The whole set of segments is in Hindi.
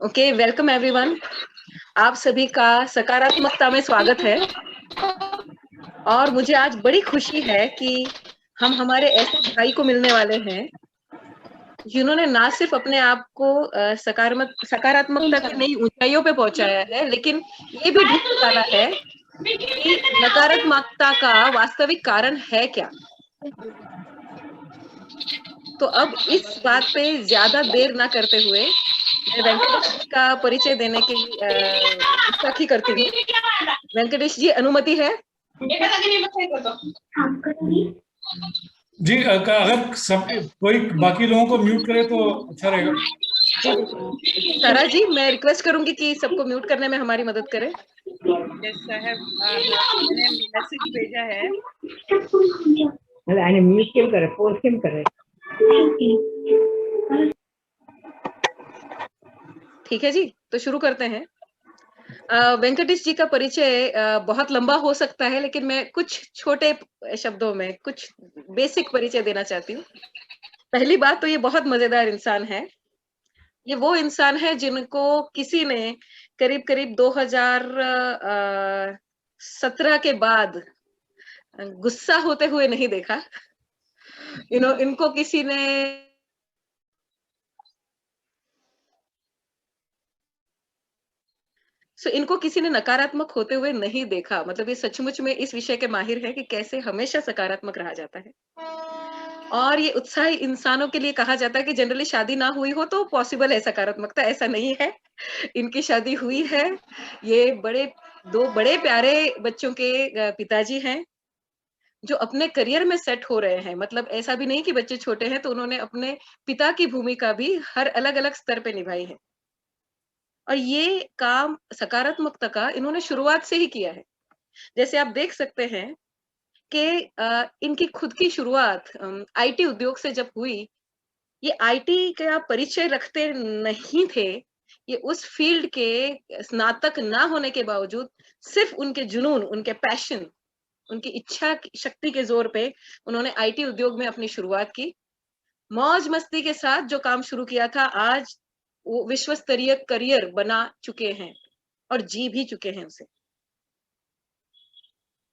Okay, welcome everyone. आप सभी का सकारात्मकता में स्वागत है और मुझे आज बड़ी खुशी है कि हम हमारे ऐसे भाई को मिलने वाले हैं, जिन्होंने ना सिर्फ अपने आप को सकारात्मकता की नई ऊंचाइयों पे पहुंचाया है, लेकिन ये भी ढूंढ निकाला है कि नकारात्मकता का वास्तविक कारण है क्या। तो अब इस बात पे ज्यादा देर ना करते हुए मैं वेंकटेश जी का परिचय देने की गुस्ताखी करती हूँ। वेंकटेश जी, अनुमति है? जी अगर कोई बाकी लोगों को म्यूट करे तो अच्छा रहेगा। जी जी, सारा जी, मैं रिक्वेस्ट करूंगी कि सबको म्यूट करने में हमारी मदद करें। यस साहब, मैंने मैसेज भेजा है। म्यूट क्यों करे, पोस्ट क्यों करे? ठीक है जी, तो शुरू करते हैं। वेंकटेश जी का परिचय बहुत लंबा हो सकता है, लेकिन मैं कुछ छोटे शब्दों में कुछ बेसिक परिचय देना चाहती हूँ। पहली बात तो ये बहुत मजेदार इंसान है। ये वो इंसान है जिनको किसी ने करीब करीब 2017 के बाद गुस्सा होते हुए नहीं देखा। इनको किसी ने इनको किसी ने नकारात्मक होते हुए नहीं देखा। मतलब ये सचमुच में इस विषय के माहिर है कि कैसे हमेशा सकारात्मक रहा जाता है। और ये उत्साही इंसानों के लिए कहा जाता है कि जनरली शादी ना हुई हो तो पॉसिबल है सकारात्मकता, ऐसा नहीं है। इनकी शादी हुई है। ये दो बड़े प्यारे बच्चों के पिताजी हैं, जो अपने करियर में सेट हो रहे हैं। मतलब ऐसा भी नहीं कि बच्चे छोटे हैं, तो उन्होंने अपने पिता की भूमिका भी हर अलग अलग स्तर पे निभाई है। और ये काम सकारात्मकता का इन्होंने शुरुआत से ही किया है। जैसे आप देख सकते हैं कि इनकी खुद की शुरुआत आईटी उद्योग से जब हुई। ये आईटी का परिचय रखते नहीं थे। ये उस फील्ड के स्नातक ना होने के बावजूद सिर्फ उनके जुनून, उनके पैशन, उनकी इच्छा शक्ति के जोर पे उन्होंने आईटी उद्योग में अपनी शुरुआत की। मौज मस्ती के साथ जो काम शुरू किया था, आज वो विश्व स्तरीय करियर बना चुके हैं और जी भी चुके हैं उसे।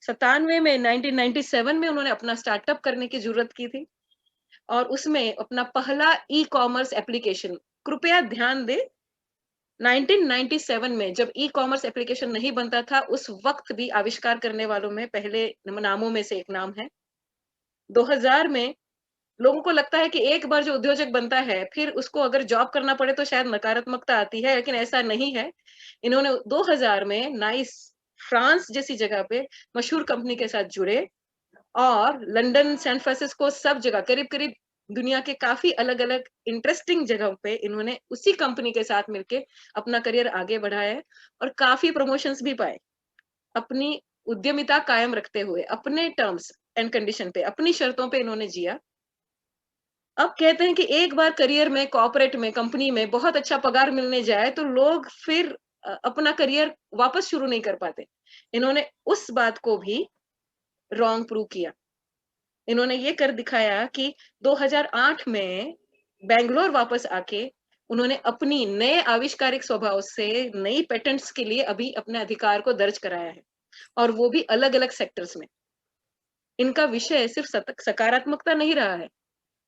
97 में 1997 में उन्होंने अपना स्टार्टअप करने की जरूरत की थी और उसमें अपना पहला ई कॉमर्स एप्लीकेशन, कृपया ध्यान दें, 1997 में जब ई कॉमर्स एप्लीकेशन नहीं बनता था, उस वक्त भी आविष्कार करने वालों में पहले नामों में से एक नाम है। 2000 में लोगों को लगता है कि एक बार जो उद्योजक बनता है, फिर उसको अगर जॉब करना पड़े तो शायद नकारात्मकता आती है, लेकिन ऐसा नहीं है। इन्होंने 2000 में नाइस, फ्रांस जैसी जगह पे मशहूर कंपनी के साथ जुड़े और लंदन, सैन फ्रांसिस्को, सब जगह करीब करीब दुनिया के काफी अलग अलग इंटरेस्टिंग जगहों पे इन्होंने उसी कंपनी के साथ मिलके अपना करियर आगे बढ़ाया है और काफी प्रमोशंस भी पाए। अपनी उद्यमिता कायम रखते हुए, अपने टर्म्स एंड कंडीशन पे, अपनी शर्तों पे इन्होंने जिया। अब कहते हैं कि एक बार करियर में, कॉर्पोरेट में, कंपनी में बहुत अच्छा पगार मिलने जाए तो लोग फिर अपना करियर वापस शुरू नहीं कर पाते। इन्होंने उस बात को भी रॉन्ग प्रूव किया। इन्होंने ये कर दिखाया कि 2008 में बेंगलोर वापस आके उन्होंने अपनी नए आविष्कारिक स्वभाव से नई पेटेंट्स के लिए अभी अपने अधिकार को दर्ज कराया है, और वो भी अलग अलग सेक्टर्स में। इनका विषय सिर्फ सकारात्मकता नहीं रहा है,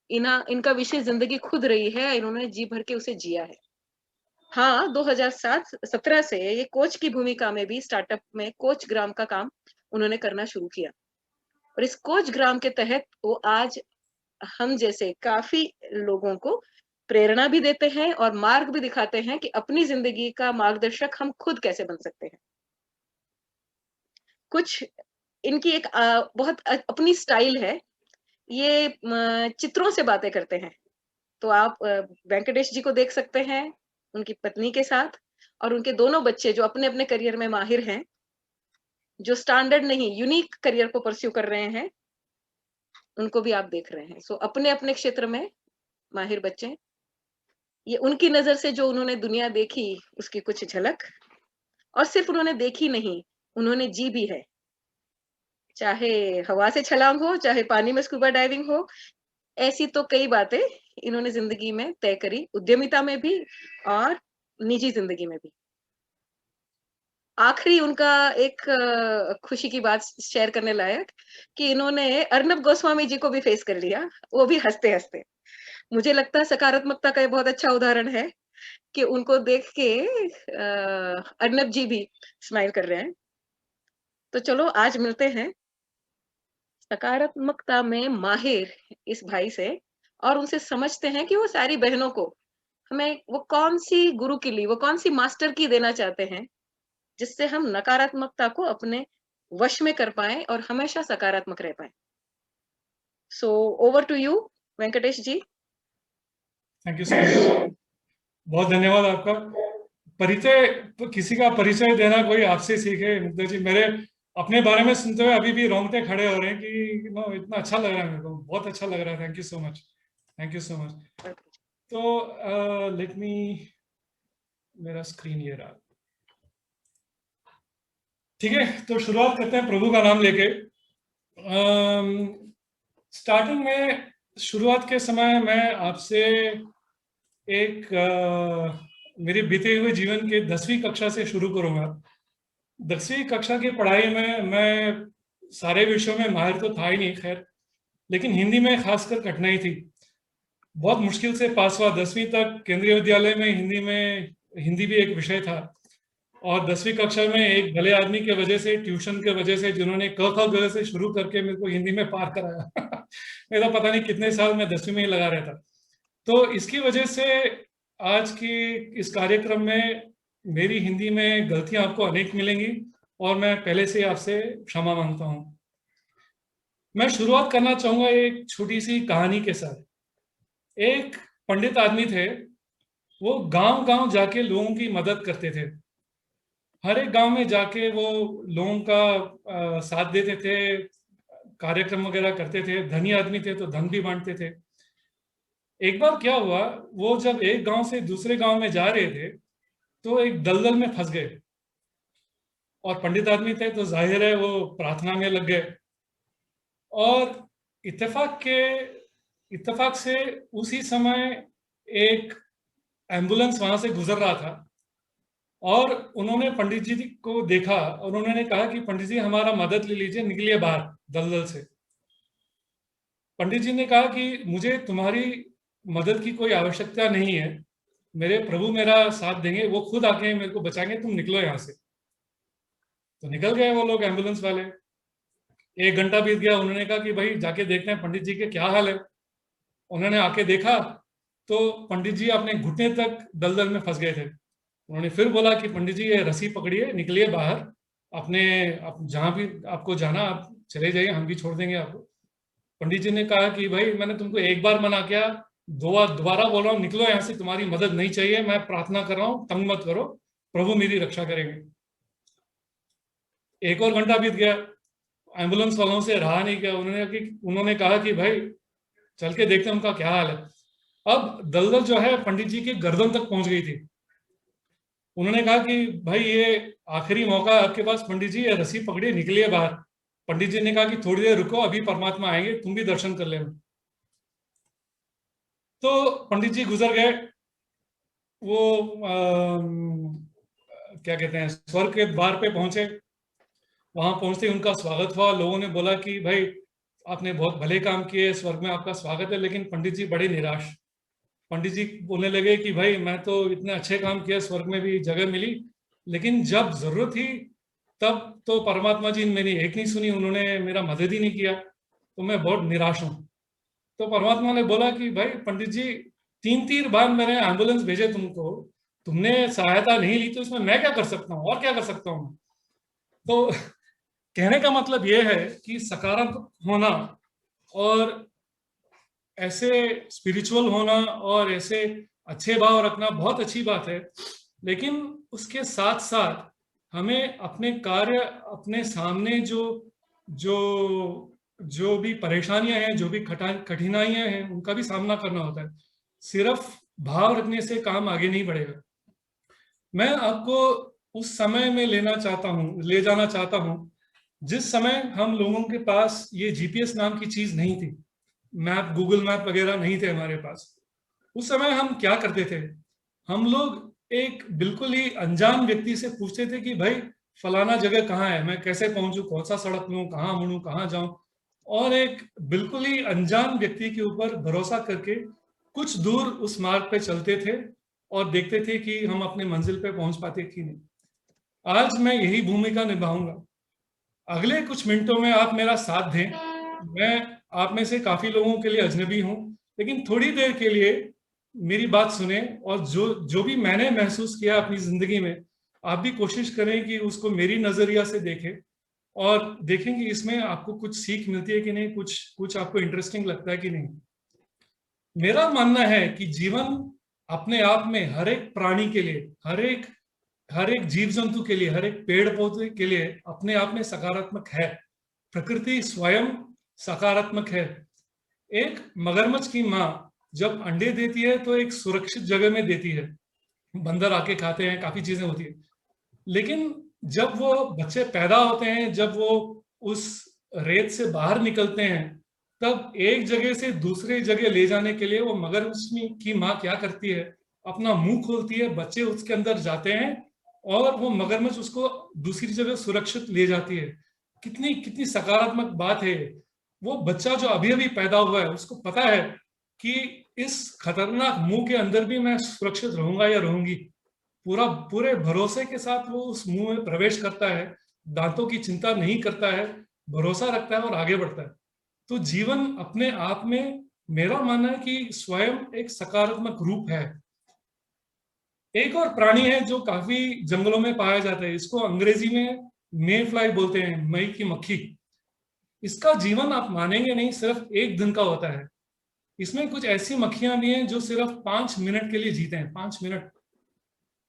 इनका विषय जिंदगी खुद रही है। इन्होंने जी भर के उसे जिया है। हाँ, 2017 से ये कोच की भूमिका में भी स्टार्टअप में कोच ग्राम का काम उन्होंने करना शुरू किया और इस कोच ग्राम के तहत वो आज हम जैसे काफी लोगों को प्रेरणा भी देते हैं और मार्ग भी दिखाते हैं कि अपनी जिंदगी का मार्गदर्शक हम खुद कैसे बन सकते हैं। कुछ इनकी एक बहुत अपनी स्टाइल है। ये चित्रों से बातें करते हैं। तो आप वेंकटेश जी को देख सकते हैं उनकी पत्नी के साथ, और उनके दोनों बच्चे जो अपने अपने करियर में माहिर हैं, जो स्टैंडर्ड नहीं, यूनिक करियर को परस्यू कर रहे हैं, उनको भी आप देख रहे हैं। सो अपने अपने क्षेत्र में माहिर बच्चे। ये उनकी नजर से जो उन्होंने दुनिया देखी, उसकी कुछ झलक। और सिर्फ उन्होंने देखी नहीं, उन्होंने जी भी है। चाहे हवा से छलांग हो, चाहे पानी में स्कूबा डाइविंग हो, ऐसी तो कई बातें इन्होंने जिंदगी में तय करी, उद्यमिता में भी और निजी जिंदगी में भी। आखिरी उनका एक खुशी की बात शेयर करने लायक कि इन्होंने अर्नब गोस्वामी जी को भी फेस कर लिया, वो भी हंसते-हंसते। मुझे लगता है सकारात्मकता का ये बहुत अच्छा उदाहरण है कि उनको देख के अर्नब जी भी स्माइल कर रहे हैं। तो चलो आज मिलते हैं सकारात्मकता में माहिर इस भाई से और उनसे समझते हैं कि वो सारी बहनों को हमें वो कौन-सी गुरु की ली, वो कौन-सी मास्टर की देना चाहते हैं, जिससे हम नकारात्मकता को अपने वश में कर पाएँ और हमेशा सकारात्मक रह पाएँ। So over to you Venkatesh ji. Thank you so much, बहुत धन्यवाद आपका। परिचय, किसी का परिचय देना कोई आपसे सीखे मुग्धा जी। मेरे अपने बारे में सुनते हुए अभी भी रोंगटे खड़े हो रहे हैं कि नो, इतना अच्छा लग रहा है मेरे को, बहुत अच्छा लग रहा है। Thank you so much, thank you so much. तो लेट मी, मेरा स्क्रीन ये रहा, ठीक है। तो शुरुआत करते हैं प्रभु का नाम लेके। स्टार्टिंग में, शुरुआत के समय मैं आपसे एक मेरे बीते हुए जीवन के 10वीं कक्षा से शुरू करूंगा। 10वीं कक्षा की पढ़ाई में मैं सारे विषयों में माहिर तो था ही नहीं, खैर, लेकिन हिंदी में खासकर कठिनाई थी। बहुत मुश्किल से पास हुआ। 10वीं तक केंद्रीय विद्यालय में हिंदी भी एक विषय था। और 10वीं कक्षा में एक भले आदमी के वजह से, ट्यूशन के वजह से, जिन्होंने क ख ग से शुरू करके मेरे को हिंदी में पार कराया मेरा पता नहीं कितने साल मैं 10वीं में ही लगा रहता। तो इसकी वजह से आज की इस कार्यक्रम में मेरी हिंदी में गलतियां आपको अनेक मिलेंगी और मैं पहले से आपसे क्षमा मांगता हूं। मैं शुरुआत करना चाहूंगा एक छोटी सी कहानी के साथ। एक पंडित आदमी थे, वो गांव गांव जाके लोगों की मदद करते थे। हर एक गांव में जाके वो लोगों का साथ देते थे, कार्यक्रम वगैरह करते थे। धनी आदमी थे तो धन भी बांटते थे। एक बार क्या हुआ, वो जब एक गांव से दूसरे गांव में जा रहे थे तो एक दलदल में फंस गए। और पंडित आदमी थे तो जाहिर है वो प्रार्थना में लग गए। और इत्तेफाक से उसी समय एक एम्बुलेंस वहां से गुजर रहा था और उन्होंने पंडित जी को देखा और उन्होंने कहा कि पंडित जी हमारा मदद ले लीजिए, निकलिए बाहर दलदल से। पंडित जी ने कहा कि मुझे तुम्हारी मदद की कोई आवश्यकता नहीं है, मेरे प्रभु मेरा साथ देंगे, वो खुद आके मेरे को बचाएंगे, तुम निकलो यहाँ से। तो निकल गए वो लोग, एम्बुलेंस वाले। 1 घंटा बीत गया। उन्होंने कहा कि भाई जाके देखते हैं पंडित जी के क्या हाल है। उन्होंने आके देखा तो पंडित जी अपने घुटने तक दलदल में फंस गए थे। उन्होंने फिर बोला कि पंडित जी ये रस्सी पकड़िए, निकलिए बाहर, जहां भी आपको जाना आप चले जाइए, हम भी छोड़ देंगे आपको। पंडित जी ने कहा कि भाई मैंने तुमको एक बार मना किया, दोबारा बोल रहा हूँ, निकलो यहाँ से, तुम्हारी मदद नहीं चाहिए, मैं प्रार्थना कर रहा हूँ, तंग मत करो, प्रभु मेरी रक्षा करेंगे। 1 और घंटा बीत गया। एम्बुलेंस वालों से रहा नहीं गया। उन्होंने कहा कि भाई चल के देखते हैं उनका क्या हाल है। अब दलदल जो है पंडित जी की गर्दन तक पहुंच गई थी। उन्होंने कहा कि भाई ये आखिरी मौका है आपके पास पंडित जी, ये रस्सी पकड़िए, निकलिए बाहर। पंडित जी ने कहा कि थोड़ी देर रुको, अभी परमात्मा आएंगे, तुम भी दर्शन कर लेना। तो पंडित जी गुजर गए। वो क्या कहते हैं, स्वर्ग के द्वार पे पहुंचे। वहां पहुंचते ही उनका स्वागत हुआ। लोगों ने बोला कि भाई आपने बहुत भले काम किए, स्वर्ग में आपका स्वागत है। लेकिन पंडित जी बड़े निराश। पंडित जी बोलने लगे कि भाई मैं तो इतने अच्छे काम किए, स्वर्ग में भी जगह मिली, लेकिन जब जरूरत थी तब तो परमात्मा जी मेरी एक नहीं सुनी, उन्होंने मेरा मदद ही नहीं किया, तो मैं बहुत निराश हूं। तो परमात्मा ने बोला कि भाई पंडित जी 3 बार मैंने एम्बुलेंस भेजे तुमको, तुमने सहायता नहीं ली, तो इसमें मैं क्या कर सकता हूँ और क्या कर सकता हूँ। तो कहने का मतलब यह है कि सकारात्मक होना और ऐसे स्पिरिचुअल होना और ऐसे अच्छे भाव रखना बहुत अच्छी बात है, लेकिन उसके साथ साथ हमें अपने कार्य, अपने सामने जो भी परेशानियां हैं, जो भी कठिनाइयां हैं, उनका भी सामना करना होता है। सिर्फ भाव रखने से काम आगे नहीं बढ़ेगा। मैं आपको उस समय में ले जाना चाहता हूं जिस समय हम लोगों के पास ये जीपीएस नाम की चीज नहीं थी, मैप, गूगल मैप वगैरह नहीं थे हमारे पास। उस समय हम क्या करते थे, हम लोग एक बिल्कुल ही अनजान व्यक्ति से पूछते थे कि भाई फलाना जगह कहाँ है, मैं कैसे पहुंचूं, कौन सा सड़क लूं, कहाँ मुड़ूं, कहाँ जाऊं। और एक बिल्कुल ही अनजान व्यक्ति के ऊपर भरोसा करके कुछ दूर उस मार्ग पे चलते थे और देखते थे कि हम अपने मंजिल पे पहुंच पाते कि नहीं। आज मैं यही भूमिका निभाऊंगा। अगले कुछ मिनटों में आप मेरा साथ दें। मैं आप में से काफी लोगों के लिए अजनबी हूं, लेकिन थोड़ी देर के लिए मेरी बात सुने और जो जो भी मैंने महसूस किया अपनी जिंदगी में, आप भी कोशिश करें कि उसको मेरी नजरिया से देखें और देखें कि इसमें आपको कुछ सीख मिलती है कि नहीं, कुछ कुछ आपको इंटरेस्टिंग लगता है कि नहीं। मेरा मानना है कि जीवन अपने आप में हर एक प्राणी के लिए, हर एक जीव जंतु के लिए, हर एक पेड़ पौधे के लिए अपने आप में सकारात्मक है। प्रकृति स्वयं सकारात्मक है। एक मगरमच्छ की माँ जब अंडे देती है तो एक सुरक्षित जगह में देती है, बंदर आके खाते हैं, काफी चीजें होती है। लेकिन जब वो बच्चे पैदा होते हैं, जब वो उस रेत से बाहर निकलते हैं, तब एक जगह से दूसरे जगह ले जाने के लिए वो मगरमच्छ की माँ क्या करती है, अपना मुंह खोलती है, बच्चे उसके अंदर जाते हैं और वो मगरमच्छ उसको दूसरी जगह सुरक्षित ले जाती है। कितनी कितनी सकारात्मक बात है। वो बच्चा जो अभी अभी पैदा हुआ है उसको पता है कि इस खतरनाक मुंह के अंदर भी मैं सुरक्षित रहूंगा या रहूंगी। पूरे भरोसे के साथ वो उस मुंह में प्रवेश करता है, दांतों की चिंता नहीं करता है, भरोसा रखता है और आगे बढ़ता है। तो जीवन अपने आप में मेरा मानना है कि स्वयं एक सकारात्मक रूप है। एक और प्राणी है जो काफी जंगलों में पाया जाता है, इसको अंग्रेजी में मे फ्लाई बोलते हैं, मई की मक्खी। इसका जीवन आप मानेंगे नहीं, सिर्फ एक दिन का होता है। इसमें कुछ ऐसी मक्खियां भी हैं जो सिर्फ 5 मिनट के लिए जीते हैं, 5 मिनट।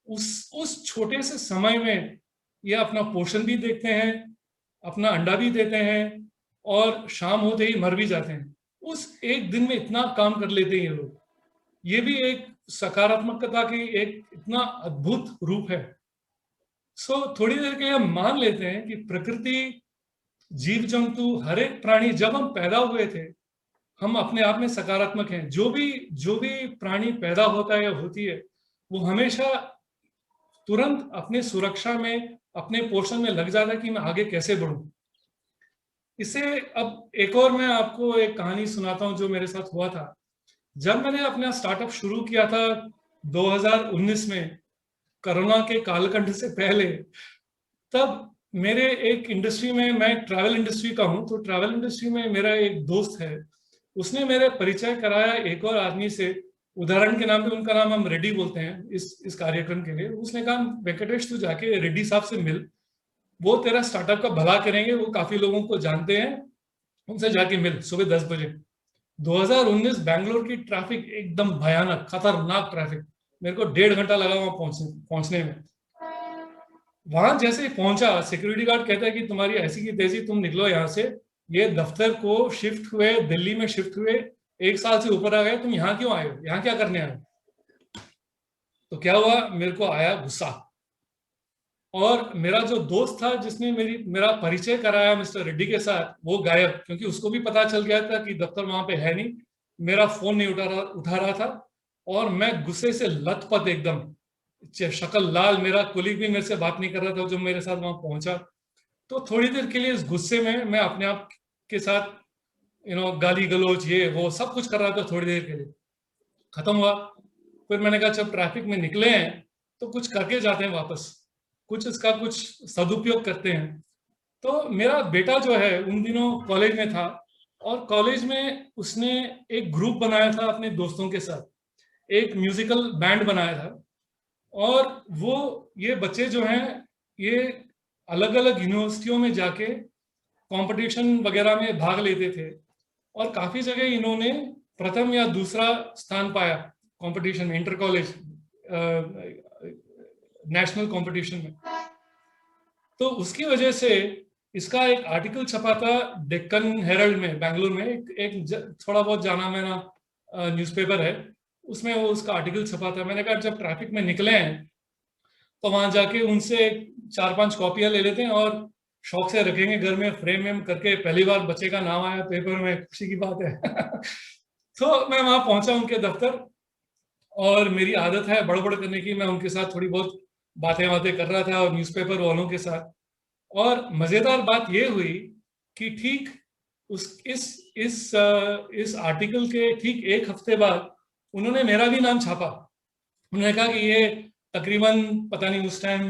उस छोटे से समय में ये अपना पोषण भी देखते हैं, अपना अंडा भी देते हैं और शाम होते ही मर भी जाते हैं। उस एक दिन में इतना काम कर लेते हैं ये लोग। ये भी एक सकारात्मकता की एक इतना अद्भुत रूप है। थोड़ी देर के लिए हम मान लेते हैं कि प्रकृति, जीव जंतु, हर एक प्राणी, जब हम पैदा हुए थे हम अपने आप में सकारात्मक हैं। जो भी प्राणी पैदा होता है या होती है वो हमेशा तुरंत अपने सुरक्षा में, अपने पोषण में लग जाता है कि मैं आगे कैसे बढ़ूं। इसे अब एक और मैं आपको एक कहानी सुनाता हूं जो मेरे साथ हुआ था। जब मैंने अपना स्टार्टअप शुरू किया था 2019 में, कोरोना के कालखंड से पहले, तब मेरे एक इंडस्ट्री में, मैं ट्रैवल इंडस्ट्री का हूं, तो ट्रैवल इंडस्ट्री में मेरा एक दोस्त है, उसने मेरे परिचय कराया एक और आदमी से। उदाहरण के नाम पे उनका नाम हम रेड्डी बोलते हैं इस कार्यक्रम के लिए। उसने कहा वेंकटेश तू जाके रेड्डी साहब से मिल, वो तेरा स्टार्टअप का भला करेंगे, वो काफी लोगों को जानते हैं, उनसे जाके मिल सुबह 10 बजे। 2019 बैंगलोर की ट्रैफिक एकदम भयानक, खतरनाक ट्रैफिक, मेरे को 1.5 घंटा लगा वहां पहुंचने में। वहां जैसे ही पहुंचा, सिक्योरिटी गार्ड कहता है कि तुम्हारी ऐसी की तैसी, तुम निकलो यहाँ से। ये दफ्तर को शिफ्ट हुए, दिल्ली में शिफ्ट हुए, 1 साल से ऊपर आ गए, तुम यहाँ क्यों आए हो, यहाँ क्या करने आए हो? तो क्या हुआ, मेरे को आया गुस्सा। और मेरा जो दोस्त था जिसने मेरा परिचय कराया मिस्टर रेड्डी के साथ, वो गायब, क्योंकि उसको भी पता चल गया था कि दफ्तर वहां पे है नहीं। मेरा फोन नहीं उठा रहा था और मैं गुस्से से लथपथ एकदम, शक्ल लाल। मेरा कुलीग भी मेरे से बात नहीं कर रहा था जो मेरे साथ वहां पहुंचा। तो थोड़ी देर के लिए इस गुस्से में मैं अपने आप के साथ गाली गलौज ये वो सब कुछ कर रहा था। थोड़ी देर के लिए खत्म हुआ। फिर मैंने कहा जब ट्रैफिक में निकले हैं तो कुछ करके जाते हैं वापस, कुछ इसका कुछ सदुपयोग करते हैं। तो मेरा बेटा जो है उन दिनों कॉलेज में था और कॉलेज में उसने एक ग्रुप बनाया था अपने दोस्तों के साथ, एक म्यूजिकल बैंड बनाया था। और वो ये बच्चे जो हैं ये अलग अलग यूनिवर्सिटियों में जाके कंपटीशन वगैरह में भाग लेते थे और काफी जगह इन्होंने प्रथम या दूसरा स्थान पाया कंपटीशन में, इंटर कॉलेज नेशनल कंपटीशन में। तो उसकी वजह से इसका एक आर्टिकल छपा था डेक्कन हेरल्ड में, बैंगलोर में, एक थोड़ा बहुत जाना माना न्यूज़पेपर है, उसमें वो उसका आर्टिकल छपा था। मैंने कहा जब ट्रैफिक में निकले हैं तो वहां जाके उनसे 4-5 कॉपियां ले लेते हैं और शौक से रखेंगे घर में, फ्रेम में करके। पहली बार बच्चे का नाम आया पेपर में, खुशी की बात है। तो मैं वहां पहुंचा उनके दफ्तर और मेरी आदत है बड़बड़ करने की। मैं उनके साथ थोड़ी बहुत बातें कर रहा था और न्यूज़पेपर वालों के साथ। और मजेदार बात ये हुई कि ठीक इस आर्टिकल के ठीक एक हफ्ते बाद उन्होंने मेरा भी नाम छापा। उन्होंने कहा कि ये तकरीबन, पता नहीं उस टाइम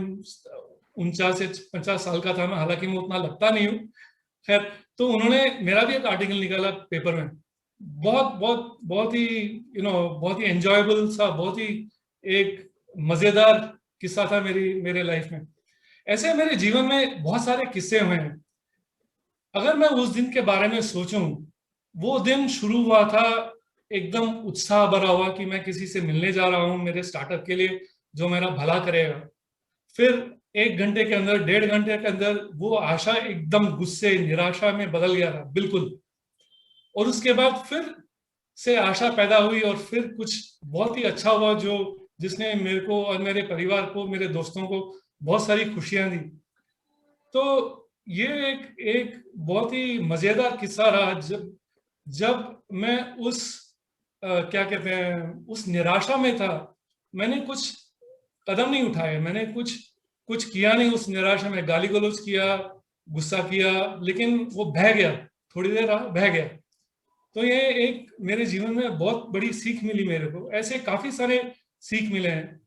49 से 50 साल का था मैं, हालांकि मैं उतना लगता नहीं हूँ, खैर। तो उन्होंने मेरा भी एक आर्टिकल निकाला पेपर में। बहुत बहुत बहुत ही बहुत ही एंजॉयबल सा, बहुत ही एक मजेदार किस्सा था मेरे लाइफ में। ऐसे मेरे जीवन में बहुत सारे किस्से हुए हैं। अगर मैं उस दिन के बारे में सोचूं, वो दिन शुरू हुआ था एकदम उत्साह भरा हुआ कि मैं किसी से मिलने जा रहा हूं मेरे स्टार्टअप के लिए जो मेरा भला करेगा। फिर 1 घंटे के अंदर, 1.5 घंटे के अंदर वो आशा एकदम गुस्से, निराशा में बदल गया था बिल्कुल। और उसके बाद फिर से आशा पैदा हुई और फिर कुछ बहुत ही अच्छा हुआ जो जिसने मेरे को और मेरे परिवार को, मेरे दोस्तों को बहुत सारी खुशियां दी। तो ये एक बहुत ही मजेदार किस्सा रहा जब जब मैं क्या कहते हैं, उस निराशा में था। मैंने कुछ कदम नहीं उठाए, मैंने कुछ कुछ किया नहीं उस निराशा में। गाली गलौज किया, गुस्सा किया, लेकिन वो बह गया, थोड़ी देर रहा, बह गया। तो ये एक मेरे जीवन में बहुत बड़ी सीख मिली मेरे को। ऐसे काफी सारे सीख मिले हैं।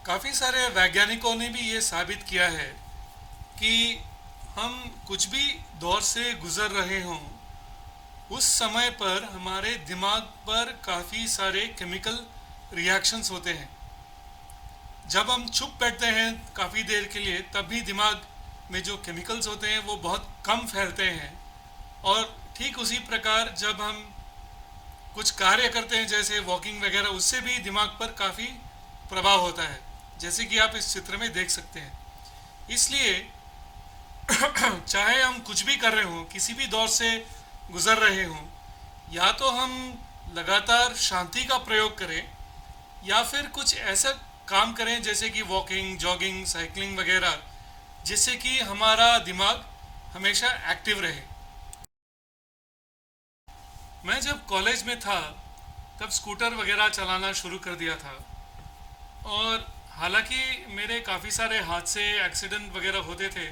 काफी सारे वैज्ञानिकों ने भी ये साबित किया है कि हम कुछ भी दौर से गुजर रहे हों, उस समय पर हमारे दिमाग पर काफ़ी सारे केमिकल रिएक्शंस होते हैं। जब हम चुप बैठते हैं काफ़ी देर के लिए, तब भी दिमाग में जो केमिकल्स होते हैं वो बहुत कम फैलते हैं। और ठीक उसी प्रकार जब हम कुछ कार्य करते हैं जैसे वॉकिंग वगैरह, उससे भी दिमाग पर काफ़ी प्रभाव होता है, जैसे कि आप इस चित्र में देख सकते हैं। इसलिए चाहे हम कुछ भी कर रहे हों, किसी भी दौर से गुजर रहे हों, या तो हम लगातार शांति का प्रयोग करें या फिर कुछ ऐसा काम करें जैसे कि वॉकिंग, जॉगिंग, साइकिलिंग वगैरह, जिससे कि हमारा दिमाग हमेशा एक्टिव रहे। मैं जब कॉलेज में था तब स्कूटर वगैरह चलाना शुरू कर दिया था। और हालांकि मेरे काफ़ी सारे हादसे, एक्सीडेंट वगैरह होते थे,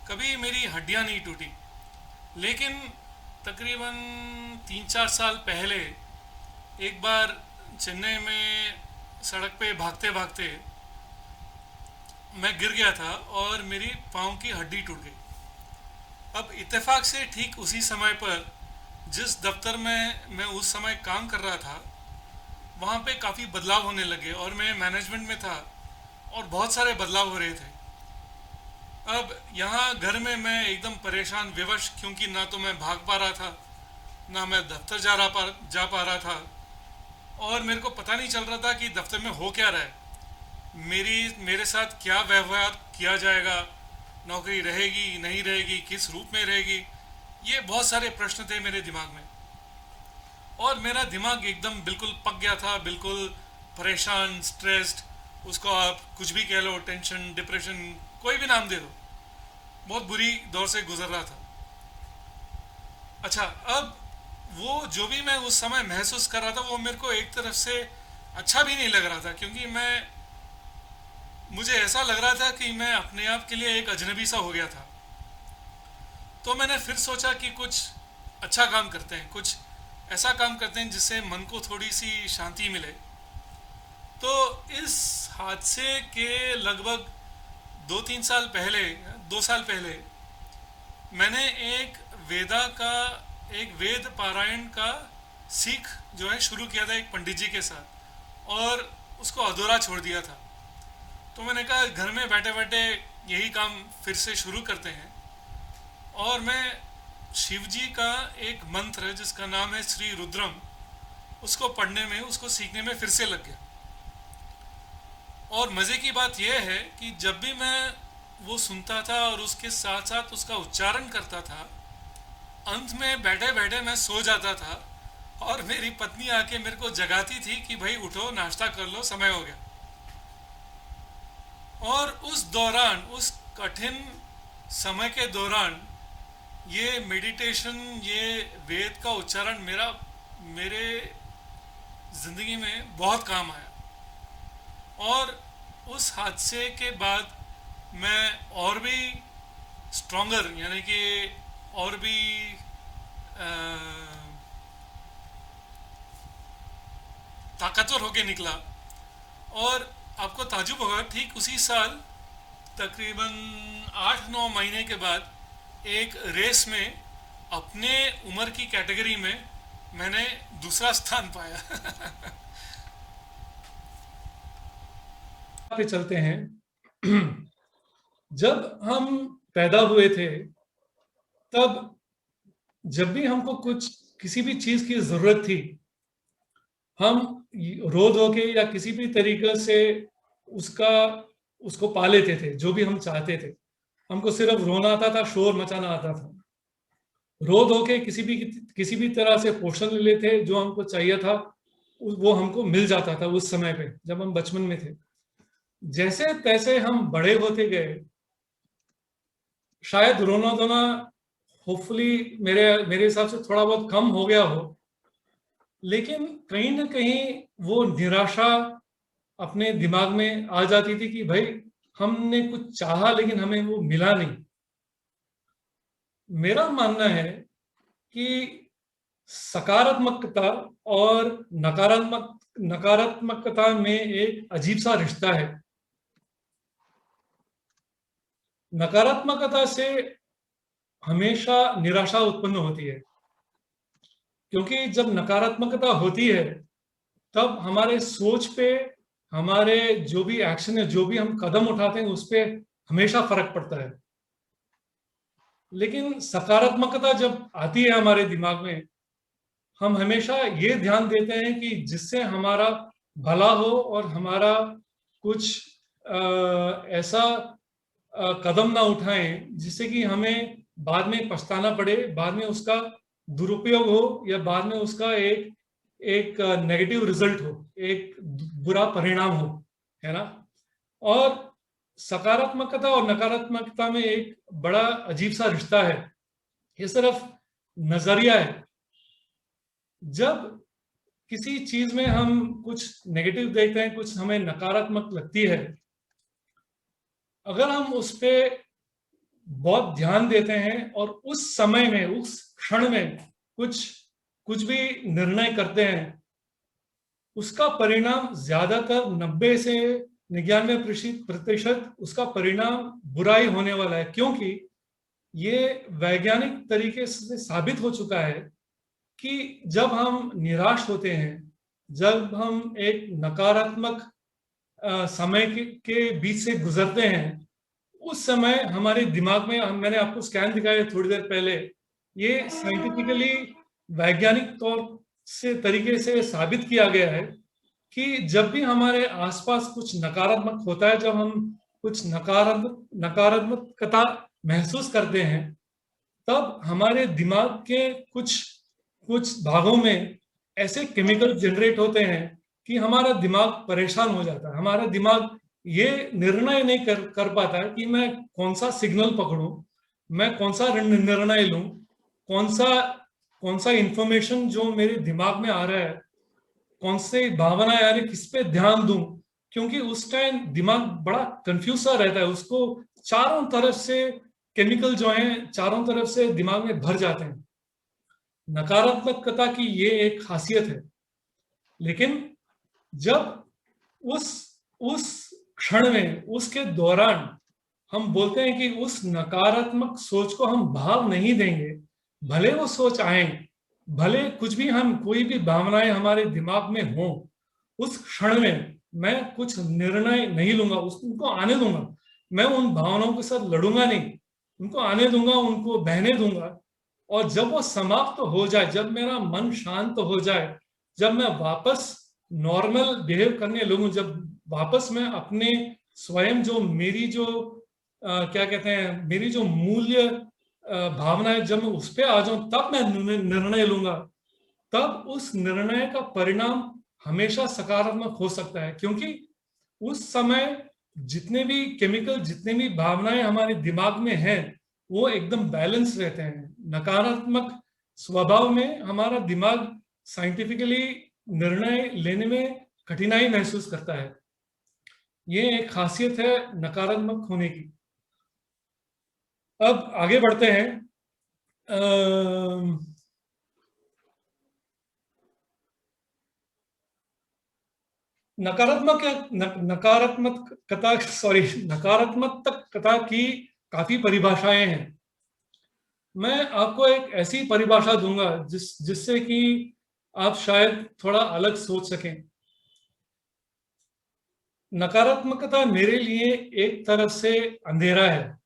कभी मेरी हड्डियां नहीं टूटी। लेकिन तकरीबन 3-4 साल पहले एक बार चेन्नई में सड़क पे भागते भागते मैं गिर गया था और मेरी पाँव की हड्डी टूट गई। अब इत्तेफाक से ठीक उसी समय पर जिस दफ्तर में मैं उस समय काम कर रहा था, वहाँ पे काफ़ी बदलाव होने लगे और मैं मैनेजमेंट में था और बहुत सारे बदलाव हो रहे थे। अब यहाँ घर में मैं एकदम परेशान, विवश, क्योंकि ना तो मैं भाग पा रहा था, ना मैं दफ्तर जा पा रहा था, और मेरे को पता नहीं चल रहा था कि दफ्तर में हो क्या रहा है, मेरे साथ क्या व्यवहार किया जाएगा, नौकरी रहेगी नहीं रहेगी, किस रूप में रहेगी। ये बहुत सारे प्रश्न थे मेरे दिमाग में और मेरा दिमाग एकदम बिल्कुल पक गया था, बिल्कुल परेशान, स्ट्रेस्ड, उसको आप कुछ भी कह लो, टेंशन, डिप्रेशन, कोई भी नाम दे दो। बहुत बुरी दौर से गुजर रहा था। अच्छा, अब वो जो भी मैं उस समय महसूस कर रहा था वो मेरे को एक तरफ से अच्छा भी नहीं लग रहा था, क्योंकि मुझे ऐसा लग रहा था कि मैं अपने आप के लिए एक अजनबी सा हो गया था। तो मैंने फिर सोचा कि कुछ अच्छा काम करते हैं, कुछ ऐसा काम करते हैं जिससे मन को थोड़ी सी शांति मिले। तो इस हादसे के लगभग 2 साल पहले मैंने एक वेद पारायण का सीख जो है शुरू किया था एक पंडित जी के साथ, और उसको अधूरा छोड़ दिया था। तो मैंने कहा घर में बैठे बैठे यही काम फिर से शुरू करते हैं, और मैं शिव जी का एक मंत्र जिसका नाम है श्री रुद्रम, उसको पढ़ने में, उसको सीखने में फिर से लग गया। और मज़े की बात यह है कि जब भी मैं वो सुनता था और उसके साथ साथ उसका उच्चारण करता था, अंत में बैठे बैठे मैं सो जाता था और मेरी पत्नी आके मेरे को जगाती थी कि भाई उठो, नाश्ता कर लो, समय हो गया। और उस दौरान, उस कठिन समय के दौरान ये मेडिटेशन, ये वेद का उच्चारण मेरे ज़िंदगी में बहुत काम आया। और उस हादसे के बाद मैं और भी स्ट्रॉन्गर, यानी कि और भी ताकतवर होके निकला। और आपको ताजुब होगा, ठीक उसी साल तकरीबन 8-9 महीने के बाद एक रेस में अपने उम्र की कैटेगरी में मैंने दूसरा स्थान पाया। पे चलते हैं। जब हम पैदा हुए थे तब जब भी हमको कुछ किसी भी चीज की जरूरत थी, हम रो धो के या किसी भी तरीके से उसको पा लेते थे, जो भी हम चाहते थे। हमको सिर्फ रोना आता था, शोर मचाना आता था। रो धो के किसी भी तरह से पोषण ले लेते, जो हमको चाहिए था वो हमको मिल जाता था उस समय पे, जब हम बचपन में थे। जैसे तैसे हम बड़े होते गए, शायद रोना धोना होपफुली मेरे हिसाब से थोड़ा बहुत कम हो गया हो, लेकिन कहीं ना कहीं वो निराशा अपने दिमाग में आ जाती थी कि भाई हमने कुछ चाहा लेकिन हमें वो मिला नहीं। मेरा मानना है कि सकारात्मकता और नकारात्मकता में एक अजीब सा रिश्ता है। नकारात्मकता से हमेशा निराशा उत्पन्न होती है, क्योंकि जब नकारात्मकता होती है तब हमारे सोच पे, हमारे जो भी एक्शन है, जो भी हम कदम उठाते हैं, उस पर हमेशा फर्क पड़ता है। लेकिन सकारात्मकता जब आती है हमारे दिमाग में, हम हमेशा ये ध्यान देते हैं कि जिससे हमारा भला हो और हमारा कुछ ऐसा कदम ना उठाएं जिससे कि हमें बाद में पछताना पड़े, बाद में उसका दुरुपयोग हो या बाद में उसका एक नेगेटिव रिजल्ट हो, एक बुरा परिणाम हो, है ना। और सकारात्मकता और नकारात्मकता में एक बड़ा अजीब सा रिश्ता है। ये सिर्फ नजरिया है। जब किसी चीज में हम कुछ नेगेटिव देखते हैं, कुछ हमें नकारात्मक लगती है, अगर हम उस पर बहुत ध्यान देते हैं और उस समय में, उस क्षण में कुछ भी निर्णय करते हैं, उसका परिणाम ज्यादातर 90 से 99% उसका परिणाम बुरा ही होने वाला है। क्योंकि ये वैज्ञानिक तरीके से साबित हो चुका है कि जब हम निराश होते हैं, जब हम एक नकारात्मक समय के बीच से गुजरते हैं, उस समय हमारे दिमाग में, मैंने आपको स्कैन दिखाया थोड़ी देर पहले, ये साइंटिफिकली वैज्ञानिक तौर से तरीके से साबित किया गया है कि जब भी हमारे आसपास कुछ नकारात्मक होता है, जब हम कुछ नकारात्मकता महसूस करते हैं, तब हमारे दिमाग के कुछ भागों में ऐसे केमिकल जनरेट होते हैं कि हमारा दिमाग परेशान हो जाता है। हमारा दिमाग ये निर्णय नहीं कर पाता है कि मैं कौन सा सिग्नल पकड़ूं, मैं कौन सा निर्णय लूं, कौन सा इंफॉर्मेशन जो मेरे दिमाग में आ रहा है, कौन से भावनाएं आ रही, किस पे ध्यान दूं। क्योंकि उस टाइम दिमाग बड़ा कंफ्यूज सा रहता है, उसको चारों तरफ से केमिकल जो हैं चारों तरफ से दिमाग में भर जाते हैं। नकारात्मकता की ये एक खासियत है। लेकिन जब उस क्षण में, उसके दौरान हम बोलते हैं कि उस नकारात्मक सोच को हम भाव नहीं देंगे, भले वो सोच आए, भले कुछ भी, हम कोई भी भावनाएं हमारे दिमाग में हो, उस क्षण में मैं कुछ निर्णय नहीं लूंगा, उनको आने दूंगा। मैं उन भावनाओं के साथ लड़ूंगा नहीं, उनको आने दूंगा, उनको बहने दूंगा। और जब वो समाप्त हो जाए, जब मेरा मन शांत हो जाए, जब मैं वापस नॉर्मल बिहेव करने लगूं, जब वापस मैं अपने स्वयं जो मेरी जो क्या कहते हैं, मेरी जो मूल्य भावना है, जब मैं उस पर आ जाऊं, तब मैं निर्णय लूंगा। तब उस निर्णय का परिणाम हमेशा सकारात्मक हो सकता है, क्योंकि उस समय जितने भी केमिकल, जितने भी भावनाएं हमारे दिमाग में हैं, वो एकदम बैलेंस रहते हैं। नकारात्मक स्वभाव में हमारा दिमाग साइंटिफिकली निर्णय लेने में कठिनाई महसूस करता है। ये एक खासियत है नकारात्मक होने की। अब आगे बढ़ते हैं। नकारात्मकता की काफी परिभाषाएं हैं। मैं आपको एक ऐसी परिभाषा दूंगा जिससे कि आप शायद थोड़ा अलग सोच सकें। नकारात्मकता मेरे लिए एक तरफ से अंधेरा है।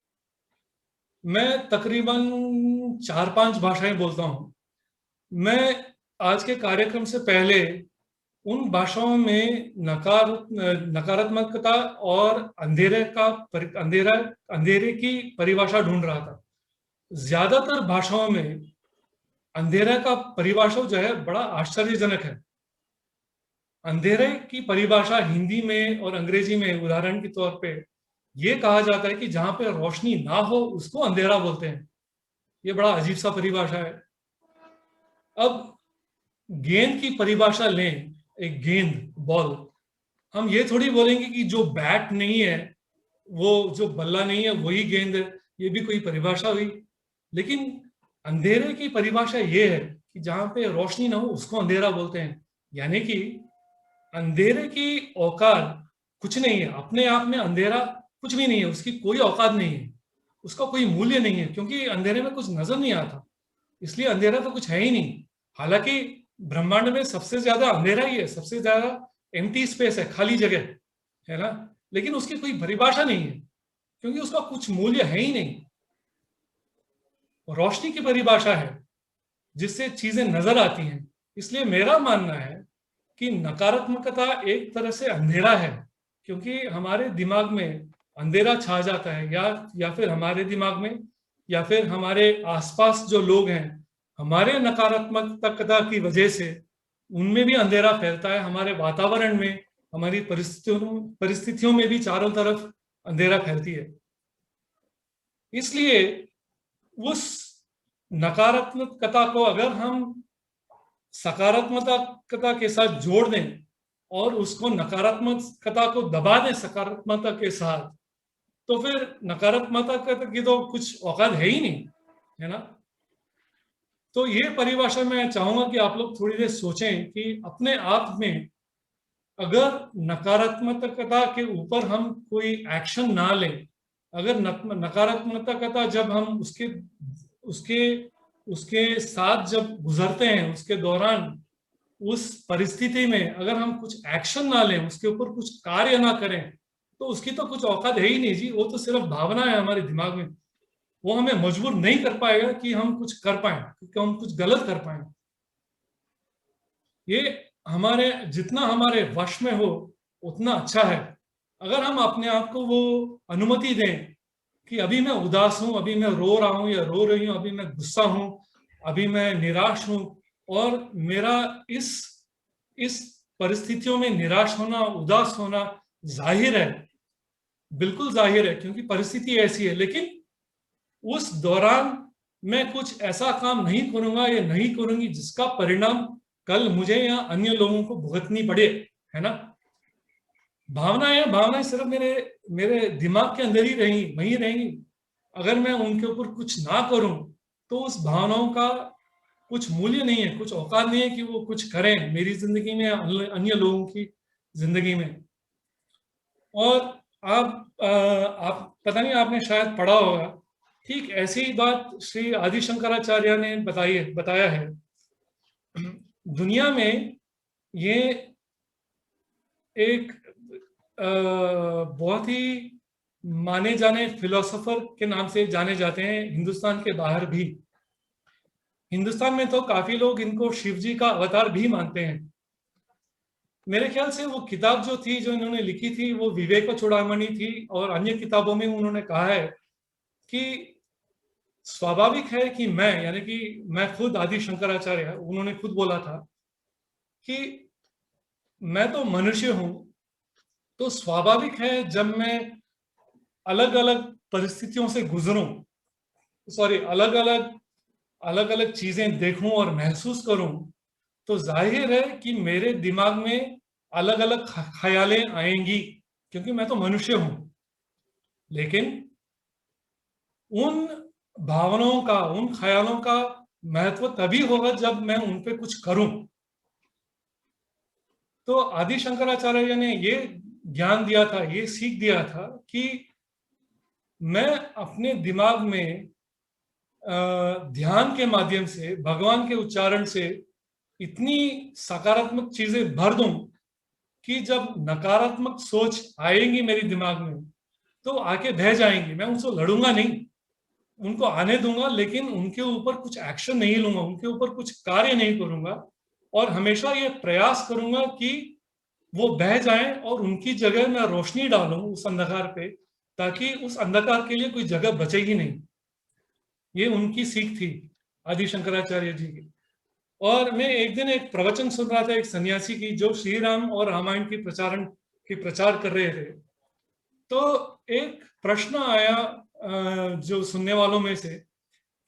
मैं तकरीबन 4-5 भाषाएं बोलता हूं। मैं आज के कार्यक्रम से पहले उन भाषाओं में नकारात्मकता और अंधेरे की परिभाषा ढूंढ रहा था। ज्यादातर भाषाओं में अंधेरा का परिभाषा जो है बड़ा आश्चर्यजनक है। अंधेरे की परिभाषा हिंदी में और अंग्रेजी में उदाहरण के तौर पे ये कहा जाता है कि जहां पे रोशनी ना हो उसको अंधेरा बोलते हैं। ये बड़ा अजीब सा परिभाषा है। अब गेंद की परिभाषा लें, एक गेंद, बॉल। हम ये थोड़ी बोलेंगे कि जो बैट नहीं है, वो जो बल्ला नहीं है वही गेंद है। ये भी कोई परिभाषा हुई। लेकिन अंधेरे की परिभाषा ये है कि जहां पे रोशनी ना हो उसको अंधेरा बोलते हैं। यानी कि अंधेरे की औकात कुछ नहीं है, अपने आप में अंधेरा कुछ भी नहीं है, उसकी कोई औकात नहीं है, उसका कोई मूल्य नहीं है, क्योंकि अंधेरे में कुछ नजर नहीं आता, इसलिए अंधेरा तो कुछ है ही नहीं। हालांकि ब्रह्मांड में सबसे ज्यादा अंधेरा ही है, सबसे ज्यादा एम्प्टी स्पेस है, खाली जगह है ना, लेकिन उसकी कोई परिभाषा नहीं है क्योंकि उसका कुछ मूल्य है ही नहीं। रोशनी की परिभाषा है जिससे चीजें नजर आती हैं। इसलिए मेरा मानना है कि नकारात्मकता एक तरह से अंधेरा है, क्योंकि हमारे दिमाग में अंधेरा छा जाता है, या फिर हमारे दिमाग में या फिर हमारे आसपास जो लोग हैं, हमारे नकारात्मकता की वजह से उनमें भी अंधेरा फैलता है। हमारे वातावरण में, हमारी परिस्थितियों में भी चारों तरफ अंधेरा फैलती है। इसलिए उस नकारात्मकता को अगर हम सकारात्मकता के साथ जोड़ दें और उसको नकारात्मकता को दबा दें सकारात्मकता के साथ, तो फिर नकारात्मकता की तो कुछ औकात है ही नहीं, है ना। तो ये परिभाषा मैं चाहूंगा कि आप लोग थोड़ी देर सोचें कि अपने आप में अगर नकारात्मकता के ऊपर हम कोई एक्शन ना लें, अगर नकारात्मकता जब हम उसके उसके उसके साथ जब गुजरते हैं, उसके दौरान उस परिस्थिति में अगर हम कुछ एक्शन ना लें, उसके ऊपर कुछ कार्य ना करें, तो उसकी तो कुछ औकात है ही नहीं जी। वो तो सिर्फ भावना है हमारे दिमाग में। वो हमें मजबूर नहीं कर पाएगा कि हम कुछ कर पाए, कि हम कुछ गलत कर पाए। ये हमारे जितना हमारे वश में हो उतना अच्छा है। अगर हम अपने आप को वो अनुमति दें कि अभी मैं उदास हूं, अभी मैं रो रहा हूं या रो रही हूं, अभी मैं गुस्सा हूं, अभी मैं निराश हूं, और मेरा इस परिस्थितियों में निराश होना, उदास होना जाहिर है, बिल्कुल जाहिर है, क्योंकि परिस्थिति ऐसी है। लेकिन उस दौरान मैं कुछ ऐसा काम नहीं करूंगा या नहीं करूंगी जिसका परिणाम कल मुझे या अन्य लोगों को भुगतनी पड़े, है ना। भावनाएं सिर्फ मेरे दिमाग के अंदर ही वहीं रहेंगी। अगर मैं उनके ऊपर कुछ ना करूं तो उस भावनाओं का कुछ मूल्य नहीं है, कुछ औकात नहीं है कि वो कुछ करें मेरी जिंदगी में, अन्य लोगों की जिंदगी में। और आप पता नहीं, आपने शायद पढ़ा होगा, ठीक ऐसी ही बात श्री आदि शंकराचार्य ने बताया है। दुनिया में ये एक बहुत ही माने जाने फिलोसोफर के नाम से जाने जाते हैं, हिंदुस्तान के बाहर भी। हिंदुस्तान में तो काफी लोग इनको शिव जी का अवतार भी मानते हैं। मेरे ख्याल से वो किताब जो थी, जो इन्होंने लिखी थी, वो विवेक चूड़ामणि थी, और अन्य किताबों में उन्होंने कहा है कि स्वाभाविक है कि यानी कि मैं खुद आदि शंकराचार्य, उन्होंने खुद बोला था कि मैं तो मनुष्य हूं, तो स्वाभाविक है जब मैं अलग अलग परिस्थितियों से गुजरूं, अलग अलग चीजें देखूं और महसूस करूं, तो जाहिर है कि मेरे दिमाग में अलग अलग ख्यालें आएंगी, क्योंकि मैं तो मनुष्य हूं। लेकिन उन भावनाओं का, उन ख्यालों का महत्व तभी होगा जब मैं उन पे कुछ करूं। तो आदि शंकराचार्य ने ये ज्ञान दिया था, ये सीख दिया था कि मैं अपने दिमाग में ध्यान के माध्यम से, भगवान के उच्चारण से इतनी सकारात्मक चीजें भर दूं कि जब नकारात्मक सोच आएंगी मेरे दिमाग में तो आके बह जाएंगी। मैं उनसे लड़ूंगा नहीं, उनको आने दूंगा, लेकिन उनके ऊपर कुछ एक्शन नहीं लूंगा, उनके ऊपर कुछ कार्य नहीं करूंगा, और हमेशा ये प्रयास करूंगा कि वो बह जाएं और उनकी जगह मैं रोशनी डालूं उस अंधकार पे, ताकि उस अंधकार के लिए कोई जगह बचेगी नहीं। ये उनकी सीख थी आदि शंकराचार्य जी की। और मैं एक दिन एक प्रवचन सुन रहा था एक सन्यासी की, जो श्री राम और रामायण की प्रचार कर रहे थे। तो एक प्रश्न आया जो सुनने वालों में से,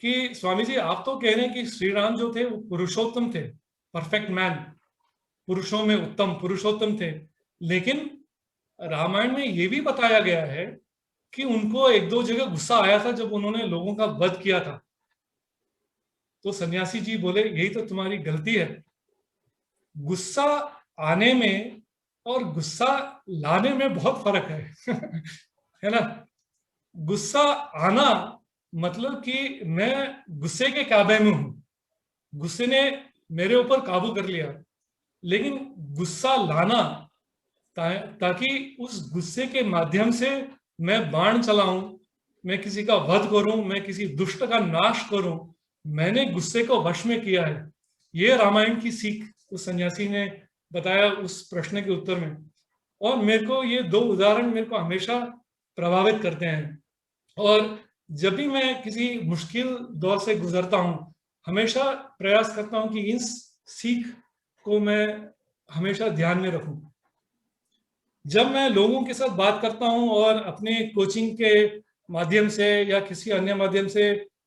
कि स्वामी जी आप तो कह रहे हैं कि श्री राम जो थे वो पुरुषोत्तम थे, परफेक्ट मैन, पुरुषों में उत्तम पुरुषोत्तम थे, लेकिन रामायण में ये भी बताया गया है कि उनको एक दो जगह गुस्सा आया था जब उन्होंने लोगों का वध किया था। तो सन्यासी जी बोले यही तो तुम्हारी गलती है। गुस्सा आने में और गुस्सा लाने में बहुत फर्क है है ना। गुस्सा आना मतलब कि मैं गुस्से के काबे में हूं, गुस्से ने मेरे ऊपर काबू कर लिया। लेकिन गुस्सा लाना ताकि उस गुस्से के माध्यम से मैं बाण चलाऊं, मैं किसी का वध करूं, मैं किसी दुष्ट का नाश करूं, मैंने गुस्से को वश में किया है। ये रामायण की सीख उस सन्यासी ने बताया उस प्रश्न के उत्तर में। और मेरे को ये दो उदाहरण मेरे को हमेशा प्रभावित करते हैं। और जब भी मैं किसी मुश्किल दौर से गुजरता हूं, हमेशा प्रयास करता हूं कि इस सीख को मैं हमेशा ध्यान में रखूं। जब मैं लोगों के साथ बात करता हूं और अपने कोचिंग के माध्यम से या किसी अन्य माध्यम से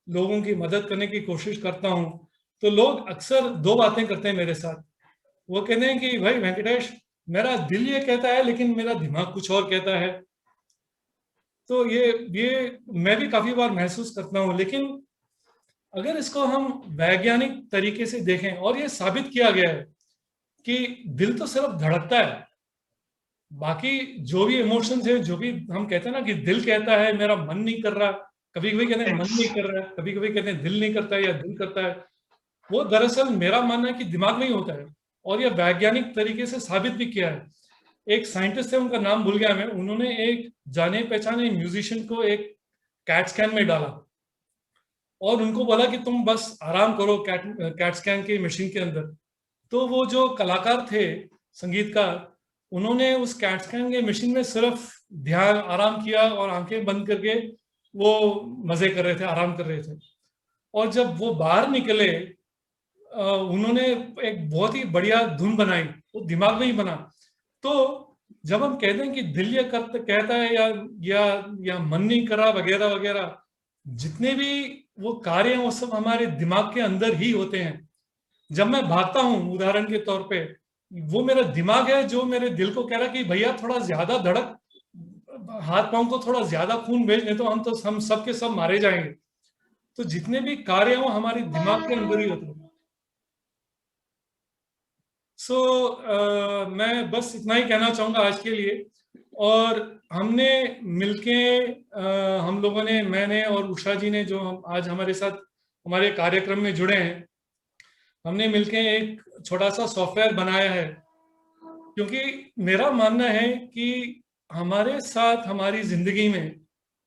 लोगों की मदद करने की कोशिश करता हूं, तो लोग अक्सर दो बातें करते हैं मेरे साथ। वो कहते हैं कि भाई वेंकटेश, मेरा दिल ये कहता है लेकिन मेरा दिमाग कुछ और कहता है। तो ये मैं भी काफी बार महसूस करता हूं। लेकिन अगर इसको हम वैज्ञानिक तरीके से देखें, और ये साबित किया गया है कि दिल तो सिर्फ धड़कता है, बाकी जो भी इमोशंस है, जो भी हम कहते हैं ना कि दिल कहता है मेरा मन नहीं कर रहा, कभी कभी कहते हैं मन नहीं कर रहा है, कभी कभी कहते हैं दिल नहीं करता है या दिल करता है, वो दरअसल मेरा मानना है कि दिमाग में ही होता है। और यह वैज्ञानिक तरीके से साबित भी किया है। एक साइंटिस्ट है, उनका नाम भूल गया मैं, उन्होंने एक जाने पहचाने म्यूजिशियन को एक कैट स्कैन में डाला और उनको बोला कि तुम बस आराम करो कैट स्कैन की मशीन के अंदर। तो वो जो कलाकार थे, संगीतकार, उन्होंने उस कैट स्कैन के मशीन में सिर्फ ध्यान आराम किया और आंखें बंद करके वो मजे कर रहे थे, आराम कर रहे थे। और जब वो बाहर निकले, उन्होंने एक बहुत ही बढ़िया धुन बनाई, वो दिमाग में ही बना। तो जब हम कहते हैं कि दिल ये कहता है या मन नहीं करा वगैरह वगैरह, जितने भी वो कार्य हैं वो सब हमारे दिमाग के अंदर ही होते हैं। जब मैं भागता हूं उदाहरण के तौर पे, वो मेरा दिमाग है जो मेरे दिल को कह रहा कि भैया थोड़ा ज्यादा धड़क, हाथ पांव को थोड़ा ज्यादा खून भेज, नहीं तो हम सब के सब मारे जाएंगे। तो जितने भी कार्य हो हमारे दिमाग के अंदर ही होते हैं। मैं बस इतना ही कहना चाहूंगा आज के लिए। और हमने मिलके हम लोगों ने, मैंने और उषा जी ने, जो आज हमारे साथ हमारे कार्यक्रम में जुड़े हैं, हमने मिलके एक छोटा सा सॉफ्टवेयर बनाया है। क्योंकि मेरा मानना है कि हमारे साथ हमारी जिंदगी में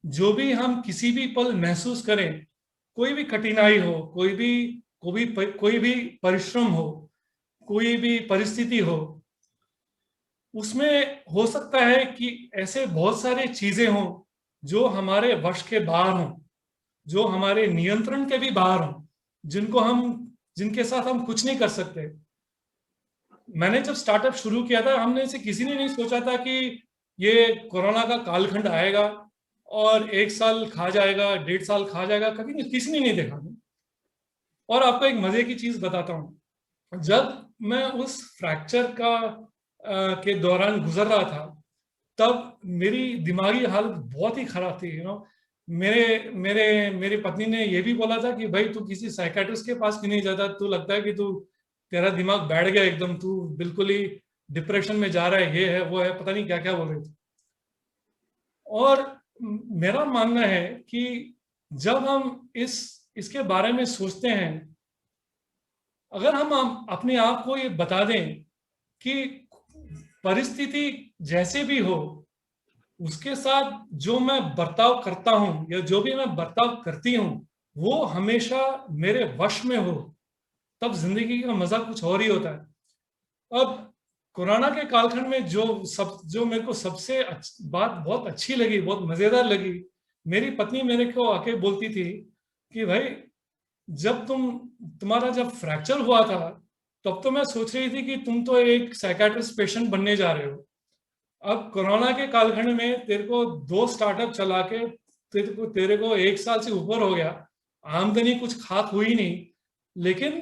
जो भी हम किसी भी पल महसूस करें, कोई भी कठिनाई हो, कोई भी परिश्रम हो, कोई भी परिस्थिति हो, उसमें हो सकता है कि ऐसे बहुत सारे चीजें हों जो हमारे वश के बाहर हों, जो हमारे नियंत्रण के भी बाहर हों, जिनके साथ हम कुछ नहीं कर सकते। मैंने जब स्टार्टअप शुरू किया था, हमने से किसी ने नहीं सोचा था कि ये कोरोना का कालखंड आएगा और 1 साल खा जाएगा, 1.5 साल खा जाएगा, कभी नहीं, किसी ने नहीं देखा। और आपको एक मजे की चीज बताता हूँ जब मैं उस फ्रैक्चर के दौरान गुजर रहा था, तब मेरी दिमागी हालत बहुत ही खराब थी। मेरी पत्नी ने यह भी बोला था कि भाई तू किसी साइकेट्रिस्ट के पास क्यों नहीं जाता, तू लगता है कि तेरा दिमाग बैठ गया एकदम, तू बिल्कुल ही डिप्रेशन में जा रहा है, ये है वो है, पता नहीं क्या क्या बोल रहे थे। और मेरा मानना है कि जब हम इसके बारे में सोचते हैं, अगर हम अपने आप को ये बता दें कि परिस्थिति जैसे भी हो, उसके साथ जो मैं बर्ताव करता हूं या जो भी मैं बर्ताव करती हूं वो हमेशा मेरे वश में हो, तब जिंदगी का मजा कुछ और ही होता है। अब कोरोना के कालखंड में जो मेरे को सबसे बात बहुत अच्छी लगी, बहुत मजेदार लगी, मेरी पत्नी मेरे को आके बोलती थी कि भाई जब तुम्हारा जब फ्रैक्चर हुआ था, तब तो मैं सोच रही थी कि तुम तो एक साइकेट्रिस्ट पेशेंट बनने जा रहे हो। अब कोरोना के कालखंड में तेरे को 2 स्टार्टअप चला के तेरे को 1 साल से ऊपर हो गया, आमदनी कुछ खास हुई नहीं, लेकिन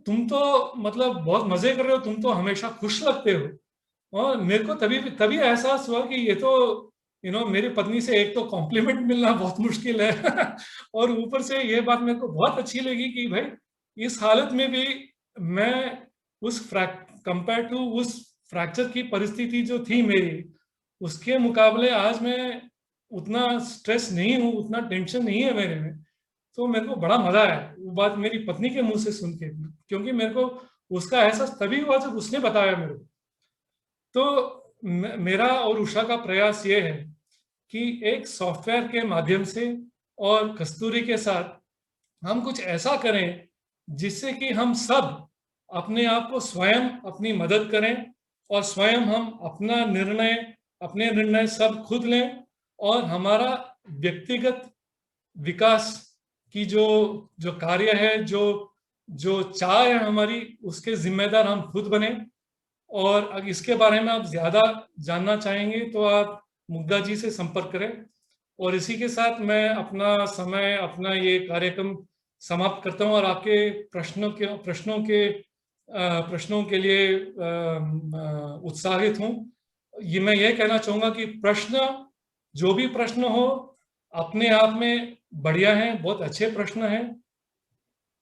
तुम तो मतलब बहुत मजे कर रहे हो, तुम तो हमेशा खुश लगते हो। और मेरे को तभी एहसास हुआ कि ये तो मेरी पत्नी से एक तो कॉम्प्लीमेंट मिलना बहुत मुश्किल है और ऊपर से ये बात मेरे को बहुत अच्छी लगी कि भाई इस हालत में भी मैं कंपेयर टू उस फ्रैक्चर की परिस्थिति जो थी मेरी, उसके मुकाबले आज मैं उतना स्ट्रेस नहीं हूँ, उतना टेंशन नहीं है मेरे में। तो मेरे को बड़ा मजा आया वो बात मेरी पत्नी के मुंह से सुन के, क्योंकि मेरे को उसका एहसास तभी हुआ जब उसने बताया मेरे को। तो मेरा और उषा का प्रयास ये है कि एक सॉफ्टवेयर के माध्यम से और कस्तूरी के साथ हम कुछ ऐसा करें जिससे कि हम सब अपने आप को स्वयं अपनी मदद करें और स्वयं हम अपने निर्णय सब खुद लें, और हमारा व्यक्तिगत विकास की जो कार्य है, जो चाह है हमारी, उसके जिम्मेदार हम खुद बने। और अगर इसके बारे में आप ज्यादा जानना चाहेंगे तो आप मुग्धा जी से संपर्क करें। और इसी के साथ मैं अपना ये कार्यक्रम समाप्त करता हूं और आपके प्रश्नों के लिए उत्साहित हूं। मैं ये कहना चाहूंगा कि जो भी प्रश्न हो अपने आप में बढ़िया हैं, बहुत अच्छे प्रश्न हैं।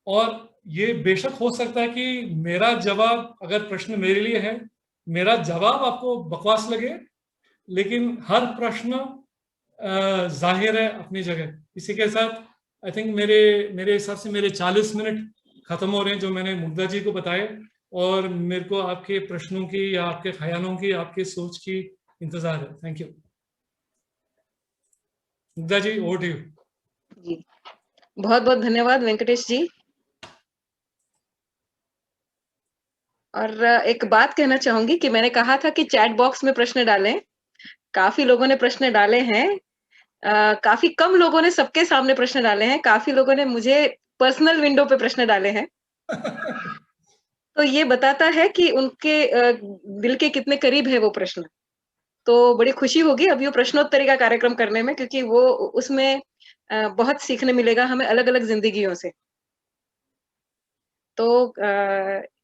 और ये बेशक हो सकता है कि मेरा जवाब, अगर प्रश्न मेरे लिए है, मेरा जवाब आपको बकवास लगे, लेकिन हर प्रश्न जाहिर है अपनी जगह। इसी के साथ आई थिंक मेरे हिसाब से मेरे 40 मिनट खत्म हो रहे हैं जो मैंने मुग्धा जी को बताए, और मेरे को आपके प्रश्नों की या आपके ख्यालों की, आपके सोच की इंतजार है। Thank you Mugdha ji, over to you. जी, बहुत बहुत धन्यवाद वेंकटेश जी। और एक बात कहना चाहूंगी कि मैंने कहा था कि चैट बॉक्स में प्रश्न डालें, काफी लोगों ने प्रश्न डाले हैं। काफी कम लोगों ने सबके सामने प्रश्न डाले हैं, काफी लोगों ने मुझे पर्सनल विंडो पे प्रश्न डाले हैं। तो ये बताता है कि उनके दिल के कितने करीब है वो प्रश्न। तो बड़ी खुशी होगी अभी वो प्रश्नोत्तरी का कार्यक्रम करने में, क्योंकि वो उसमें बहुत सीखने मिलेगा हमें अलग-अलग जिंदगियों से। तो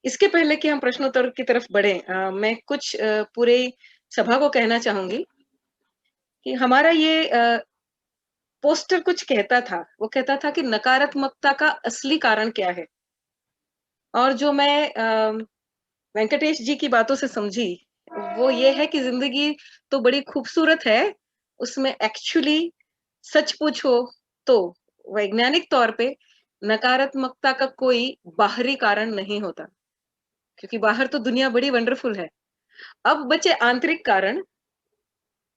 इसके पहले कि हम प्रश्नोत्तर की तरफ बढ़ें, मैं कुछ पूरे सभा को कहना चाहूंगी कि हमारा ये पोस्टर कुछ कहता था। वो कहता था कि नकारात्मकता का असली कारण क्या है। और जो मैं वेंकटेश जी की बातों से समझी, वो ये है कि जिंदगी तो बड़ी खूबसूरत है, उसमें एक्चुअली सच पूछो तो वैज्ञानिक तौर पे नकारात्मकता का कोई बाहरी कारण नहीं होता, क्योंकि बाहर तो दुनिया बड़ी वंडरफुल है। अब बचे आंतरिक कारण,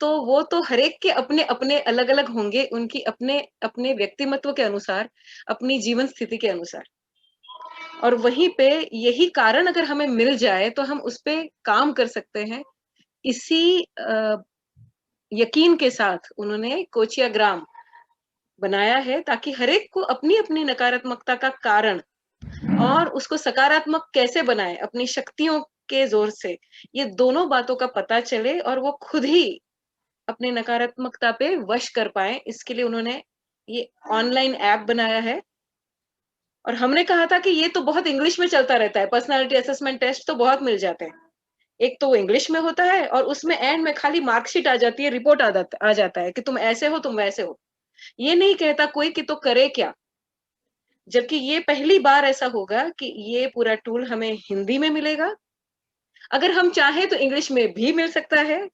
तो वो तो हरेक के अपने-अपने अलग-अलग होंगे, उनकी अपने व्यक्तिमत्व के अनुसार, अपनी जीवन स्थिति के अनुसार। और वहीं पे यही कारण अगर हमें मिल जाए तो हम उस पे काम कर सकते हैं। इसी यकीन के साथ उन्होंने कोचिया ग्राम बनाया है, ताकि हरेक को अपनी-अपनी नकारात्मकता का कारण और उसको सकारात्मक कैसे बनाएं अपनी शक्तियों के जोर से, ये दोनों बातों का पता चले और वो खुद ही अपनी नकारात्मकता पे वश कर पाए। इसके लिए उन्होंने ये ऑनलाइन ऐप बनाया है। और हमने कहा था कि ये तो बहुत इंग्लिश में चलता रहता है, पर्सनालिटी असेसमेंट टेस्ट तो बहुत मिल जाते हैं। एक तो वो इंग्लिश में होता है और उसमें एंड में खाली मार्कशीट आ जाती है, रिपोर्ट आ जाता है कि तुम ऐसे हो, तुम वैसे हो। ये नहीं कहता कोई कि तो करे क्या। जबकि ये पहली बार ऐसा होगा कि ये पूरा टूल हमें हिंदी में मिलेगा। अगर हम चाहें तो इंग्लिश में भी मिल सकता है,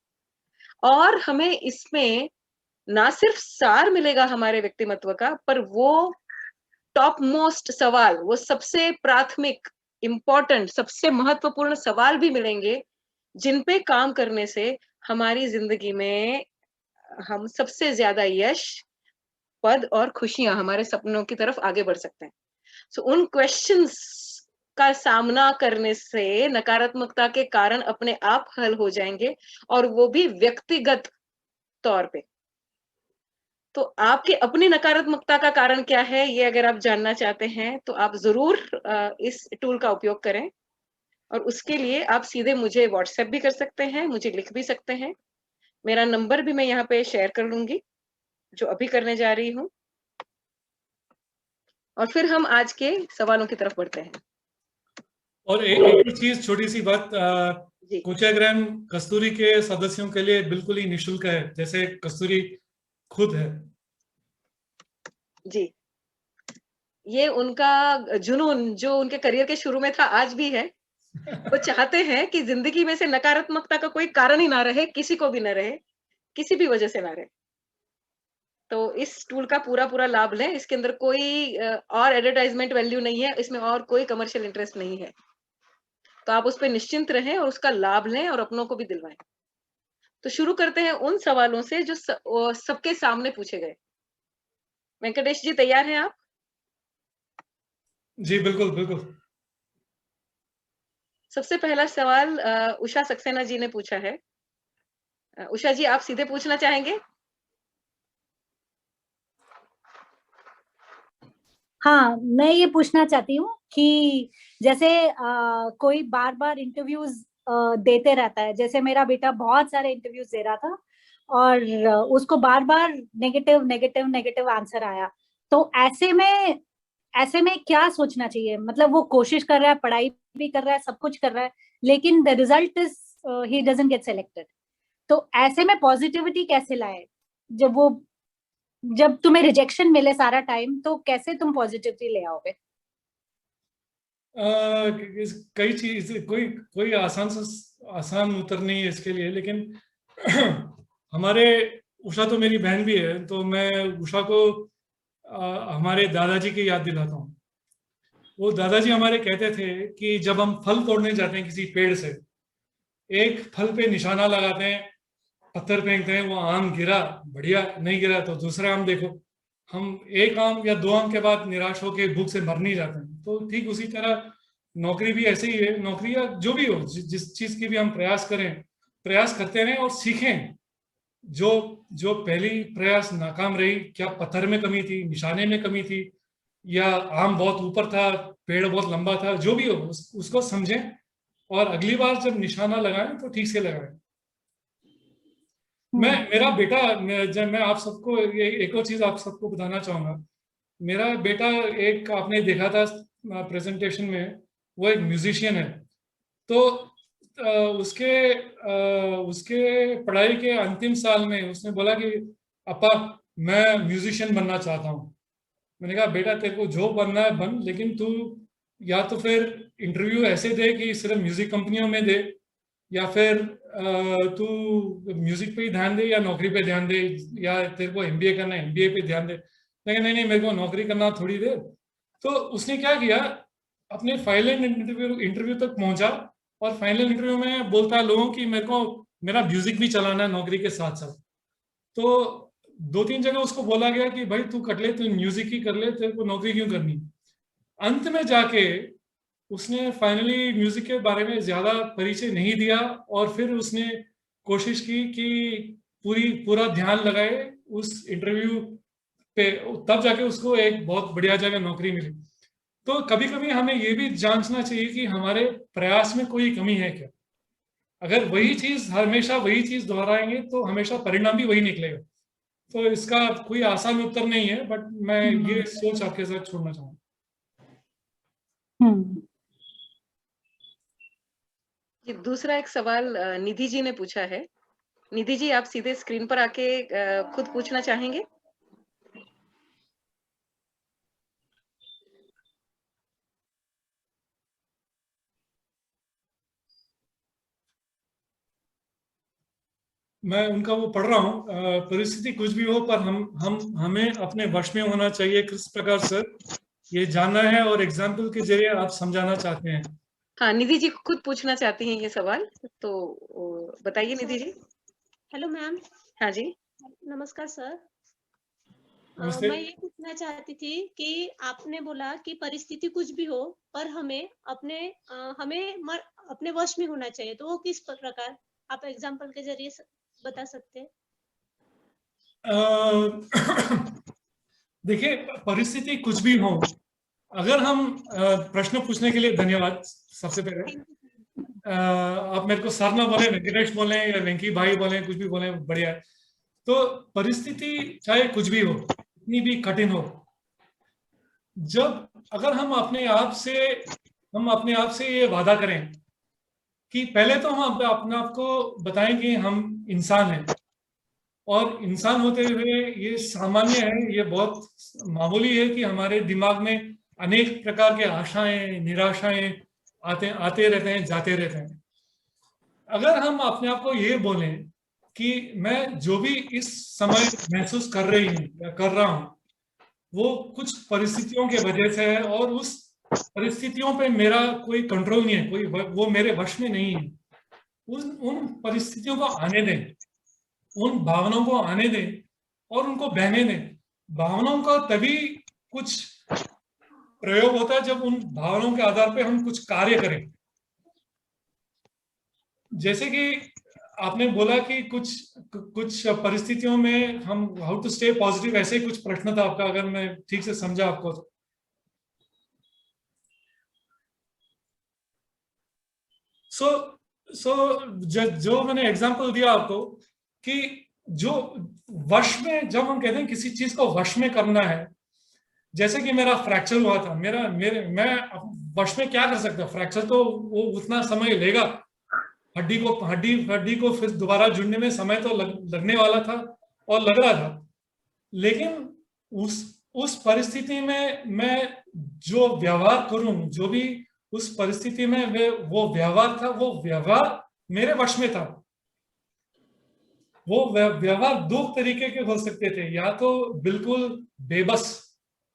और हमें इसमें ना सिर्फ सार मिलेगा हमारे व्यक्तिमत्व का, पर वो टॉप मोस्ट सवाल, वो सबसे प्राथमिक, इम्पोर्टेंट, सबसे महत्वपूर्ण सवाल भी मिलेंगे, जिन पे काम करने से हमारी जिंदगी में हम सबसे ज्यादा यश, पद और खुशियां, हमारे सपनों की तरफ आगे बढ़ सकते हैं। सो उन क्वेश्चंस का सामना करने से नकारात्मकता के कारण अपने आप हल हो जाएंगे, और वो भी व्यक्तिगत तौर पे। तो आपकी अपनी नकारात्मकता का कारण क्या है, ये अगर आप जानना चाहते हैं तो आप जरूर इस टूल का उपयोग करें। और उसके लिए आप सीधे मुझे व्हाट्सएप भी कर सकते हैं, मुझे लिख भी सकते हैं। मेरा नंबर भी मैं यहाँ पे शेयर कर लूंगी, जो अभी करने जा रही हूँ। और फिर हम आज के सवालों की तरफ बढ़ते हैं। और एक चीज, छोटी सी बात, जी कोचाग्रहण कस्तूरी के सदस्यों के लिए बिल्कुल ही निःशुल्क है, जैसे कस्तूरी खुद है। जी, ये उनका जुनून जो उनके करियर के शुरू में था, आज भी है। वो चाहते हैं कि जिंदगी में से नकारात्मकता का कोई कारण ही ना रहे, किसी को भी ना रहे, किसी भी वजह से ना रहे। तो इस टूल का पूरा लाभ लें। इसके अंदर कोई और एडवर्टाइजमेंट वैल्यू नहीं है, इसमें और कोई कमर्शियल इंटरेस्ट नहीं है। तो आप उस पर निश्चिंत रहें और उसका लाभ लें और अपनों को भी दिलवाएं। तो शुरू करते हैं उन सवालों से जो सबके सामने पूछे गए। वेंकटेश जी, तैयार हैं आप? जी बिल्कुल बिल्कुल। सबसे पहला सवाल उषा सक्सेना जी ने पूछा है। उषा जी, आप सीधे पूछना चाहेंगे? हाँ, मैं ये पूछना चाहती हूँ कि जैसे कोई बार बार इंटरव्यूज देते रहता है, जैसे मेरा बेटा बहुत सारे इंटरव्यूज दे रहा था और उसको बार बार नेगेटिव नेगेटिव नेगेटिव आंसर आया। तो ऐसे में क्या सोचना चाहिए? मतलब वो कोशिश कर रहा है, पढ़ाई भी कर रहा है, सब कुछ कर रहा है, लेकिन the result is he doesn't get selected. तो ऐसे में पॉजिटिविटी कैसे लाए? जब तुम्हें रिजेक्शन मिले सारा टाइम, तो कैसे तुम पॉजिटिविटी ले आओगे? कई चीज, कोई आसान उत्तर नहीं है इसके लिए, लेकिन हमारे, उषा तो मेरी बहन भी है, तो मैं उषा को हमारे दादाजी की याद दिलाता हूँ। वो दादाजी हमारे कहते थे कि जब हम फल तोड़ने जाते हैं किसी पेड़ से, एक फल पे निशाना लगाते हैं, पत्थर फेंकते हैं, वो आम गिरा बढ़िया, नहीं गिरा तो दूसरा आम देखो। हम एक आम या दो आम के बाद निराश होकर भूख से मर नहीं जाते हैं। तो ठीक उसी तरह नौकरी भी ऐसे ही है। नौकरी या जो भी हो, जिस चीज की भी हम प्रयास करें, प्रयास करते रहें और सीखें। जो जो पहली प्रयास नाकाम रही, क्या पत्थर में कमी थी, निशाने में कमी थी, या आम बहुत ऊपर था, पेड़ बहुत लंबा था, जो भी हो उसको समझें और अगली बार जब निशाना लगाएं तो ठीक से लगाएं। मेरा बेटा, जब मैं आप सबको एक और चीज आप सबको बताना चाहूंगा। मेरा बेटा, एक आपने देखा था प्रेजेंटेशन में, वो एक म्यूजिशियन है। तो उसके पढ़ाई के अंतिम साल में उसने बोला कि अपा, मैं म्यूजिशियन बनना चाहता हूँ। मैंने कहा बेटा, तेरे को जो बनना है बन, लेकिन तू या तो फिर इंटरव्यू ऐसे दे कि सिर्फ म्यूजिक कंपनियों में दे, या फिर तू म्यूजिक पे ही ध्यान दे या नौकरी पे ध्यान दे, या तेरे को एमबीए करना है एमबीए पे ध्यान दे। लेकिन नहीं, मेरे को नौकरी करना थोड़ी देर। तो उसने क्या किया, अपने फाइनल इंटरव्यू तक पहुंचा, और फाइनल इंटरव्यू में बोलता लोगों कि मेरे को मेरा म्यूजिक भी चलाना है नौकरी के साथ साथ। तो 2-3 जगह उसको बोला गया कि भाई तू कर ले, तू म्यूजिक ही कर ले, तेरे को नौकरी क्यों करनी। अंत में जाके उसने फाइनली म्यूजिक के बारे में ज्यादा परिचय नहीं दिया, और फिर उसने कोशिश की कि पूरा ध्यान लगाए उस इंटरव्यू पे, तब जाके उसको एक बहुत बढ़िया जगह नौकरी मिली। तो कभी कभी हमें ये भी जांचना चाहिए कि हमारे प्रयास में कोई कमी है क्या। अगर वही चीज, हमेशा वही चीज दोहराएंगे तो हमेशा परिणाम भी वही निकलेगा। तो इसका कोई आसान उत्तर नहीं है, बट मैं ये सोच आपके साथ छोड़ना चाहूंगा। जी, दूसरा एक सवाल निधि जी ने पूछा है। निधि जी, आप सीधे स्क्रीन पर आके खुद पूछना चाहेंगे? मैं उनका वो पढ़ रहा हूँ। परिस्थिति कुछ भी हो, पर हमें अपने वश में होना चाहिए। किस प्रकार सर, ये जानना है और एग्जाम्पल के जरिए आप समझाना चाहते हैं। हाँ, निधि जी खुद पूछना चाहती हैं ये सवाल, तो बताइए निधि जी। Hello ma'am. हाँ जी। नमस्कार सर। नमस्ते। मैं ये पूछना चाहती थी कि आपने बोला कि परिस्थिति कुछ भी हो, पर हमें अपने वश में होना चाहिए, तो वो किस प्रकार, आप एग्जाम्पल के जरिए बता सकते हैं? देखिए, परिस्थिति कुछ भी हो, अगर हम प्रश्न पूछने के लिए धन्यवाद। सबसे पहले आप मेरे को सर ना बोले, वेंकटेश बोले या वेंकी भाई बोले, कुछ भी बोले, बढ़िया है। तो परिस्थिति चाहे कुछ भी हो, इतनी भी कठिन हो, जब अगर हम अपने आप से ये वादा करें कि पहले तो हम अपने आप को बताएं कि हम इंसान हैं, और इंसान होते हुए ये सामान्य है, ये बहुत मामूली है कि हमारे दिमाग में अनेक प्रकार के आशाएं, निराशाएं आते रहते हैं, जाते रहते हैं। अगर हम अपने आप को ये बोलें कि मैं जो भी इस समय महसूस कर रही हूँ या कर रहा हूँ, वो कुछ परिस्थितियों के वजह से है, और उस परिस्थितियों पे मेरा कोई कंट्रोल नहीं है, वो मेरे वश में नहीं है। उन परिस्थितियों को आने दें, उन भावनाओं को आने दें और उनको बहने दें। भावनाओं का तभी कुछ प्रयोग होता है जब उन भावनाओं के आधार पे हम कुछ कार्य करें। जैसे कि आपने बोला कि कुछ परिस्थितियों में हम हाउ टू स्टे पॉजिटिव, ऐसे ही कुछ प्रश्न था आपका, अगर मैं ठीक से समझा आपको तो। जो मैंने एग्जांपल दिया आपको कि जो वश में, जब हम कहते हैं किसी चीज को वश में करना है, जैसे कि मेरा फ्रैक्चर हुआ था, मैं वश में क्या कर सकता? फ्रैक्चर तो वो उतना समय लेगा, हड्डी को फिर दोबारा जुड़ने में समय तो लगने वाला था और लग रहा था। लेकिन उस परिस्थिति में मैं जो व्यवहार करूं, जो भी उस परिस्थिति में वो व्यवहार था, वो व्यवहार मेरे वश में था। वो व्यवहार दो तरीके के हो सकते थे, या तो बिल्कुल बेबस,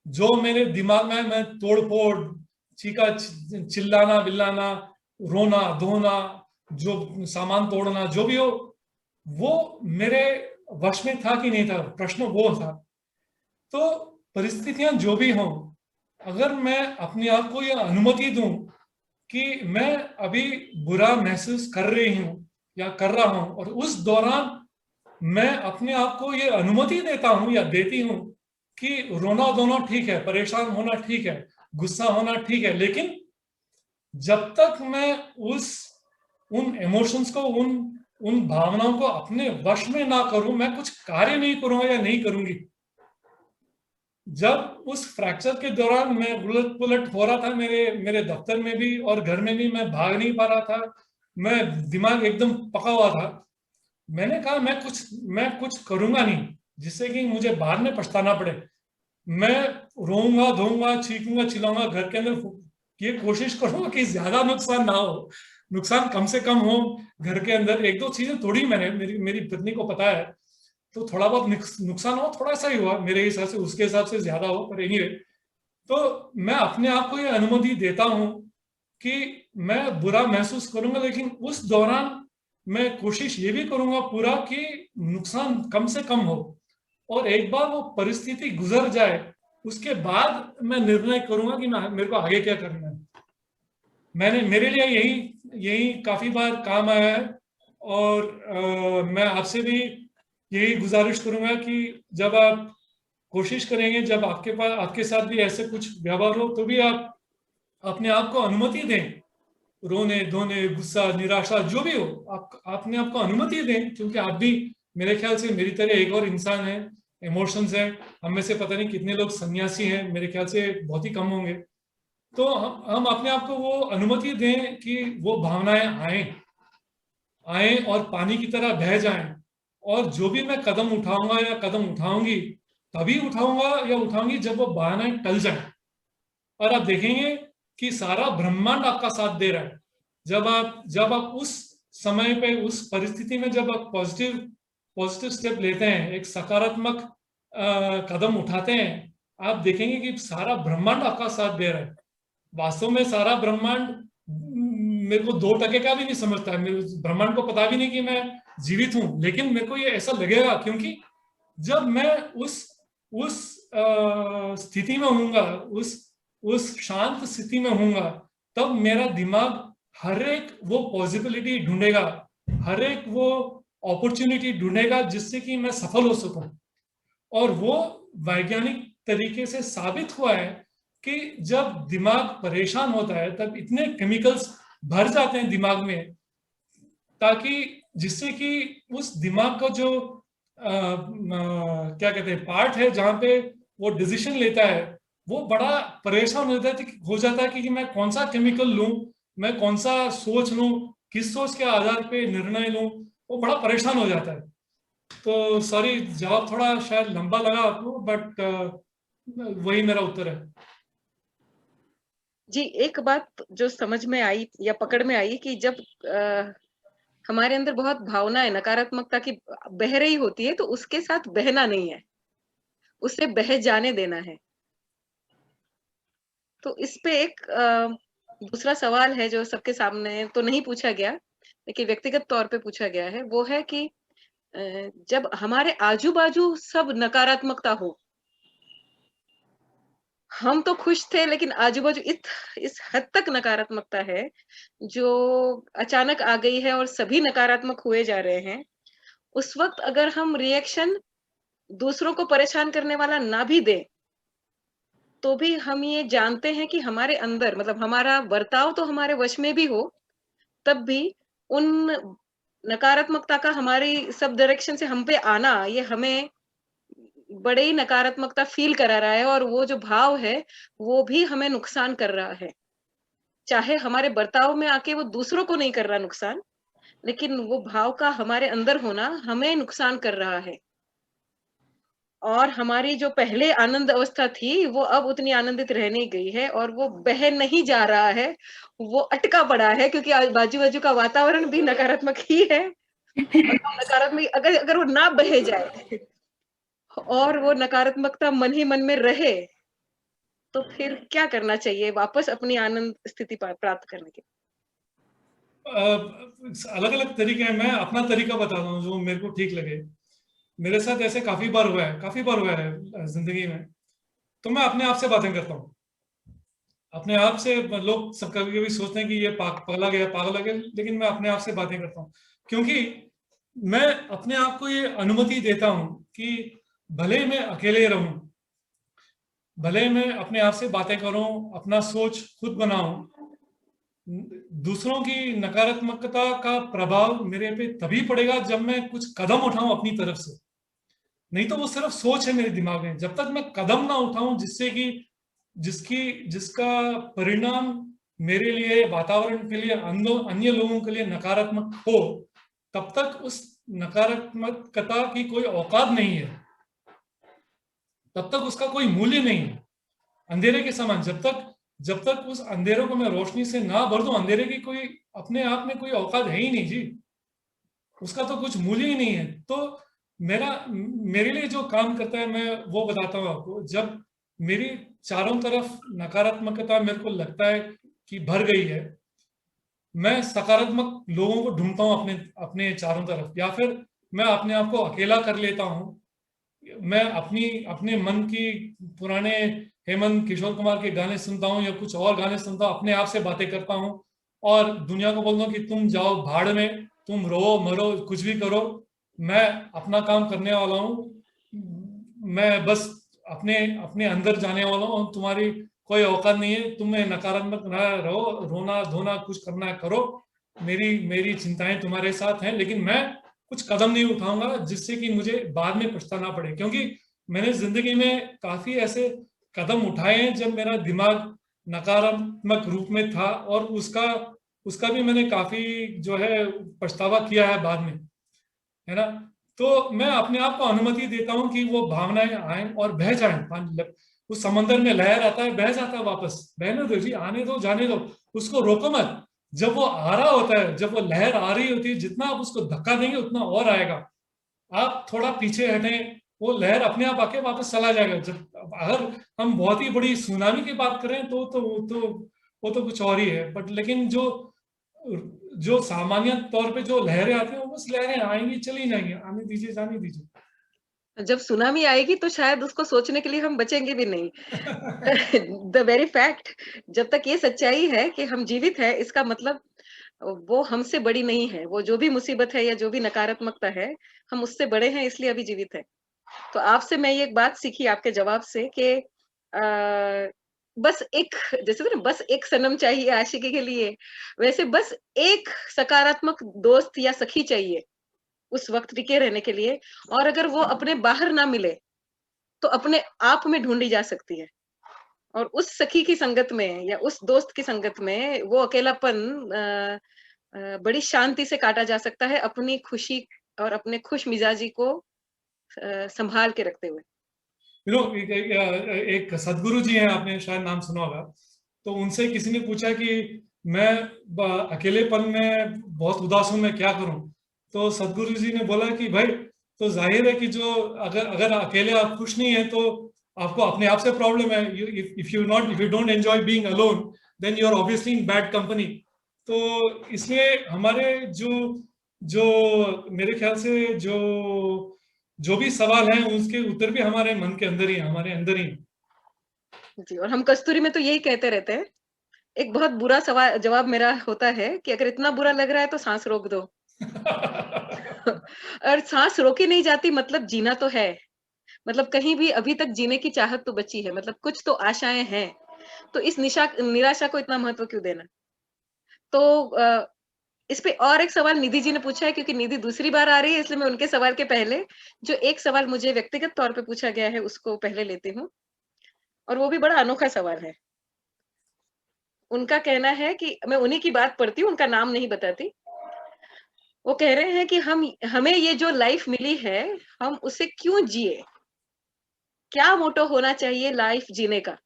जो मेरे दिमाग में मैं तोड़ फोड़, चीखा चिल्लाना बिल्लाना, रोना धोना, जो सामान तोड़ना, जो भी हो, वो मेरे वश में था कि नहीं था, प्रश्न वो था। तो परिस्थितियां जो भी हों, अगर मैं अपने आप को यह अनुमति दूं कि मैं अभी बुरा महसूस कर रही हूं या कर रहा हूं, और उस दौरान मैं अपने आप को ये अनुमति देता हूं या देती हूं कि रोना धोना ठीक है, परेशान होना ठीक है, गुस्सा होना ठीक है, लेकिन जब तक मैं उन इमोशंस को, उन भावनाओं को अपने वश में ना करूं, मैं कुछ कार्य नहीं करूंगा या नहीं करूंगी। जब उस फ्रैक्चर के दौरान मैं उलट पुलट हो रहा था, मेरे दफ्तर में भी और घर में भी, मैं भाग नहीं पा रहा था, मैं दिमाग एकदम पका हुआ था। मैंने कहा मैं कुछ करूंगा नहीं जिससे कि मुझे बाद में पछताना पड़े। मैं रोऊंगा धोऊंगा, चीखूंगा चिल्लाऊंगा, घर के अंदर ये कोशिश करूंगा कि ज्यादा नुकसान ना हो, नुकसान कम से कम हो। घर के अंदर एक दो चीजें तोड़ी मैंने, मेरी पत्नी को पता है, तो थोड़ा बहुत नुकसान हो, थोड़ा सा ही हुआ मेरे हिसाब से, उसके हिसाब से ज्यादा हो, पर एनीवे। तो मैं अपने आप को ये अनुमति देता हूं कि मैं बुरा महसूस करूंगा, लेकिन उस दौरान मैं कोशिश ये भी करूंगा पूरा कि नुकसान कम से कम हो, और एक बार वो परिस्थिति गुजर जाए, उसके बाद मैं निर्णय करूंगा कि मेरे को आगे क्या करना है। मेरे लिए यही काफी बार काम आया है, और मैं आपसे भी यही गुजारिश करूंगा कि जब आप कोशिश करेंगे, जब आपके साथ भी ऐसे कुछ व्यवहार हो, तो भी आप अपने आप को अनुमति दें, रोने धोने, गुस्सा, निराशा, जो भी हो, आप अपने आप को अनुमति दें, क्योंकि आप भी मेरे ख्याल से मेरी तरह एक और इंसान है, इमोशंस है। हम में से पता नहीं कितने लोग सन्यासी हैं, मेरे ख्याल से बहुत ही कम होंगे। तो हम अपने आप को वो अनुमति दें कि वो भावनाएं आए और पानी की तरह बह जाएं, और जो भी मैं कदम उठाऊंगा या कदम उठाऊंगी तभी उठाऊंगा या उठाऊंगी जब वो भावनाएं टल जाएं। और आप देखेंगे कि सारा ब्रह्मांड आपका साथ दे रहा है। जब आप उस समय पे, उस परिस्थिति में जब आप पॉजिटिव स्टेप लेते हैं, एक सकारात्मक कदम उठाते हैं, आप देखेंगे कि सारा ब्रह्मांड आपका साथ दे रहा है। वास्तव में सारा ब्रह्मांड मेरे को 2% का भी नहीं समझता है, मेरे ब्रह्मांड को पता भी नहीं कि मैं जीवित हूं, लेकिन मेरे को ये ऐसा लगेगा क्योंकि जब मैं उस स्थिति में होऊंगा, उस शांत स्थिति में होऊंगा, तब मेरा दिमाग हर एक वो पॉसिबिलिटी ढूंढेगा, हर एक वो अपॉर्चुनिटी ढूंढेगा जिससे कि मैं सफल हो सकूं। और वो वैज्ञानिक तरीके से साबित हुआ है कि जब दिमाग परेशान होता है तब इतने केमिकल्स भर जाते हैं दिमाग में, ताकि जिससे कि उस दिमाग का जो क्या कहते हैं पार्ट है जहां पे वो डिसीजन लेता है, वो बड़ा परेशान हो जाता है कि मैं कौन सा केमिकल लूं, मैं कौन सा सोच लूं, किस सोच के आधार पे निर्णय लूं, वो बड़ा परेशान हो जाता है। तो सॉरी, जवाब थोड़ा शायद लंबा लगा आपको, बट वही मेरा उत्तर है। जी, एक बात जो समझ में आई या पकड़ में आई कि जब हमारे अंदर बहुत भावनाएं नकारात्मकता की बह रही होती है, तो उसके साथ बहना नहीं है, उससे बह जाने देना है। तो इस पे एक दूसरा सवाल है जो सबके सामने तो नहीं पूछा गया, लेकिन व्यक्तिगत तौर पे पूछा गया है। वो है कि जब हमारे आजू बाजू सब नकारात्मकता हो, हम तो खुश थे लेकिन आजू बाजू इस हद तक नकारात्मकता है जो अचानक आ गई है और सभी नकारात्मक हुए जा रहे हैं, उस वक्त अगर हम रिएक्शन दूसरों को परेशान करने वाला ना भी दें, तो भी हम ये जानते हैं कि हमारे अंदर, मतलब हमारा बर्ताव तो हमारे वश में भी हो, तब भी उन नकारात्मकता का हमारी सब डायरेक्शन से हम पे आना, ये हमें बड़े ही नकारात्मकता फील करा रहा है, और वो जो भाव है वो भी हमें नुकसान कर रहा है। चाहे हमारे बर्ताव में आके वो दूसरों को नहीं कर रहा नुकसान, लेकिन वो भाव का हमारे अंदर होना हमें नुकसान कर रहा है। और हमारी जो पहले आनंद अवस्था थी, वो अब उतनी आनंदित रह नहीं गई है, और वो बह नहीं जा रहा है, वो अटका पड़ा है, क्योंकि बाजू बाजू का वातावरण भी नकारात्मक ही है। और नकारात्मक अगर वो ना बह जाए और वो नकारात्मकता मन ही मन में रहे, तो फिर क्या करना चाहिए वापस अपनी आनंद स्थिति प्राप्त करने के? अलग अलग तरीके हैं, मैं अपना तरीका बताता हूँ जो मेरे को ठीक लगे। मेरे साथ ऐसे काफी बार हुआ है जिंदगी में। तो मैं अपने आप से बातें करता हूँ, अपने आप से। लोग सब कभी कभी सोचते हैं कि ये पागल आ गया, लेकिन मैं अपने आप से बातें करता हूँ, क्योंकि मैं अपने आप को ये अनुमति देता हूँ कि भले मैं अकेले रहूं, भले मैं अपने आप से बातें करूं, अपना सोच खुद बनाऊं, दूसरों की नकारात्मकता का प्रभाव मेरे पे तभी पड़ेगा जब मैं कुछ कदम उठाऊं अपनी तरफ से। नहीं तो वो सिर्फ सोच है मेरे दिमाग में। जब तक मैं कदम ना उठाऊं जिससे कि जिसका परिणाम मेरे लिए, वातावरण के लिए, अन्य लोगों के लिए नकारात्मक हो, तब तक उस नकारात्मकता की कोई औकात नहीं है, तब तक उसका कोई मूल्य नहीं है। अंधेरे के समान, जब तक उस अंधेरों को मैं रोशनी से ना भर दूं, अंधेरे की कोई अपने आप में कोई औकात है ही नहीं जी, उसका तो कुछ मूल्य ही नहीं है। तो मेरे लिए जो काम करता है, मैं वो बताता हूँ आपको। जब मेरी चारों तरफ नकारात्मकता मेरे को लगता है कि भर गई है, मैं सकारात्मक लोगों को ढूंढता हूँ अपने चारों तरफ, या फिर मैं अपने आप को अकेला कर लेता हूँ। मैं अपने मन की पुराने हेमंत किशोर कुमार के गाने सुनता हूँ या कुछ और गाने सुनता हूँ, अपने आप से बातें करता हूँ और दुनिया को बोलता हूँ कि तुम जाओ भाड़ में, तुम रो मरो कुछ भी करो, मैं अपना काम करने वाला हूँ, मैं बस अपने अंदर जाने वाला हूँ, तुम्हारी कोई औकात नहीं है, तुम्हें नकारात्मक ना रहो, रोना धोना कुछ करना है करो, मेरी चिंताएं तुम्हारे साथ हैं, लेकिन मैं कुछ कदम नहीं उठाऊंगा जिससे कि मुझे बाद में पछताना पड़े। क्योंकि मैंने जिंदगी में काफी ऐसे कदम उठाए हैं जब मेरा दिमाग नकारात्मक रूप में था, और उसका भी मैंने काफी जो है पछतावा किया है बाद में, है ना। तो मैं अपने आप को अनुमति देता हूं कि वो भावनाएं आए और बह जाएं। उस समंदर में लहर आता है, बह जाता है वापस, बहने दो जी, आने दो, जाने दो, उसको रोको मत। जब वो आ रहा होता है, जब वो लहर आ रही होती है, जितना आप उसको धक्का देंगे उतना और आएगा। आप थोड़ा पीछे हटें, वो लहर अपने आप आके वापस चला जाएगा। जब अगर हम बहुत ही बड़ी सुनामी की बात करें वो तो कुछ और ही है। बट लेकिन जो सामान्य तौर पे जो लहरें आती हैं, वो बस लहरें आएंगी, चली जाएंगी, आने दीजिए, जाने दीजिए। जब सुनामी आएगी तो शायद उसको सोचने के लिए हम बचेंगे भी नहीं। द वेरी फैक्ट, जब तक ये सच्चाई है कि हम जीवित है, इसका मतलब वो हमसे बड़ी नहीं है। वो जो भी मुसीबत है या जो भी नकारात्मकता है, हम उससे बड़े हैं, इसलिए अभी जीवित है। तो आपसे मैं ये एक बात सीखी आपके जवाब से कि बस एक, जैसे ना बस एक सनम चाहिए आशिकी के लिए, वैसे बस एक सकारात्मक दोस्त या सखी चाहिए उस वक्त टिके रहने के लिए। और अगर वो अपने बाहर ना मिले तो अपने आप में ढूंढी जा सकती है। और उस सखी की संगत में या उस दोस्त की संगत में वो अकेलापन बड़ी शांति से काटा जा सकता है, अपनी खुशी और अपने खुश मिजाजी को संभाल के रखते हुए। एक सदगुरु जी हैं, आपने शायद नाम सुना होगा। तो उनसे किसी ने पूछा कि मैं अकेलेपन में बहुत उदास हूं, मैं क्या करूं। तो सदगुरु जी ने बोला कि भाई, तो जाहिर है कि जो अगर अकेले आप खुश नहीं है तो आपको अपने आप से प्रॉब्लम है। If you don't enjoy being alone, then you are obviously in bad company. तो इसलिए हमारे जो जो मेरे ख्याल से जो भी सवाल है, उसके उत्तर भी हमारे मन के अंदर ही है, हमारे अंदर ही। जी, और हम कस्तूरी में तो यही कहते रहते हैं। एक बहुत बुरा सवाल जवाब मेरा होता है कि अगर इतना बुरा लग रहा है तो सांस रोक दो। और सांस रोकी नहीं जाती, मतलब जीना तो है। मतलब कहीं भी अभी तक जीने की चाहत तो बची है, मतलब कुछ तो आशाएं हैं। तो इस निराशा को इतना महत्व क्यों देना। तो इस पे और एक सवाल निधि जी ने पूछा है, क्योंकि निधि दूसरी बार आ रही है, इसलिए मैं उनके सवाल के पहले जो एक सवाल मुझे व्यक्तिगत तौर पे पूछा गया है उसको पहले लेती हूँ। और वो भी बड़ा अनोखा सवाल है। उनका कहना है कि मैं उन्हीं की बात पढ़ती हूँ, उनका नाम नहीं बताती। वो कह रहे हैं कि हमें ये जो लाइफ मिली है, हम उसे क्यों जिए? क्या मोटो होना चाहिए लाइफ जीने का?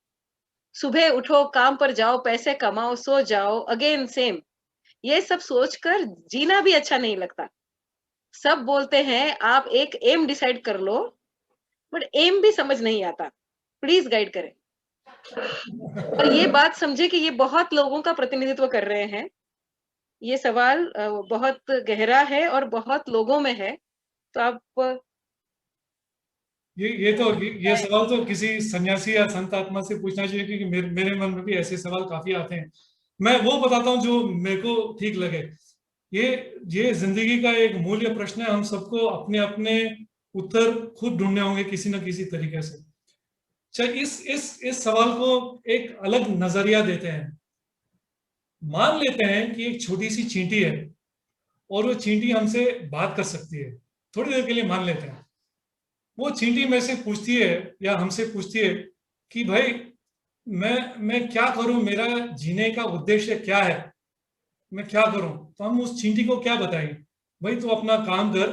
सुबह उठो, काम पर जाओ, पैसे कमाओ, सो जाओ, अगेन सेम। ये सब सोचकर जीना भी अच्छा नहीं लगता। सब बोलते हैं आप एक एम डिसाइड कर लो, बट एम भी समझ नहीं आता। प्लीज गाइड करें। और ये बात समझे कि ये बहुत लोगों का प्रतिनिधित्व कर रहे हैं। ये सवाल बहुत गहरा है और बहुत लोगों में है। तो आप ये सवाल तो किसी सन्यासी या संत आत्मा से पूछना चाहिए, क्योंकि मेरे मन में भी ऐसे सवाल काफी आते हैं। मैं वो बताता हूँ जो मेरे को ठीक लगे। ये जिंदगी का एक मूल्य प्रश्न है। हम सबको अपने अपने उत्तर खुद ढूंढने होंगे किसी न किसी तरीके से। चाहे इस सवाल को एक अलग नजरिया देते हैं। मान लेते हैं कि एक छोटी सी चींटी है और वो चींटी हमसे बात कर सकती है। थोड़ी देर के लिए मान लेते हैं। वो चींटी में से पूछती है या हमसे पूछती है कि भाई, मैं क्या करूं, मेरा जीने का उद्देश्य क्या है, मैं क्या करूं। तो हम उस चींटी को क्या बताएंगे? भाई तू अपना काम कर,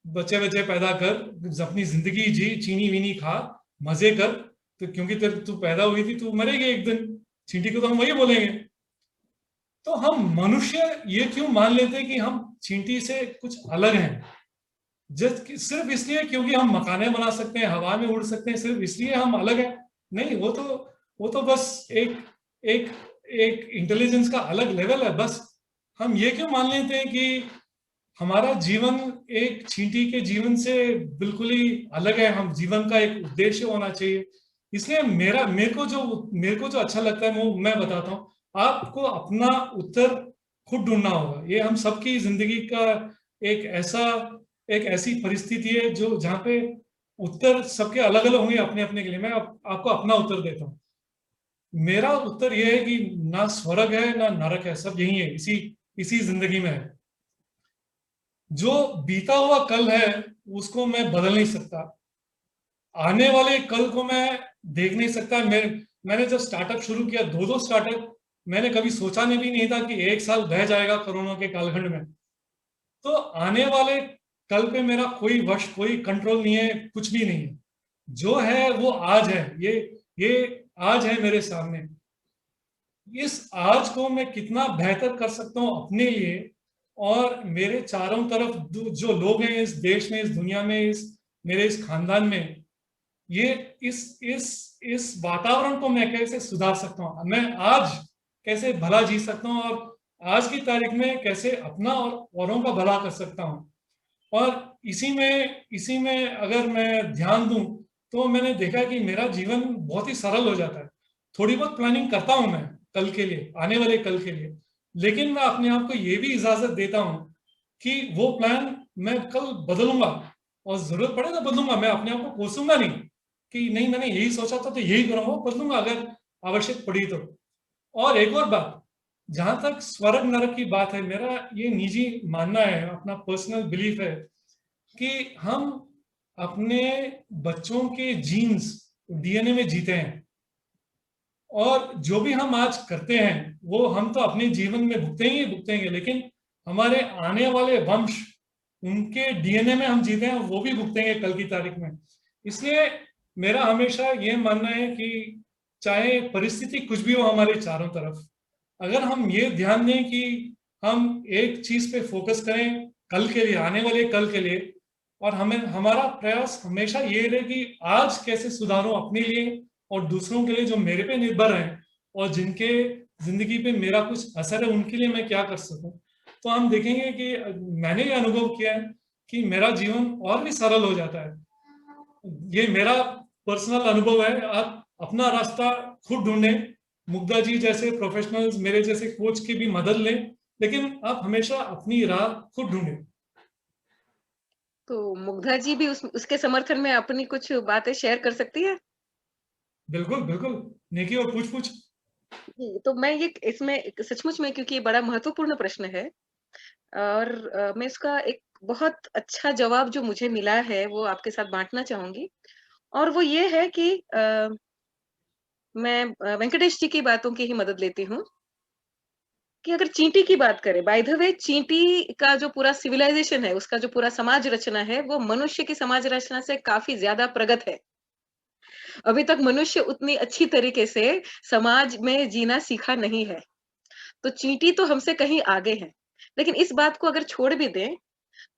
बच्चे बच्चे पैदा कर, अपनी जिंदगी जी, चीनी वीनी खा, मजे कर। तो क्योंकि तू पैदा हुई थी, तू मरेगी एक दिन। चींटी को तो हम वही बोलेंगे। तो हम मनुष्य ये क्यों मान लेते हैं कि हम चींटी से कुछ अलग हैं? सिर्फ इसलिए क्योंकि हम मकाने बना सकते हैं, हवा में उड़ सकते हैं, सिर्फ इसलिए हम अलग हैं? नहीं, वो तो बस एक एक एक इंटेलिजेंस का अलग लेवल है बस। हम ये क्यों मान लेते हैं कि हमारा जीवन एक चींटी के जीवन से बिल्कुल ही अलग है? हम जीवन का एक उद्देश्य होना चाहिए। इसलिए मेरे को जो अच्छा लगता है वो मैं बताता हूँ। आपको अपना उत्तर खुद ढूंढना होगा। ये हम सबकी जिंदगी का एक ऐसी परिस्थिति है जो जहाँ पे उत्तर सबके अलग अलग होंगे अपने अपने के लिए। मैं आपको अपना उत्तर देता हूँ। मेरा उत्तर यह है कि ना स्वर्ग है ना नरक है, सब यही है, इसी जिंदगी में है। जो बीता हुआ कल है उसको मैं बदल नहीं सकता, आने वाले कल को मैं देख नहीं सकता। मैंने जब स्टार्टअप शुरू किया, 2 स्टार्टअप, मैंने कभी सोचा भी नहीं था कि 1 साल बह जाएगा कोरोना के कालखंड में। तो आने वाले कल पे मेरा कोई वश, कोई कंट्रोल नहीं है, कुछ भी नहीं है। जो है वो आज है, ये आज है मेरे सामने। इस आज को मैं कितना बेहतर कर सकता हूँ अपने लिए और मेरे चारों तरफ जो लोग हैं इस देश में, इस दुनिया में, मेरे इस खानदान में, ये इस वातावरण को मैं कैसे सुधार सकता हूँ, मैं आज कैसे भला जी सकता हूँ और आज की तारीख में कैसे अपना और औरों का भला कर सकता हूँ। और इसी में अगर मैं ध्यान दूं तो मैंने देखा कि मेरा जीवन बहुत ही सरल हो जाता है। थोड़ी बहुत प्लानिंग करता हूं मैं कल के लिए, आने वाले कल के लिए, लेकिन मैं अपने आप को ये भी इजाजत देता हूं कि वो प्लान मैं कल बदलूंगा और जरूरत पड़े तो बदलूंगा। मैं अपने आप को कोसूंगा नहीं कि नहीं मैंने यही सोचा था तो यही करूंगा, बदलूंगा अगर आवश्यक पड़ी तो। और एक और बात, जहां तक स्वर्ग नरक की बात है, मेरा ये निजी मानना है, अपना पर्सनल बिलीफ है कि हम अपने बच्चों के जीन्स डीएनए में जीते हैं और जो भी हम आज करते हैं वो हम तो अपने जीवन में भुगतेंगे, लेकिन हमारे आने वाले वंश, उनके डीएनए में हम जीते हैं, वो भी भुगतेंगे कल की तारीख में। इसलिए मेरा हमेशा ये मानना है कि चाहे परिस्थिति कुछ भी हो हमारे चारों तरफ, अगर हम ये ध्यान दें कि हम एक चीज पे फोकस करें कल के लिए, आने वाले कल के लिए, और हमें हमारा प्रयास हमेशा ये रहे कि आज कैसे सुधारूं अपने लिए और दूसरों के लिए जो मेरे पे निर्भर हैं और जिनके जिंदगी पे मेरा कुछ असर है, उनके लिए मैं क्या कर सकूं। तो हम देखेंगे कि मैंने ये अनुभव किया है कि मेरा जीवन और भी सरल हो जाता है। ये मेरा पर्सनल अनुभव है। आप अपना रास्ता खुद ढूंढें, मुग्धा जी जैसे प्रोफेशनल्स, मेरे जैसे कोच की भी मदद लें, लेकिन आप हमेशा अपनी राह खुद ढूंढें। तो मुग्धा जी भी उसके समर्थन में अपनी कुछ बातें शेयर कर सकती है? बिल्कुल बिल्कुल, नेकी और पूछ। जी, तो मैं ये इसमें सचमुच में, क्योंकि ये बड़ा महत्वपूर्ण प्रश्न है और मैं इसका एक बहुत अच्छा जवाब जो मुझे मिला है वो आपके साथ बांटना चाहूंगी। और वो ये है कि मैं वेंकटेश जी की बातों की ही मदद लेती हूँ कि अगर चींटी की बात करें, बाय द वे, चींटी का जो पूरा सिविलाइजेशन है, उसका जो पूरा समाज रचना है, वो मनुष्य की समाज रचना से काफी ज्यादा प्रगत है। अभी तक मनुष्य उतनी अच्छी तरीके से समाज में जीना सीखा नहीं है। तो चींटी तो हमसे कहीं आगे है। लेकिन इस बात को अगर छोड़ भी दें,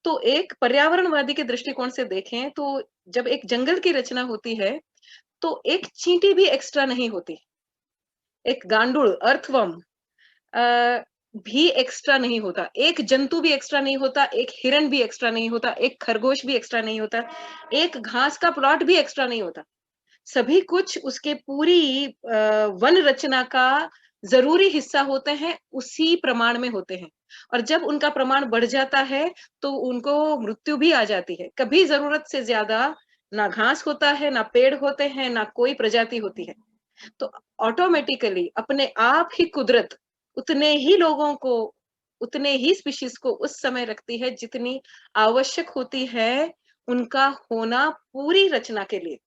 तो एक पर्यावरणवादी के दृष्टिकोण से देखें तो जब एक जंगल की रचना होती है, तो एक चींटी भी एक्स्ट्रा नहीं होती। एक गांडुड़, अर्थवर्म भी एक्स्ट्रा नहीं होता, एक जंतु भी एक्स्ट्रा नहीं होता, एक हिरण भी एक्स्ट्रा नहीं होता, एक खरगोश भी एक्स्ट्रा नहीं होता, एक घास का प्लॉट भी एक्स्ट्रा नहीं होता। सभी कुछ उसके पूरी वन रचना का जरूरी हिस्सा होते हैं, उसी प्रमाण में होते हैं। और जब उनका प्रमाण बढ़ जाता है तो उनको मृत्यु भी आ जाती है। कभी जरूरत से ज्यादा ना घास होता है, ना पेड़ होते हैं, ना कोई प्रजाति होती है। तो ऑटोमेटिकली अपने आप ही कुदरत उतने ही लोगों को, उतने ही स्पीशीज को उस समय रखती है जितनी आवश्यक होती है उनका होना पूरी रचना के लिए।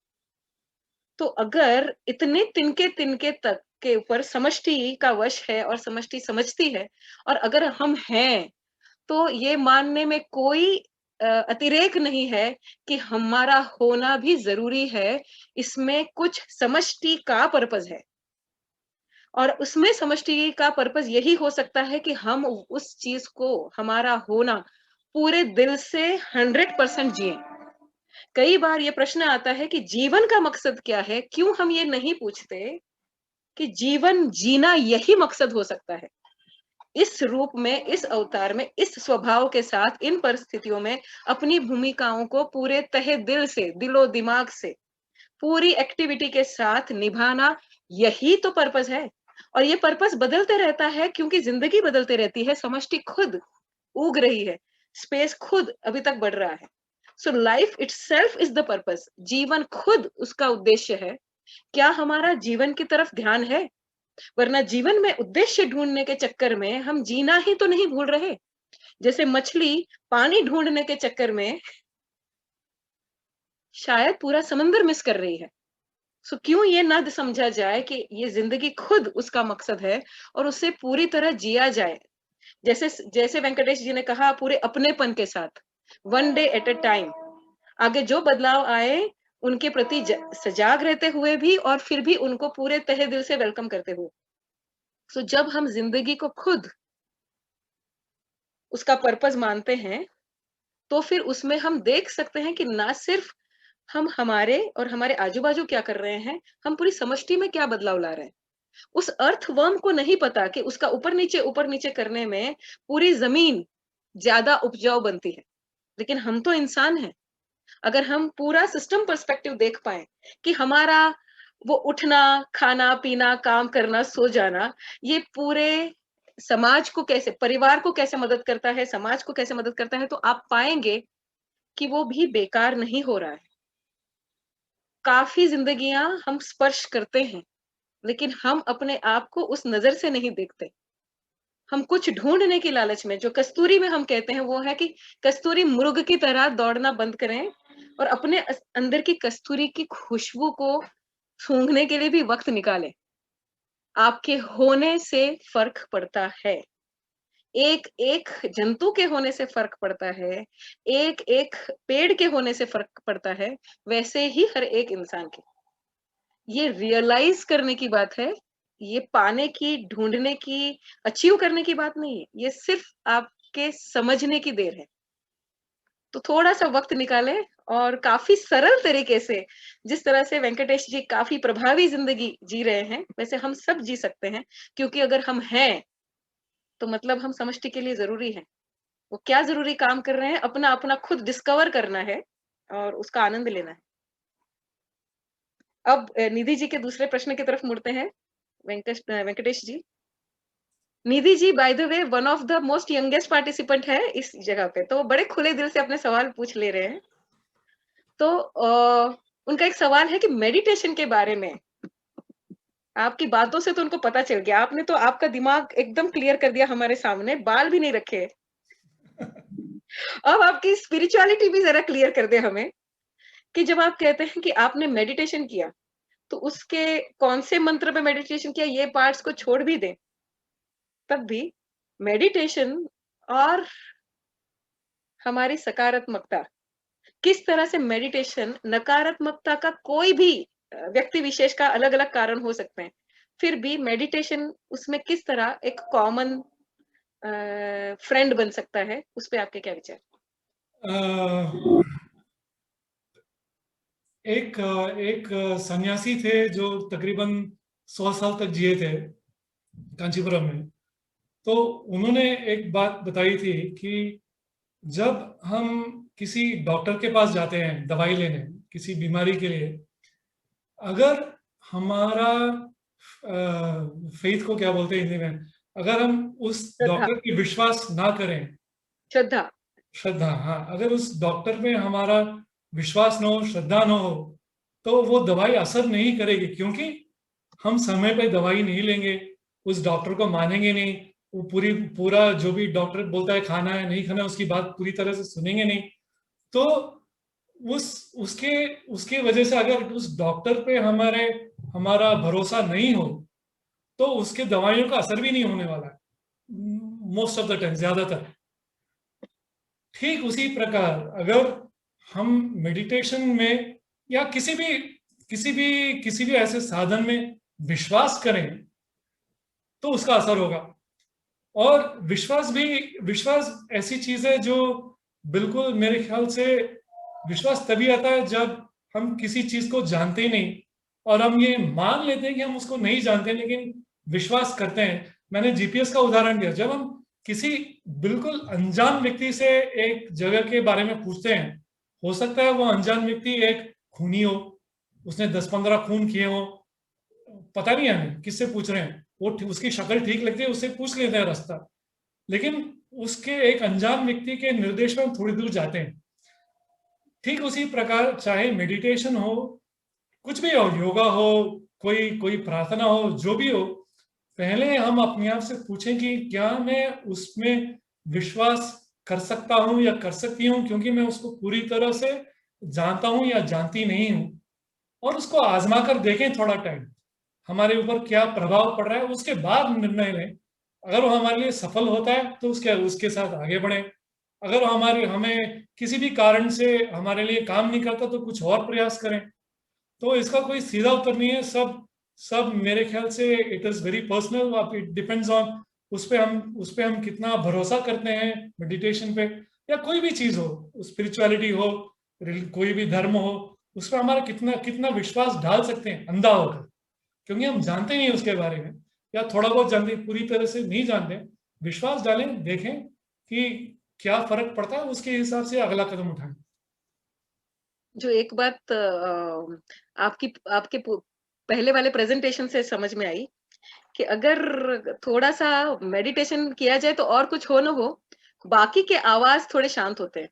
तो अगर इतने तिनके तिनके तक के ऊपर समष्टि का वश है और समष्टि समझती है, और अगर हम हैं, तो ये मानने में कोई अतिरेक नहीं है कि हमारा होना भी जरूरी है। इसमें कुछ समष्टि का पर्पस है और उसमें समष्टि का पर्पस यही हो सकता है कि हम उस चीज को, हमारा होना, पूरे दिल से 100% जिए। कई बार ये प्रश्न आता है कि जीवन का मकसद क्या है? क्यों हम ये नहीं पूछते कि जीवन जीना यही मकसद हो सकता है। इस रूप में, इस अवतार में, इस स्वभाव के साथ, इन परिस्थितियों में अपनी भूमिकाओं को पूरे तहे दिल से, दिलो दिमाग से, पूरी एक्टिविटी के साथ निभाना, यही तो पर्पस है। और ये पर्पस बदलते रहता है क्योंकि जिंदगी बदलते रहती है, समष्टि खुद उग रही है, स्पेस खुद अभी तक बढ़ रहा है। So life itself is the purpose. जीवन खुद उसका उद्देश्य है। क्या हमारा जीवन की तरफ ध्यान है? वरना जीवन में उद्देश्य ढूंढने के चक्कर में हम जीना ही तो नहीं भूल रहे। जैसे मछली पानी ढूंढने के चक्कर में शायद पूरा समंदर मिस कर रही है। सो क्यों ये ना समझा जाए कि ये जिंदगी खुद उसका मकसद है और उसे पूरी तरह जिया जाए, जैसे जैसे वेंकटेश जी ने कहा, पूरे अपनेपन के साथ, one day at a time. आगे जो बदलाव आए उनके प्रति सजाग रहते हुए भी, और फिर भी उनको पूरे तहे दिल से वेलकम करते हुए। सो जब हम जिंदगी को खुद उसका पर्पस मानते हैं, तो फिर उसमें हम देख सकते हैं कि ना सिर्फ हम हमारे और हमारे आजू-बाजू क्या कर रहे हैं, हम पूरी समष्टि में क्या बदलाव ला रहे हैं। उस अर्थवर्म को नहीं पता कि उसका ऊपर नीचे करने में पूरी जमीन ज्यादा उपजाऊ बनती है। लेकिन हम तो इंसान हैं। अगर हम पूरा सिस्टम पर्सपेक्टिव देख पाए कि हमारा वो उठना, खाना, पीना, काम करना, सो जाना, ये पूरे समाज को कैसे, परिवार को कैसे मदद करता है, समाज को कैसे मदद करता है, तो आप पाएंगे कि वो भी बेकार नहीं हो रहा है। काफी जिंदगियां हम स्पर्श करते हैं, लेकिन हम अपने आप को उस नजर से नहीं देखते। हम कुछ ढूंढने की लालच में, जो कस्तूरी में हम कहते हैं, वो है कि कस्तूरी मृग की तरह दौड़ना बंद करें और अपने अंदर की कस्तूरी की खुशबू को सूंघने के लिए भी वक्त निकालें। आपके होने से फर्क पड़ता है। एक एक जंतु के होने से फर्क पड़ता है, एक एक पेड़ के होने से फर्क पड़ता है, वैसे ही हर एक इंसान के। ये रियलाइज करने की बात है, ये पाने की, ढूंढने की, अचीव करने की बात नहीं है। ये सिर्फ आपके समझने की देर है। तो थोड़ा सा वक्त निकालें और काफी सरल तरीके से, जिस तरह से वेंकटेश जी काफी प्रभावी जिंदगी जी रहे हैं, वैसे हम सब जी सकते हैं। क्योंकि अगर हम हैं, तो मतलब हम समष्टि के लिए जरूरी है। वो क्या जरूरी काम कर रहे हैं, अपना अपना खुद डिस्कवर करना है और उसका आनंद लेना है। अब निधि जी के दूसरे प्रश्न की तरफ मुड़ते हैं। Venkatesh ji, Nidhi ji by the way one of the most youngest participant है इस जगह पे, तो बड़े खुले दिल से अपने सवाल पूछ ले रहे हैं। तो उनका एक सवाल है कि मेडिटेशन के बारे में, आपकी बातों से तो उनको पता चल गया, आपने तो आपका दिमाग एकदम क्लियर कर दिया हमारे सामने, बाल भी नहीं रखे। अब आपकी स्पिरिचुअलिटी भी जरा क्लियर कर दे हमें, कि जब आप कहते हैं कि आपने मेडिटेशन किया, तो उसके कौन से मंत्र पे मेडिटेशन किया, ये पार्ट्स को छोड़ भी दें, तब भी मेडिटेशन और हमारी सकारात्मकता, किस तरह से मेडिटेशन, नकारात्मकता का कोई भी व्यक्ति विशेष का अलग अलग कारण हो सकते हैं, फिर भी मेडिटेशन उसमें किस तरह एक कॉमन फ्रेंड बन सकता है, उस पे आपके क्या विचार? एक सन्यासी थे जो तकरीबन 100 साल तक जिए थे कांचीपुरम में। तो उन्होंने एक बात बताई थी कि जब हम किसी डॉक्टर के पास जाते हैं दवाई लेने किसी बीमारी के लिए, अगर हमारा फेथ को क्या बोलते हैं हिंदी में, अगर हम उस डॉक्टर की विश्वास ना करें, श्रद्धा, श्रद्धा, हाँ, अगर उस डॉक्टर में हमारा विश्वास न हो, श्रद्धा न हो, तो वो दवाई असर नहीं करेगी। क्योंकि हम समय पे दवाई नहीं लेंगे, उस डॉक्टर को मानेंगे नहीं, वो पूरा जो भी डॉक्टर बोलता है खाना है नहीं खाना, उसकी बात पूरी तरह से सुनेंगे नहीं। तो उसके वजह से अगर उस डॉक्टर पे हमारा भरोसा नहीं हो, तो उसके दवाइयों का असर भी नहीं होने वाला है मोस्ट ऑफ द टाइम, ज्यादातर। ठीक उसी प्रकार अगर हम मेडिटेशन में या किसी भी ऐसे साधन में विश्वास करें, तो उसका असर होगा। और विश्वास ऐसी चीज है जो बिल्कुल मेरे ख्याल से विश्वास तभी आता है जब हम किसी चीज को जानते ही नहीं और हम ये मान लेते हैं कि हम उसको नहीं जानते, लेकिन विश्वास करते हैं। मैंने जीपीएस का उदाहरण दिया। जब हम किसी बिल्कुल अनजान व्यक्ति से एक जगह के बारे में पूछते हैं, हो सकता है वो अनजान व्यक्ति एक खूनी हो, उसने 10-15 खून किए हो, पता नहीं हमें किससे पूछ रहे हैं, वो उसकी शक्ल ठीक लगती है, उससे पूछ लेते हैं रास्ता। लेकिन उसके एक अनजान व्यक्ति के निर्देश में हम थोड़ी दूर जाते हैं। ठीक उसी प्रकार चाहे मेडिटेशन हो, कुछ भी हो, योगा हो, कोई प्रार्थना हो, जो भी हो, पहले हम अपने आप से पूछें कि क्या मैं उसमें विश्वास कर सकता हूं या कर सकती हूं, क्योंकि मैं उसको पूरी तरह से जानता हूं या जानती नहीं हूं। और उसको आजमा कर देखें थोड़ा टाइम, हमारे ऊपर क्या प्रभाव पड़ रहा है, उसके बाद निर्णय लें। अगर वो हमारे लिए सफल होता है तो उसके साथ आगे बढ़े। अगर हमें किसी भी कारण से हमारे लिए काम नहीं करता तो कुछ और प्रयास करें। तो इसका कोई सीधा उत्तर नहीं है, सब मेरे ख्याल से it is very personal, it depends on उस पे हम कितना भरोसा करते हैं मेडिटेशन पे, या कोई भी चीज हो, स्पिरिचुअलिटी हो, कोई भी धर्म हो, उस पर हमारा कितना विश्वास डाल सकते हैं अंधा होकर, क्योंकि हम जानते नहीं उसके बारे में, या थोड़ा बहुत जानते, पूरी तरह से नहीं जानते। विश्वास डालें, देखें कि क्या फर्क पड़ता है, उसके हिसाब से अगला कदम उठाएं। जो एक बात आपके पहले वाले प्रेजेंटेशन से समझ में आई कि अगर थोड़ा सा मेडिटेशन किया जाए तो और कुछ हो न हो, बाकी के आवाज थोड़े शांत होते हैं।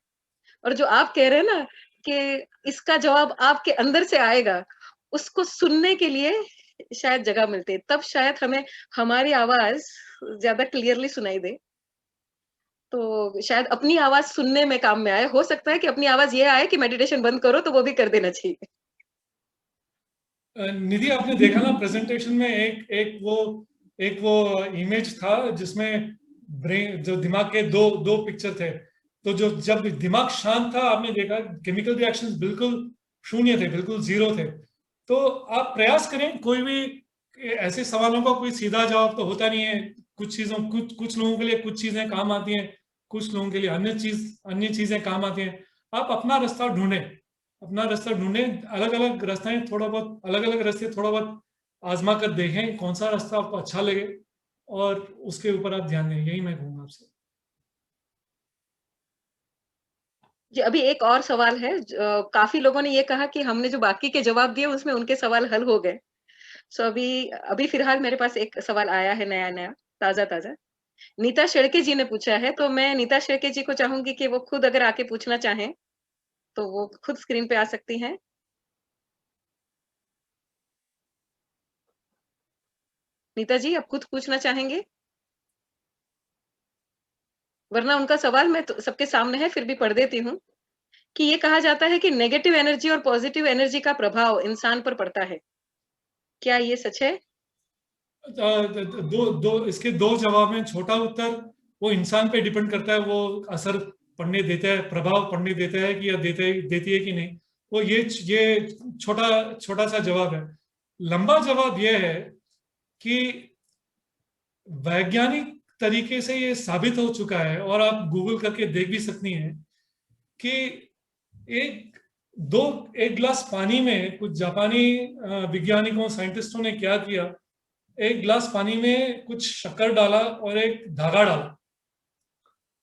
और जो आप कह रहे हैं ना कि इसका जवाब आपके अंदर से आएगा, उसको सुनने के लिए शायद जगह मिलती है, तब शायद हमें हमारी आवाज ज्यादा क्लियरली सुनाई दे। तो शायद अपनी आवाज सुनने में काम में आए। हो सकता है कि अपनी आवाज ये आए कि मेडिटेशन बंद करो, तो वो भी कर देना चाहिए। निधि, आपने देखा ना प्रेजेंटेशन में एक वो इमेज था जिसमें ब्रेन, जो दिमाग के दो पिक्चर थे। तो जब दिमाग शांत था, आपने देखा केमिकल रिएक्शंस बिल्कुल शून्य थे, बिल्कुल जीरो थे। तो आप प्रयास करें, कोई भी ऐसे सवालों का कोई सीधा जवाब तो होता नहीं है। कुछ लोगों के लिए कुछ चीजें काम आती हैं, कुछ लोगों के लिए अन्य चीजें काम आती हैं। आप अपना रास्ता ढूंढें, अलग अलग रास्ते थोड़ा बहुत आजमा कर देखें कौन सा रास्ता आपको अच्छा लगे, और उसके ऊपर आप ध्यान दें। यही मैं कहूँगा आपसे। जी, अभी एक और सवाल है। काफी लोगों ने ये कहा कि हमने जो बाकी के जवाब दिए उसमें उनके सवाल हल हो गए। सो अभी फिलहाल मेरे पास एक सवाल आया है, नया ताजा। नीता शेड़के जी ने पूछा है, तो मैं नीता शेड़के जी को चाहूंगी कि वो खुद अगर आके पूछना चाहें तो वो खुद स्क्रीन पे आ सकती हैं। नीता जी, आप खुद पूछना चाहेंगे? वरना उनका सवाल मैं तो सबके सामने है, फिर भी पढ़ देती हूँ कि ये कहा जाता है कि नेगेटिव एनर्जी और पॉजिटिव एनर्जी का प्रभाव इंसान पर पड़ता है। क्या ये सच है? इसके दो जवाब हैं। छोटा उत्तर, वो इंसान पे डिपेंड करता है, वो असर पड़ने देता है, प्रभाव पड़ने देता है कि या देती है कि नहीं। वो ये छोटा सा जवाब है। लंबा जवाब ये है कि वैज्ञानिक तरीके से ये साबित हो चुका है, और आप गूगल करके देख भी सकती हैं कि एक गिलास पानी में कुछ जापानी वैज्ञानिकों, साइंटिस्टों ने क्या किया, एक गिलास पानी में कुछ शक्कर डाला और एक धागा डाला,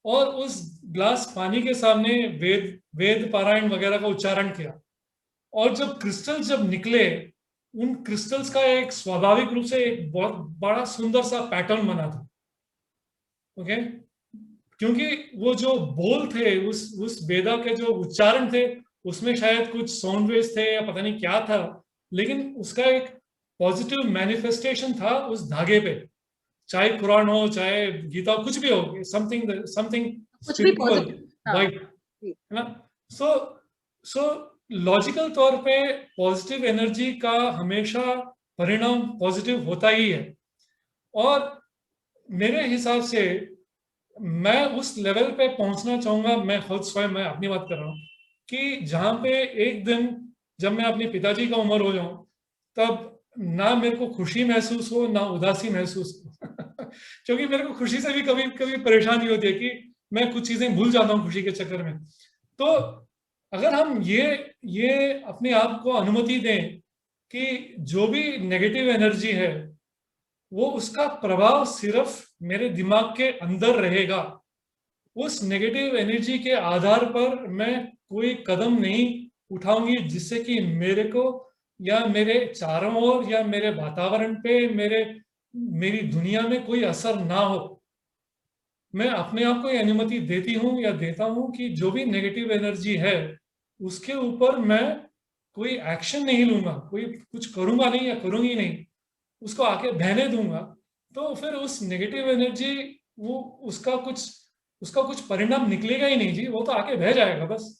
और उस गिलास पानी के सामने वेद पारायण वगैरह का उच्चारण किया, और जब क्रिस्टल्स निकले, उन क्रिस्टल्स का एक स्वाभाविक रूप से एक बहुत बड़ा सुंदर सा पैटर्न बना था। ओके, क्योंकि वो जो बोल थे, उस वेदा के जो उच्चारण थे, उसमें शायद कुछ साउंड वेव्स थे या पता नहीं क्या था, लेकिन उसका एक पॉजिटिव मैनिफेस्टेशन था उस धागे पे। चाहे कुरान हो, चाहे गीता, कुछ भी हो, समथिंग स्पिरिचुअल वाइब, है ना। सो लॉजिकल तौर पे पॉजिटिव एनर्जी का हमेशा परिणाम पॉजिटिव होता ही है। और मेरे हिसाब से मैं उस लेवल पे पहुंचना चाहूंगा, मैं खुद स्वयं, मैं अपनी बात कर रहा हूँ, कि जहां पे एक दिन जब मैं अपने पिताजी का उम्र हो जाऊं, तब ना मेरे को खुशी महसूस हो, ना उदासी महसूस हो क्योंकि मेरे को खुशी से भी कभी कभी परेशानी होती है कि मैं कुछ चीजें भूल जाता हूँ खुशी के चक्कर में। तो अगर हम ये अपने आप को अनुमति दें कि जो भी नेगेटिव एनर्जी है, वो उसका प्रभाव सिर्फ मेरे दिमाग के अंदर रहेगा, उस नेगेटिव एनर्जी के आधार पर मैं कोई कदम नहीं उठाऊंगी जिससे कि मेरे को या मेरे चारों ओर या मेरे वातावरण पे, मेरी दुनिया में कोई असर ना हो। मैं अपने आप को ये अनुमति देती हूँ या देता हूँ कि जो भी नेगेटिव एनर्जी है, उसके ऊपर मैं कोई एक्शन नहीं लूंगा, कोई कुछ करूंगा नहीं या करूंगी नहीं, उसको आके बहने दूंगा। तो फिर उस नेगेटिव एनर्जी, वो उसका कुछ परिणाम निकलेगा ही नहीं जी, वो तो आके बह जाएगा बस।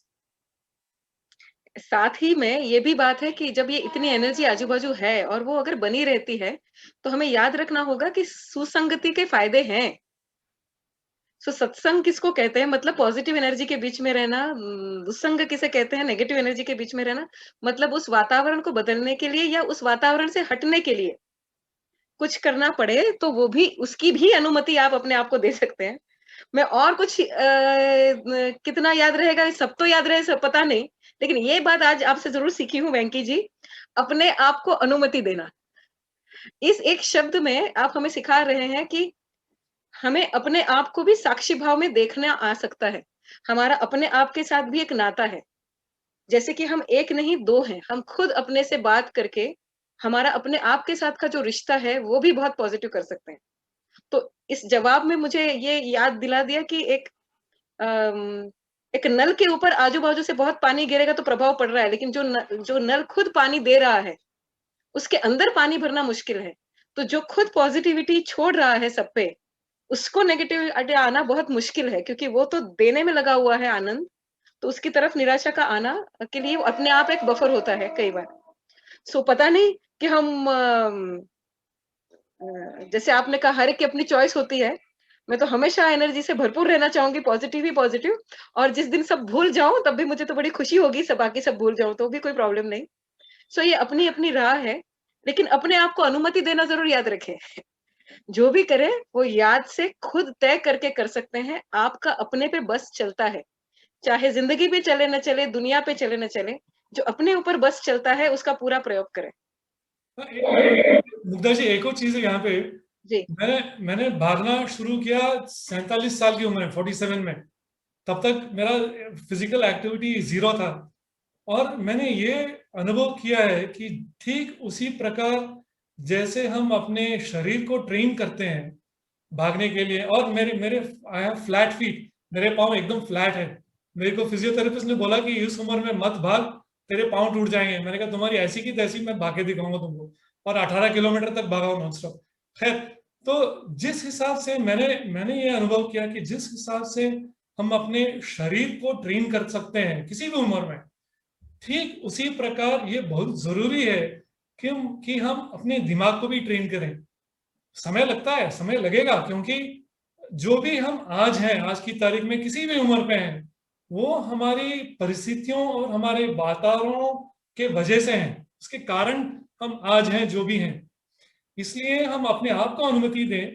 साथ ही में ये भी बात है कि जब ये इतनी एनर्जी आजू-बाजू है और वो अगर बनी रहती है, तो हमें याद रखना होगा कि सुसंगति के फ़ायदे हैं। सत्संग किसको कहते हैं? मतलब पॉजिटिव एनर्जी के बीच में रहना, दुस्संग किसे कहते हैं? नेगेटिव एनर्जी के बीच में रहना। मतलब उस वातावरण को बदलने के लिए या उस वातावरण से हटने के लिए कुछ करना पड़े, तो वो भी उसकी भी अनुमति आप अपने आप को दे सकते हैं। मैं और कुछ कितना याद रहेगा, सब तो याद रहे सब पता नहीं, लेकिन ये बात आज आपसे ज़रूर सीखी हूँ वेंकी जी, अपने आप को अनुमति देना। इस एक शब्द में आप हमें सिखा रहे हैं कि हमें अपने आप को भी साक्षी भाव में देखना आ सकता है। हमारा अपने आप के साथ भी एक नाता है। जैसे कि हम एक नहीं दो हैं, हम खुद अपने से बात करके हमारा अपने आप के साथ का जो रिश्ता है, वो भी बहुत पॉजिटिव कर सकते हैं। तो इस जवाब में मुझे ये याद दिला दिया कि एक नल के ऊपर आजू-बाजू से बहुत पानी गिरेगा तो प्रभाव पड़ रहा है, लेकिन जो नल खुद पानी दे रहा है, उसके अंदर पानी भरना मुश्किल है। तो जो खुद पॉजिटिविटी छोड़ रहा है सब पे, उसको नेगेटिविटी आना बहुत मुश्किल है, क्योंकि वो तो देने में लगा हुआ है आनंद, तो उसकी तरफ निराशा का आना के लिए अपने आप एक बफर होता है कई बार। पता नहीं कि हम जैसे आपने कहा हर एक की अपनी चॉइस होती है। मैं तो हमेशा एनर्जी से भरपूर रहना चाहूँगी, पॉजिटिव ही पॉजिटिव, और जिस दिन सब भूल जाऊँ तब भी मुझे तो बड़ी खुशी होगी, सब बाकी सब भूल जाऊँ तो भी कोई प्रॉब्लम नहीं। ये अपनी-अपनी राह है, लेकिन अपने आप को अनुमति देना ज़रूर याद रखें। जो भी करें वो याद से खुद तय करके कर सकते हैं, आपका अपने पे बस चलता है। चाहे ज़िंदगी पे चले न चले, दुनिया पे चले न चले, जो अपने ऊपर बस चलता है उसका पूरा प्रयोग करें। मुग्धा जी, एक और चीज है यहाँ पे। जी। मैंने भागना शुरू किया 47 साल की उम्र में, 47 में। तब तक मेरा फिजिकल एक्टिविटी 0 था, और मैंने ये अनुभव किया है कि ठीक उसी प्रकार जैसे हम अपने शरीर को ट्रेन करते हैं भागने के लिए, और मेरे आई हैव फ्लैट फीट, मेरे पाँव एकदम फ्लैट है। मेरे को फिजियोथेरेपिस्ट ने बोला कि इस उम्र में मत भाग, तेरे पाँव टूट जाएंगे। मैंने कहा तुम्हारी ऐसी की तैसी मैं भाग के दिखाऊंगा तुमको, और 18 किलोमीटर तक भागा हूं नॉन स्टॉप। खैर, तो जिस हिसाब से मैंने ये अनुभव किया कि जिस हिसाब से हम अपने शरीर को ट्रेन कर सकते हैं किसी भी उम्र में, ठीक उसी प्रकार ये बहुत जरूरी है कि हम अपने दिमाग को भी ट्रेन करें। समय लगता है, समय लगेगा, क्योंकि जो भी हम आज हैं, आज की तारीख में किसी भी उम्र पे हैं, वो हमारी परिस्थितियों और हमारे वातावरणों के वजह से हैं। उसके कारण हम आज हैं जो भी हैं। इसलिए हम अपने आप को अनुमति दें,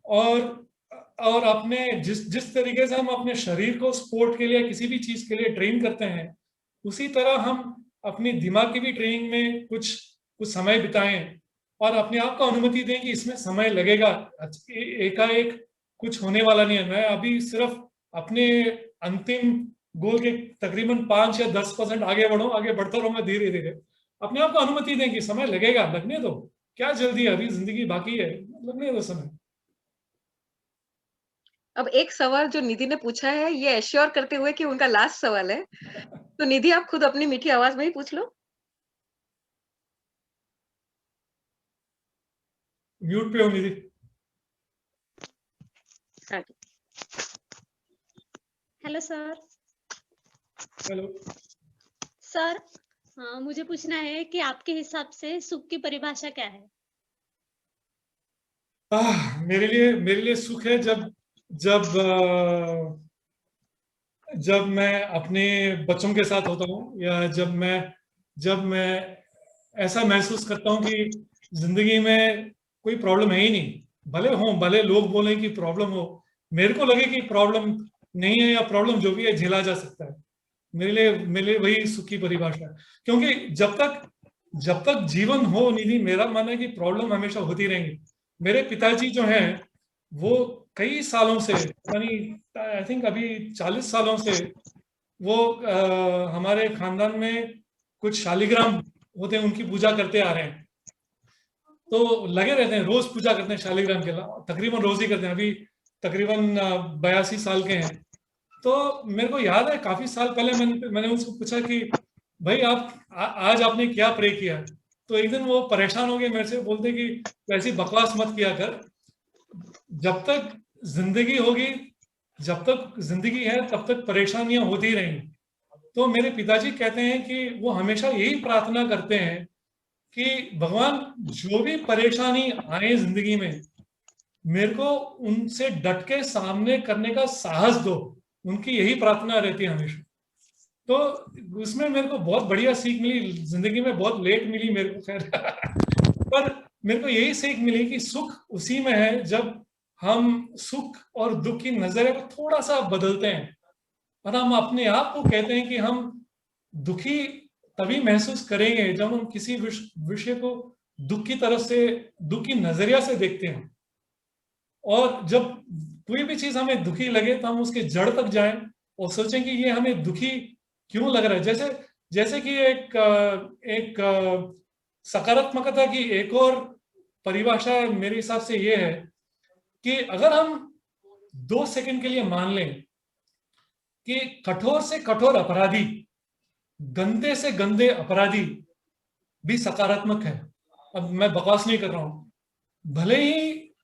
और अपने जिस तरीके से हम अपने शरीर को स्पोर्ट के लिए, किसी भी चीज के लिए ट्रेन करते हैं, उसी तरह हम अपनी दिमाग की भी ट्रेनिंग में कुछ समय बिताएं, और अपने आप को अनुमति दें कि इसमें समय लगेगा, एकाएक कुछ होने वाला नहीं है। मैं अभी सिर्फ अपने अंतिम गोल के तकरीबन 5 या 10% आगे बढ़ता रहूंगा धीरे धीरे। अपने आप को अनुमति दें कि समय लगेगा, लगने दो, क्या जल्दी है, अभी जिंदगी बाकी है, लगने दो समय। अब एक सवाल जो निधि ने पूछा है, ये एश्योर करते हुए कि उनका लास्ट सवाल है, तो निधि आप खुद अपनी मीठी आवाज में ही पूछ लो। म्यूट पे हो निधि। हाँ। Hello sir. हेलो सर, हाँ, मुझे पूछना है कि आपके हिसाब से सुख की परिभाषा क्या है? मेरे लिए सुख है जब मैं अपने बच्चों के साथ होता हूँ, या जब मैं ऐसा महसूस करता हूँ कि जिंदगी में कोई प्रॉब्लम है ही नहीं। भले लोग बोले कि प्रॉब्लम हो, मेरे को लगे कि प्रॉब्लम नहीं है, या प्रॉब्लम जो भी है झेला जा सकता है। मेरे लिए वही सुख की परिभाषा है। क्योंकि जब तक जीवन हो निधि, मेरा मानना है कि प्रॉब्लम हमेशा होती रहेंगी। मेरे पिताजी जो हैं, वो कई सालों से, यानी आई थिंक अभी 40 सालों से, वो हमारे खानदान में कुछ शालिग्राम होते हैं, उनकी पूजा करते आ रहे हैं। तो लगे रहते हैं, रोज पूजा करते हैं शालिग्राम के, तकरीबन रोज ही करते हैं। अभी तकरीबन 82 साल के हैं। तो मेरे को याद है काफी साल पहले मैंने उनसे पूछा कि भाई आज आपने क्या प्रे किया। तो एक दिन वो परेशान हो गए मेरे से, बोलते कि ऐसी बकवास मत किया कर, जब तक जिंदगी होगी, जब तक जिंदगी है तब तक परेशानियां होती रहेंगी। तो मेरे पिताजी कहते हैं कि वो हमेशा यही प्रार्थना करते हैं कि भगवान जो भी परेशानी आए जिंदगी में, मेरे को उनसे डट के सामने करने का साहस दो, उनकी यही प्रार्थना रहती है हमेशा। तो उसमें मेरे को बहुत बढ़िया सीख मिली, जिंदगी में बहुत लेट मिली मेरे को, खैर पर मेरे को यही सीख मिली कि सुख उसी में है जब हम सुख और दुख की नजरिए को थोड़ा सा बदलते हैं, और हम अपने आप को कहते हैं कि हम दुखी तभी महसूस करेंगे जब हम किसी विषय को दुख की तरफ से, दुख की नजरिया से देखते हैं। और जब कोई भी चीज हमें दुखी लगे तो हम उसके जड़ तक जाएं और सोचें कि ये हमें दुखी क्यों लग रहा है। जैसे जैसे कि एक सकारात्मकता की एक और परिभाषा मेरे हिसाब से ये है कि अगर हम 2 सेकंड के लिए मान लें कि कठोर से कठोर अपराधी, गंदे से गंदे अपराधी भी सकारात्मक है। अब मैं बकवास नहीं कर रहा हूं। भले ही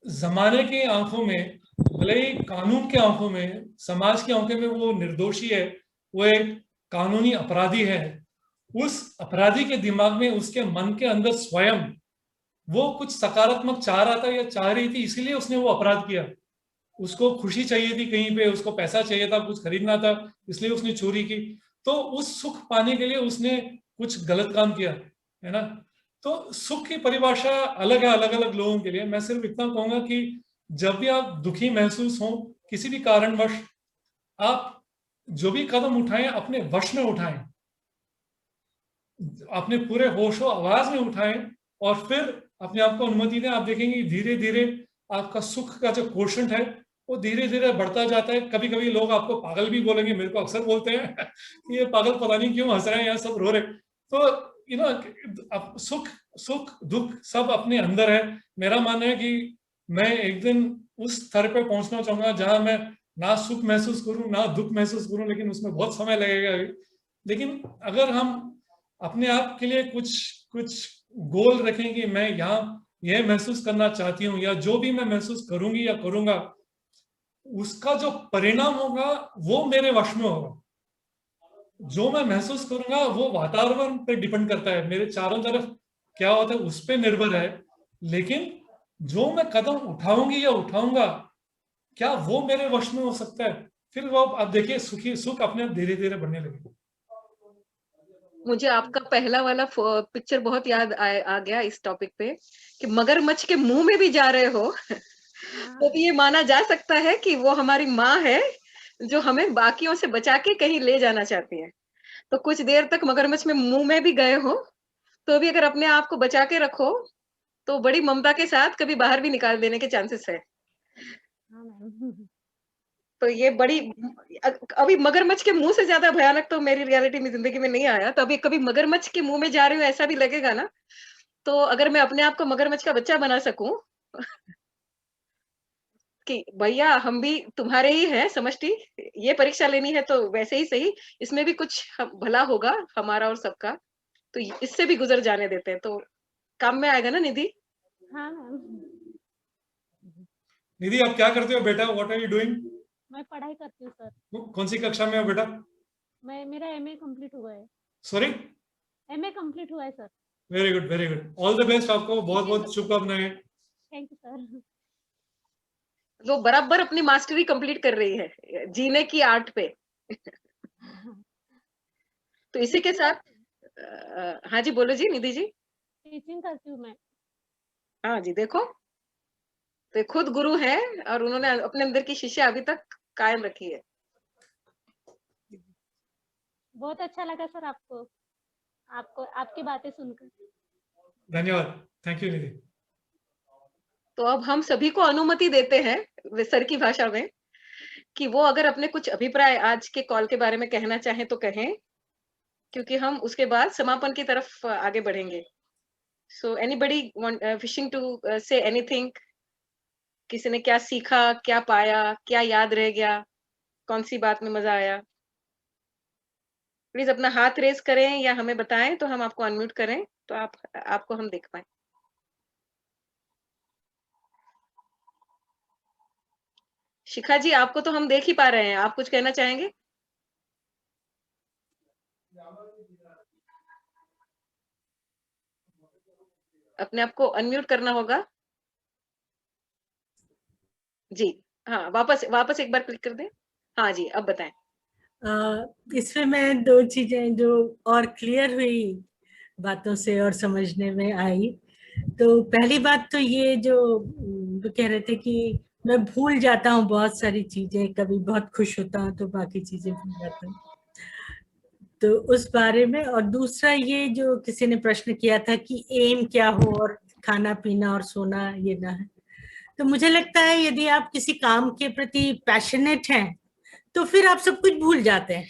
जमाने की आंखों में, भले ही कानून के आंखों में, समाज की आंखों में वो निर्दोषी है, वो एक कानूनी अपराधी है, उस अपराधी के दिमाग में, उसके मन के अंदर स्वयं वो कुछ सकारात्मक चाह रहा था या चाह रही थी, इसीलिए उसने वो अपराध किया। उसको खुशी चाहिए थी कहीं पे, उसको पैसा चाहिए था, कुछ खरीदना था, इसलिए उसने चोरी की। तो उस सुख पाने के लिए उसने कुछ गलत काम किया, है ना। तो सुख की परिभाषा अलग है अलग अलग लोगों के लिए। मैं सिर्फ इतना कहूंगा कि जब भी आप दुखी महसूस हो किसी भी कारणवश, आप जो भी कदम उठाएं अपने वश में उठाएं, अपने पूरे होशो आवाज में उठाएं, और फिर अपने आप को अनुमति दें। आप देखेंगे धीरे धीरे आपका सुख का जो कोशंट है वो धीरे धीरे बढ़ता जाता है। कभी कभी लोग आपको पागल भी बोलेंगे, मेरे को अक्सर बोलते हैं ये पागल पता नहीं क्यों हंस रहे हैं, यहाँ सब रो रहे। तो सुख सुख दुख सब अपने अंदर है। मेरा मानना है कि मैं एक दिन उस स्तर पे पहुंचना चाहूंगा जहां मैं ना सुख महसूस करूं ना दुख महसूस करूं, लेकिन उसमें बहुत समय लगेगा अभी। लेकिन अगर हम अपने आप के लिए कुछ कुछ गोल रखें कि मैं यहाँ यह महसूस करना चाहती हूँ, या जो भी मैं महसूस करूंगी या करूंगा, उसका जो परिणाम होगा वो मेरे वश में होगा। जो मैं महसूस करूंगा वो वातावरण पे डिपेंड करता है, मेरे चारों तरफ क्या होता है उस पर निर्भर है। लेकिन जो मैं कदम उठाऊंगी या उठाऊंगा, क्या वो मेरे वश में हो सकता है? फिर वो आप देखिए सुख अपने आप धीरे धीरे बढ़ने लगेगा। मुझे आपका पहला वाला पिक्चर बहुत याद आ गया इस टॉपिक पे, कि मगरमच्छ के मुंह में भी जा रहे हो तो भी ये माना जा सकता है कि वो हमारी माँ है जो हमें बाकियों से बचा के कहीं ले जाना चाहती है। तो कुछ देर तक मगरमच्छ में मुंह में भी गए हो तो भी अगर अपने आप को बचा के रखो तो बड़ी ममता के साथ कभी बाहर भी निकाल देने के चांसेस है। तो ये बड़ी अभी मगरमच्छ के मुंह से ज्यादा भयानक तो मेरी रियलिटी में जिंदगी में नहीं आया। तो अभी कभी मगरमच्छ के मुंह में जा रही हूँ ऐसा भी लगेगा ना, तो अगर मैं अपने आप को मगरमच्छ का बच्चा बना सकूं कि भैया हम भी तुम्हारे ही हैं समष्टि, ये परीक्षा लेनी है तो वैसे ही सही, इसमें भी कुछ भला होगा हमारा और सबका, तो इससे भी गुजर जाने देते हैं तो काम में आएगा ना। निधि, हाँ निधि आप क्या करते हो बेटा? What are you doing? मैं पढ़ाई करती हूँ सर। कौन सी कक्षा में हो बेटा? मेरा एमए कंप्लीट हुआ है। सॉरी? एमए कंप्लीट हुआ है sir. Very good very good, all the best आपको, बहुत बहुत शुभकामनाएं। Thank you sir. वो बराबर अपनी मास्टरी कंप्लीट कर रही है जीने की आर्ट पे। तो इसी के साथ हाँ जी बोलो जी निधि जी। टीचिंग करती हूँ मैं। हाँ जी, देखो तो खुद गुरु है और उन्होंने अपने अंदर की शिष्या अभी तक कायम रखी है। बहुत अच्छा लगा सर आपको आपकी बातें सुनकर। धन्यवाद, थैंक यू निधि। तो अब हम सभी को अनुमति देते हैं सर की भाषा में कि वो अगर अपने कुछ अभिप्राय आज के कॉल के बारे में कहना चाहें तो कहें, क्योंकि हम उसके बाद समापन की तरफ आगे बढ़ेंगे। So anybody wishing to say anything? किसी ने क्या सीखा, क्या पाया, क्या याद रह गया, कौन सी बात में मजा आया? प्लीज अपना हाथ रेज करें या हमें बताएं तो हम आपको अनम्यूट करें तो आपको हम देख पाए। शिखा जी आपको तो हम देख ही पा रहे हैं, आप कुछ कहना चाहेंगे? अपने आप को अनम्यूट करना होगा। जी, हाँ, वापस एक बार क्लिक कर दें। हाँ जी, अब बताएं। इसमें मैं 2 चीजें जो और क्लियर हुई बातों से और समझने में आई। तो पहली बात तो ये जो वो कह रहे थे कि मैं भूल जाता हूँ बहुत सारी चीजें, कभी बहुत खुश होता हूँ तो बाकी चीजें भूल जाता हूँ, तो उस बारे में। और दूसरा ये जो किसी ने प्रश्न किया था कि एम क्या हो और खाना पीना और सोना ये ना है, तो मुझे लगता है यदि आप किसी काम के प्रति पैशनेट हैं तो फिर आप सब कुछ भूल जाते हैं,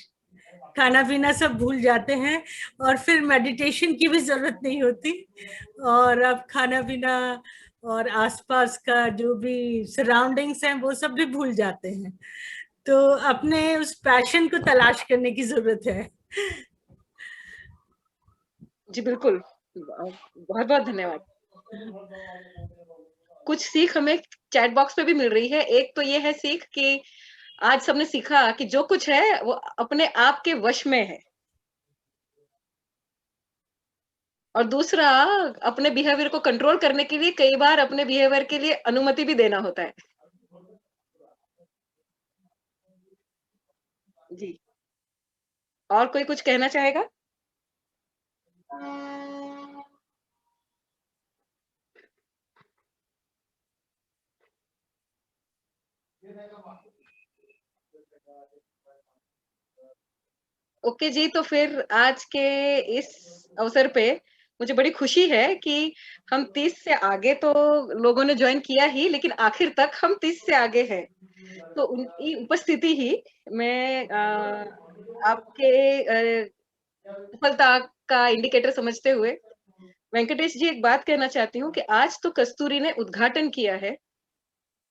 खाना पीना सब भूल जाते हैं, और फिर मेडिटेशन की भी जरूरत नहीं होती, और आप खाना पीना और आसपास का जो भी सराउंडिंग्स हैं वो सब भी भूल जाते हैं। तो अपने उस पैशन को तलाश करने की जरूरत है। जी बिल्कुल, बहुत बहुत धन्यवाद। कुछ सीख हमें चैट बॉक्स पे भी मिल रही है। एक तो ये है सीख कि आज सबने सीखा कि जो कुछ है वो अपने आप के वश में है, और दूसरा अपने बिहेवियर को कंट्रोल करने के लिए कई बार अपने बिहेवियर के लिए अनुमति भी देना होता है। जी, और कोई कुछ कहना चाहेगा? ओके जी, तो फिर आज के इस अवसर पे मुझे बड़ी खुशी है कि हम 30 से आगे तो लोगों ने ज्वाइन किया ही, लेकिन आखिर तक हम 30 से आगे हैं। तो उनकी उपस्थिति ही मैं आपके सफलता का इंडिकेटर समझते हुए वेंकटेश जी एक बात कहना चाहती हूँ कि आज तो कस्तूरी ने उद्घाटन किया है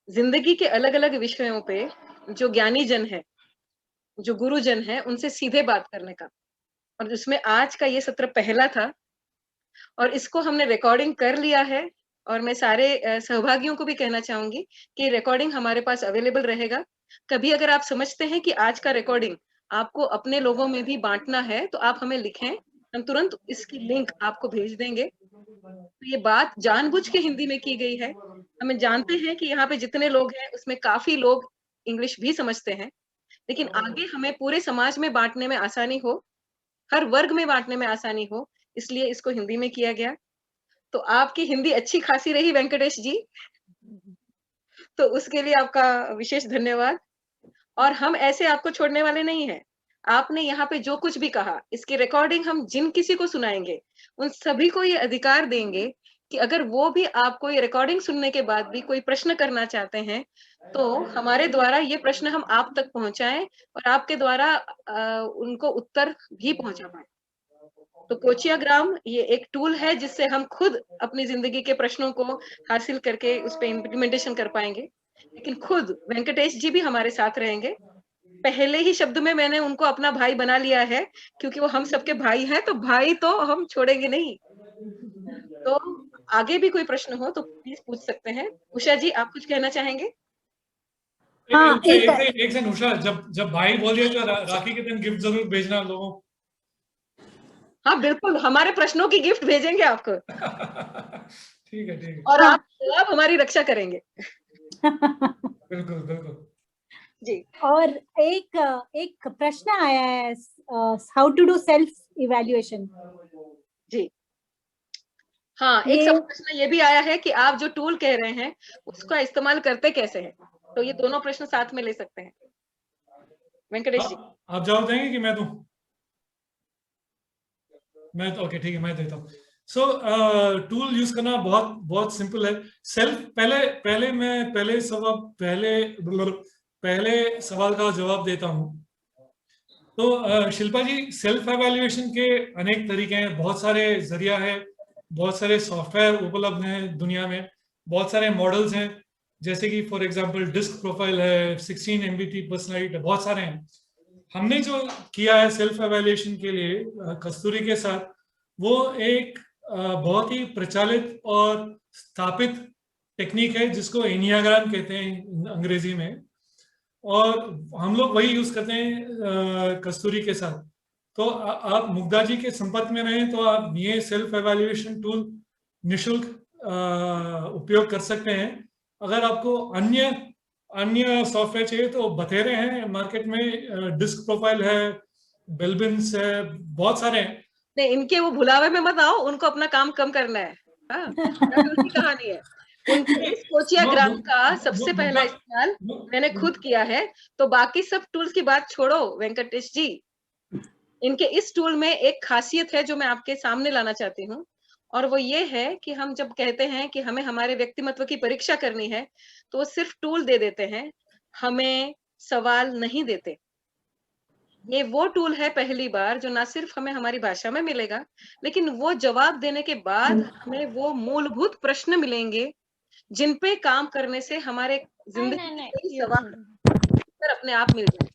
जिंदगी के अलग-अलग विषयों पे जो ज्ञानी जन है, जो गुरुजन है, उनसे सीधे बात करने का। और जिसमें आज का ये सत्र पहला था, और इसको हमने रिकॉर्डिंग कर लिया है, और मैं सारे सहभागियों को भी कहना चाहूंगी कि रिकॉर्डिंग हमारे पास अवेलेबल रहेगा। कभी अगर आप समझते हैं कि आज का रिकॉर्डिंग आपको अपने लोगों में भी बांटना है, तो आप हमें लिखें, हम तुरंत इसकी लिंक आपको भेज देंगे। तो ये बात जानबूझ के हिंदी में की गई है। हमें जानते हैं कि यहाँ पे जितने लोग हैं उसमें काफी लोग इंग्लिश भी समझते हैं, लेकिन आगे हमें पूरे समाज में बांटने में आसानी हो, हर वर्ग में बांटने में आसानी हो, इसलिए इसको हिंदी में किया गया। तो आपकी हिंदी अच्छी खासी रही वेंकटेश जी, तो उसके लिए आपका विशेष धन्यवाद। और हम ऐसे आपको छोड़ने वाले नहीं हैं। आपने यहाँ पे जो कुछ भी कहा, इसकी रिकॉर्डिंग हम जिन किसी को सुनाएंगे, उन सभी को ये अधिकार देंगे कि अगर वो भी आपको ये रिकॉर्डिंग सुनने के बाद भी कोई प्रश्न करना चाहते हैं, तो हमारे द्वारा ये प्रश्न हम आप तक पहुंचाएं, और आपके द्वारा उनको उत्तर भी पहुंचा पाए। तो कोचिया ग्राम ये एक टूल है जिससे हम खुद अपनी जिंदगी के प्रश्नों को हासिल करके उस पर इम्प्लीमेंटेशन कर पाएंगे, लेकिन खुद वेंकटेश जी भी हमारे साथ रहेंगे। पहले ही शब्द में मैंने उनको अपना भाई बना लिया है, क्योंकि वो हम सबके भाई हैं, तो भाई तो हम छोड़ेंगे नहीं। तो आगे भी कोई प्रश्न हो तो प्लीज पूछ सकते हैं। उषा जी, आप कुछ कहना चाहेंगे? हाँ, एक सेकंड उषा, जब भाई बोलिए तो राखी के दिन गिफ्ट जरूर भेजना लोगों। हाँ बिल्कुल, हमारे प्रश्नों की गिफ्ट भेजेंगे आपको। ठीक है। और आप हमारी रक्षा करेंगे। बिल्कुल बिल्कुल जी। और एक प्रश्न आया है, how to do self evaluation. जी हाँ, एक सब प्रश्न ये भी आया है कि आप जो टूल कह रहे हैं उसका इस्तेमाल करते कैसे हैं। तो ये दोनों प्रश्न साथ में ले सकते हैं। वेंकटेश जी, आप जवाब देंगे कि मैं दूं? मैं तो ओके, ठीक है, मैं देता हूँ। सो टूल यूज करना बहुत बहुत सिंपल है। सेल्फ पहले सवाल का जवाब देता हूँ। तो शिल्पा जी, सेल्फ एवेल्युएशन के अनेक तरीके हैं, बहुत सारे जरिया है, बहुत सारे सॉफ्टवेयर उपलब्ध हैं दुनिया में, बहुत सारे मॉडल्स हैं, जैसे कि फॉर एग्जांपल डिस्क प्रोफाइल है, 16 MBT पर्सनैलिटी, बहुत सारे हैं। हमने जो किया है सेल्फ एवेल्युएशन के लिए कस्तूरी के साथ, वो एक बहुत ही प्रचलित और स्थापित टेक्निक है जिसको एनियाग्राम कहते हैं अंग्रेजी में, और हम लोग वही यूज करते हैं कस्तूरी के साथ। तो आप मुग्धा जी के संपर्क में रहें तो आप ये सेल्फ एवेल्युएशन टूल निशुल्क उपयोग कर सकते हैं। अगर आपको अन्य सॉफ्टवेयर चाहिए तो बथेरे हैं मार्केट में, डिस्क प्रोफाइल है, बेलबिन्स है, बहुत सारे हैं। नहीं, इनके वो भुलावे में मत आओ, उनको अपना काम कम करना है। हाँ, उनकी कहानी है। उनके इस कोचिया ग्राम का सबसे पहला इस्तेमाल मैंने खुद किया है, तो बाकी सब टूल्स की बात छोड़ो वेंकटेश जी। इनके इस टूल में एक खासियत है जो मैं आपके सामने लाना चाहती हूँ, और वो ये है कि हम जब कहते हैं कि हमें हमारे व्यक्तिमत्व की परीक्षा करनी है, तो वो सिर्फ टूल दे देते हैं, हमें सवाल नहीं देते। ये वो टूल है पहली बार जो ना सिर्फ हमें हमारी भाषा में मिलेगा, लेकिन वो जवाब देने के बाद हमें वो मूलभूत प्रश्न मिलेंगे जिन पे काम करने से हमारे जिंदगी के कई सवाल उत्तर अपने आप मिल जाए।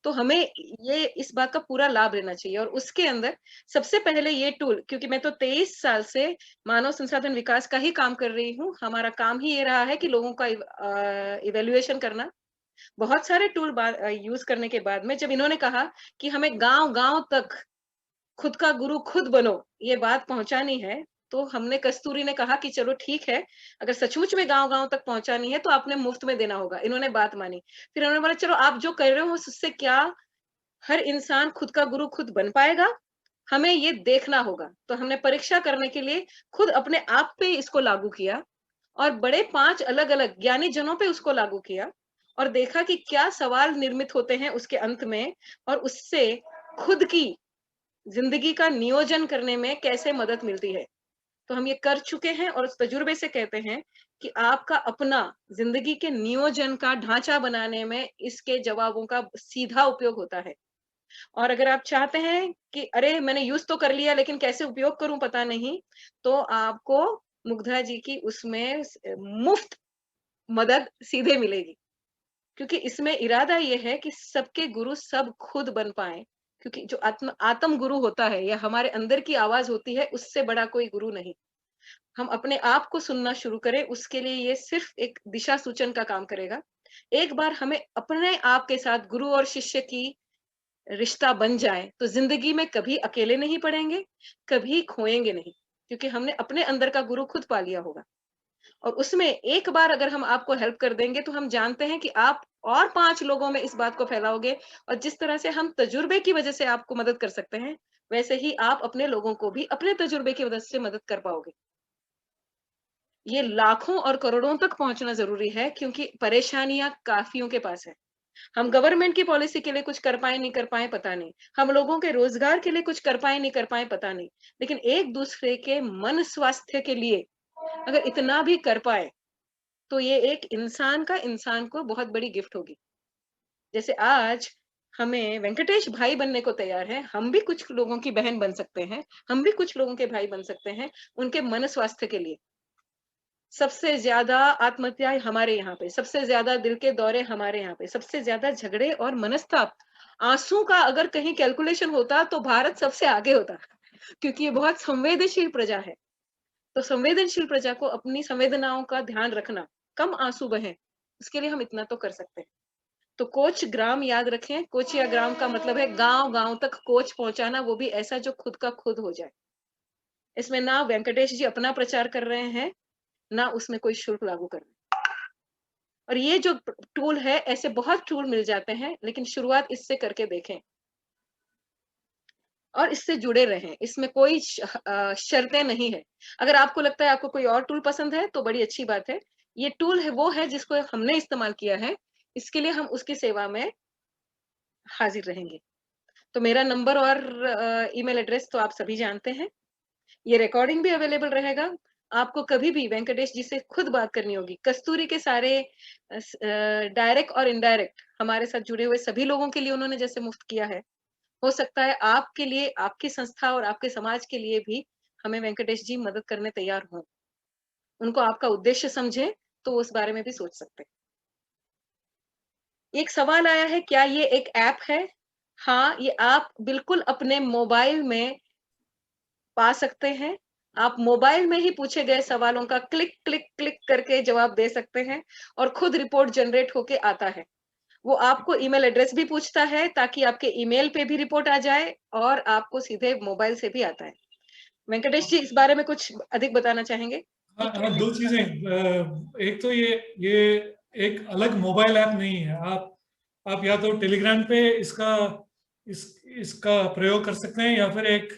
तो हमें ये इस बात का पूरा लाभ लेना चाहिए, और उसके अंदर सबसे पहले ये टूल, क्योंकि मैं तो 23 साल से मानव संसाधन विकास का ही काम कर रही हूँ, हमारा काम ही ये रहा है कि लोगों का इवेल्युएशन करना। बहुत सारे टूल यूज करने के बाद में जब इन्होंने कहा कि हमें गांव-गांव तक खुद का गुरु खुद बनो, ये बात पहुंचानी है, तो हमने कस्तूरी ने कहा कि चलो ठीक है, अगर सचमुच में गांव-गांव तक पहुंचानी है तो आपने मुफ्त में देना होगा। इन्होंने बात मानी। फिर उन्होंने बोला चलो आप जो कर रहे हो उससे क्या हर इंसान खुद का गुरु खुद बन पाएगा, हमें ये देखना होगा। तो हमने परीक्षा करने के लिए खुद अपने आप पे इसको लागू किया, और बड़े 5 अलग-अलग ज्ञानी जनों पे उसको लागू किया, और देखा कि क्या सवाल निर्मित होते हैं उसके अंत में, और उससे खुद की जिंदगी का नियोजन करने में कैसे मदद मिलती है। तो हम ये कर चुके हैं, और उस तजुर्बे से कहते हैं कि आपका अपना जिंदगी के नियोजन का ढांचा बनाने में इसके जवाबों का सीधा उपयोग होता है। और अगर आप चाहते हैं कि अरे मैंने यूज तो कर लिया लेकिन कैसे उपयोग करूं पता नहीं, तो आपको मुग्धा जी की उसमें मुफ्त मदद सीधे मिलेगी, क्योंकि इसमें इरादा ये है कि सबके गुरु सब खुद बन पाए। क्योंकि जो आत्म गुरु होता है या हमारे अंदर की आवाज होती है, उससे बड़ा कोई गुरु नहीं। हम अपने आप को सुनना शुरू करें, उसके लिए ये सिर्फ एक दिशा सूचन का काम करेगा। एक बार हमें अपने आप के साथ गुरु और शिष्य की रिश्ता बन जाए, तो जिंदगी में कभी अकेले नहीं पड़ेंगे, कभी खोएंगे नहीं, क्योंकि हमने अपने अंदर का गुरु खुद पा लिया होगा। और उसमें एक बार अगर हम आपको हेल्प कर देंगे, तो हम जानते हैं कि आप और 5 लोगों में इस बात को फैलाओगे, और जिस तरह से हम तजुर्बे की वजह से आपको मदद कर सकते हैं, वैसे ही आप अपने लोगों को भी अपने तजुर्बे की वजह से मदद कर पाओगे। ये लाखों और करोड़ों तक पहुंचना जरूरी है, क्योंकि परेशानियां काफियों के पास है। हम गवर्नमेंट की पॉलिसी के लिए कुछ कर पाए नहीं कर पाए पता नहीं, हम लोगों के रोजगार के लिए कुछ कर पाए नहीं कर पाए पता नहीं, लेकिन एक दूसरे के मन स्वास्थ्य के लिए अगर इतना भी कर पाए, तो ये एक इंसान को बहुत बड़ी गिफ्ट होगी। जैसे आज हमें वेंकटेश भाई बनने को तैयार है, हम भी कुछ लोगों की बहन बन सकते हैं, हम भी कुछ लोगों के भाई बन सकते हैं, उनके मन स्वास्थ्य के लिए। सबसे ज्यादा आत्महत्याएं हमारे यहाँ पे, सबसे ज्यादा दिल के दौरे हमारे यहाँ पे, सबसे ज्यादा झगड़े और मनस्ताप, आंसू का अगर कहीं कैलकुलेशन होता तो भारत सबसे आगे होता, क्योंकि ये बहुत संवेदनशील प्रजा है। तो संवेदनशील प्रजा को अपनी संवेदनाओं का ध्यान रखना, कम आंसू बहें, उसके लिए हम इतना तो कर सकते हैं। तो कोच ग्राम याद रखें, कोचिया ग्राम का मतलब है गांव गांव तक कोच पहुंचाना, वो भी ऐसा जो खुद का खुद हो जाए। इसमें ना वेंकटेश जी अपना प्रचार कर रहे हैं, ना उसमें कोई शुल्क लागू कर रहे हैं। और ये जो टूल है, ऐसे बहुत टूल मिल जाते हैं, लेकिन शुरुआत इससे करके देखें और इससे जुड़े रहें। इसमें कोई शर्तें नहीं है। अगर आपको लगता है आपको कोई और टूल पसंद है तो बड़ी अच्छी बात है। ये टूल है वो है जिसको हमने इस्तेमाल किया है, इसके लिए हम उसकी सेवा में हाजिर रहेंगे। तो मेरा नंबर और ईमेल एड्रेस तो आप सभी जानते हैं। ये रिकॉर्डिंग भी अवेलेबल रहेगा। आपको कभी भी वेंकटेश जी से खुद बात करनी होगी। कस्तूरी के सारे डायरेक्ट और इनडायरेक्ट हमारे साथ जुड़े हुए सभी लोगों के लिए उन्होंने जैसे मुफ्त किया है, हो सकता है आपके लिए, आपकी संस्था और आपके समाज के लिए भी हमें वेंकटेश जी मदद करने तैयार हों। उनको आपका उद्देश्य समझे तो उस बारे में भी सोच सकते हैं। एक सवाल आया है, क्या ये एक ऐप है? हाँ, ये आप बिल्कुल अपने मोबाइल में पा सकते हैं। आप मोबाइल में ही पूछे गए सवालों का क्लिक क्लिक क्लिक करके जवाब दे सकते हैं, और खुद रिपोर्ट जनरेट होके आता है। वो आपको ईमेल एड्रेस भी पूछता है ताकि आपके ईमेल पे भी रिपोर्ट आ जाए, और आपको सीधे मोबाइल से भी आता है। वेंकटेश जी इस बारे में कुछ अधिक बताना चाहेंगे? हाँ, दो चीजें। एक तो ये एक अलग मोबाइल ऐप नहीं है। आप या तो टेलीग्राम पे इसका प्रयोग कर सकते हैं, या फिर एक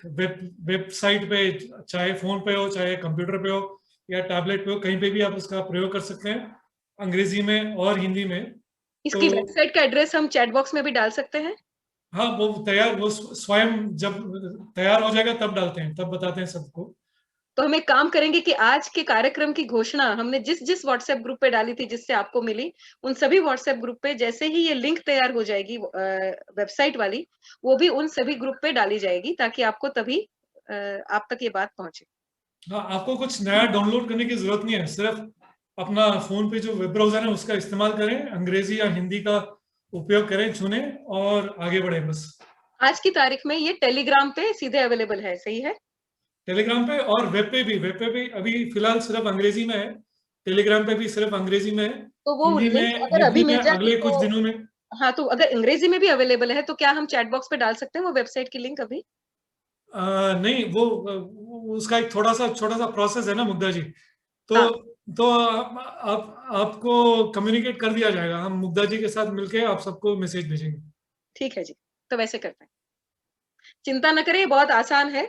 वेबसाइट पे, चाहे फोन पे हो, चाहे कंप्यूटर पे हो, या टैबलेट पे हो, कहीं पे भी आप उसका प्रयोग कर सकते हैं, अंग्रेजी में और हिंदी में। इसकी तो वेबसाइट का एड्रेस हम चैट बॉक्स में भी डाल सकते हैं? हाँ, वो स्वयं जब तैयार हो जाएगा तब डालते हैं, तब बताते हैं सबको। तो हम एक काम करेंगे कि आज के कार्यक्रम की घोषणा हमने जिस व्हाट्सएप ग्रुप पे डाली थी, जिससे आपको मिली, उन सभी व्हाट्सएप ग्रुप पे जैसे ही ये लिंक तैयार हो जाएगी वेबसाइट वाली, वो भी उन सभी ग्रुप पे डाली जाएगी, ताकि आपको तभी आप तक ये बात पहुंचे। हाँ, आपको कुछ नया डाउनलोड करने की जरूरत नहीं है। सिर्फ अपना फोन पे जो वेब ब्राउजर है उसका इस्तेमाल करें, अंग्रेजी या हिंदी का उपयोग करें, चुने और आगे बढ़े बस। आज की तारीख में ये टेलीग्राम पे सीधे अवेलेबल है, सही है? टेलीग्राम पे और वेब पे भी अभी फिलहाल सिर्फ अंग्रेजी में है। टेलीग्राम पे भी सिर्फ अंग्रेजी में है। तो वो हिंदी लिंक में अगर अभी मिल जाए अगले कुछ दिनों में। हाँ, तो अगर अंग्रेजी में भी अवेलेबल है तो क्या हम चैट बॉक्स पे डाल सकते हैं वो वेबसाइट की लिंक अभी? नहीं, वो उसका एक छोटा सा प्रोसेस है ना मुग्धा जी। तो हाँ। तो आपको कम्युनिकेट कर दिया जाएगा। हम मुग्धा जी के साथ मिलके आप सबको मैसेज भेजेंगे। ठीक है जी, तो वैसे करते हैं। चिंता न करें, बहुत आसान है।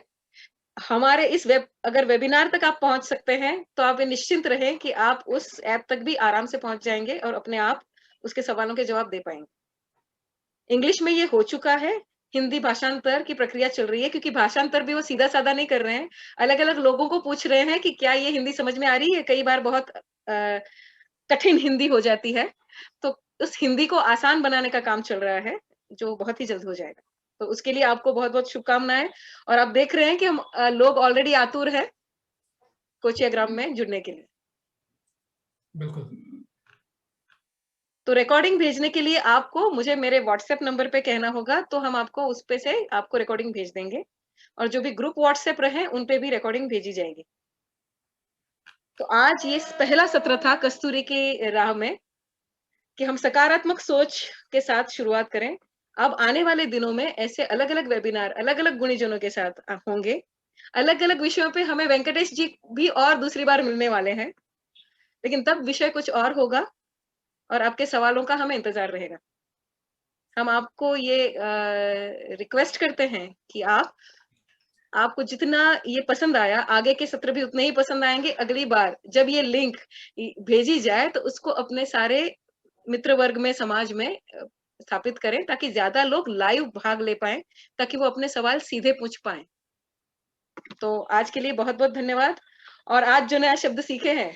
हमारे इस अगर वेबिनार तक आप पहुंच सकते हैं तो आप निश्चिंत रहें कि आप उस ऐप तक भी आराम से पहुंच जाएंगे और अपने आप उसके सवालों के जवाब दे पाएंगे। इंग्लिश में ये हो चुका है, हिंदी भाषांतर की प्रक्रिया चल रही है, क्योंकि भाषांतर भी वो सीधा साधा नहीं कर रहे हैं, अलग अलग लोगों को पूछ रहे हैं कि क्या ये हिंदी समझ में आ रही है। कई बार बहुत कठिन हिंदी हो जाती है, तो उस हिंदी को आसान बनाने का काम चल रहा है, जो बहुत ही जल्द हो जाएगा। तो उसके लिए आपको बहुत बहुत शुभकामनाएं। और आप देख रहे हैं कि हम लोग ऑलरेडी आतुर है कोचियाग्राम में जुड़ने के लिए। बिल्कुल। तो रिकॉर्डिंग भेजने के लिए आपको मुझे मेरे व्हाट्सएप नंबर पे कहना होगा, तो हम आपको उस पे से आपको रिकॉर्डिंग भेज देंगे, और जो भी ग्रुप व्हाट्सएप रहे उन पे भी रिकॉर्डिंग भेजी जाएगी। तो आज ये पहला सत्र था कस्तूरी की राह में, कि हम सकारात्मक सोच के साथ शुरुआत करें। अब आने वाले दिनों में ऐसे अलग अलग वेबिनार अलग अलग गुणीजनों के साथ होंगे। अलग अलग विषयों पे हमें वेंकटेश जी भी और दूसरी बार मिलने वाले हैं, लेकिन तब विषय कुछ और होगा और आपके सवालों का हमें इंतजार रहेगा। हम आपको ये रिक्वेस्ट करते हैं कि आपको जितना ये पसंद आया, आगे के सत्र भी उतने ही पसंद आएंगे। अगली बार जब ये लिंक भेजी जाए तो उसको अपने सारे मित्र वर्ग में, समाज में स्थापित करें, ताकि ज्यादा लोग लाइव भाग ले पाएं, ताकि वो अपने सवाल सीधे पूछ पाएं। तो आज के लिए बहुत बहुत धन्यवाद। और आज जो नया शब्द सीखे हैं,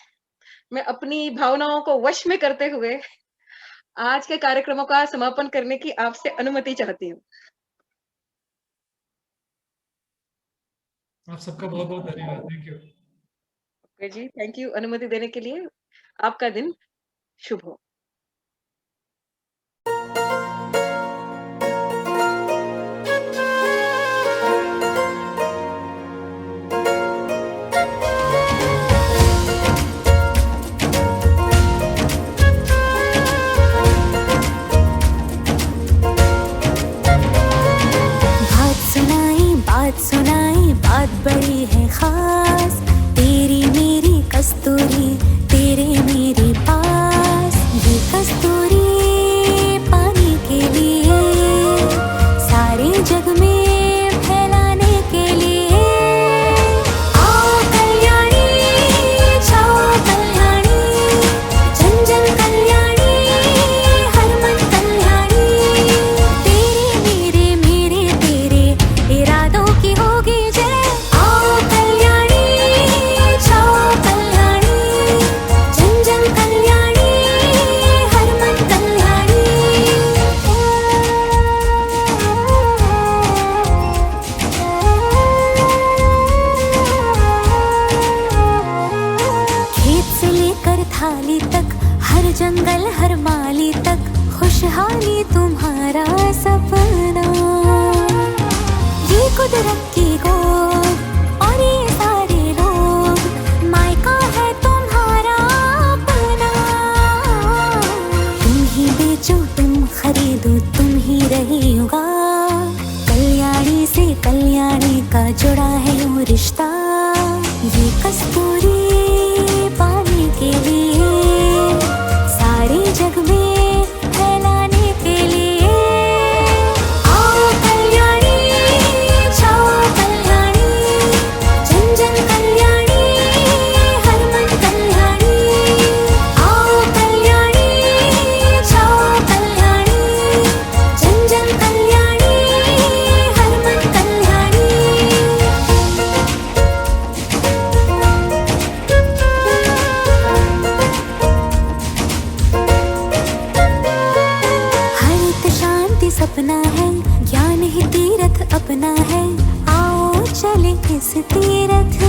मैं अपनी भावनाओं को वश में करते हुए आज के कार्यक्रमों का समापन करने की आपसे अनुमति चाहती हूँ। आप सबका बहुत बहुत धन्यवाद। Thank you. ओके जी, थैंक यू अनुमति देने के लिए। आपका दिन शुभ हो। बात बड़ी है खास, तेरी मेरी कस्तूरी तेरे मेरे पास। ये कस्तूरी पाने के लिए, सारे जग में फैलाने के लिए। आओ कल्याणी, जाओ कल्याणी, जन जन कल्याणी, हर मन कल्याणी। तेरे मेरे तेरे इरादों की होगी जंगल हर माली तक, खुशहाली तुम्हारा सपना। ये कुदरत की गोद और ये सारे लोग, मायका है तुम्हारा अपना। तुम ही बेचो तुम खरीदो, तुम ही रहिएगा। कल्याणी से कल्याणी का जुड़ा है वो रिश्ता। किस तीरथ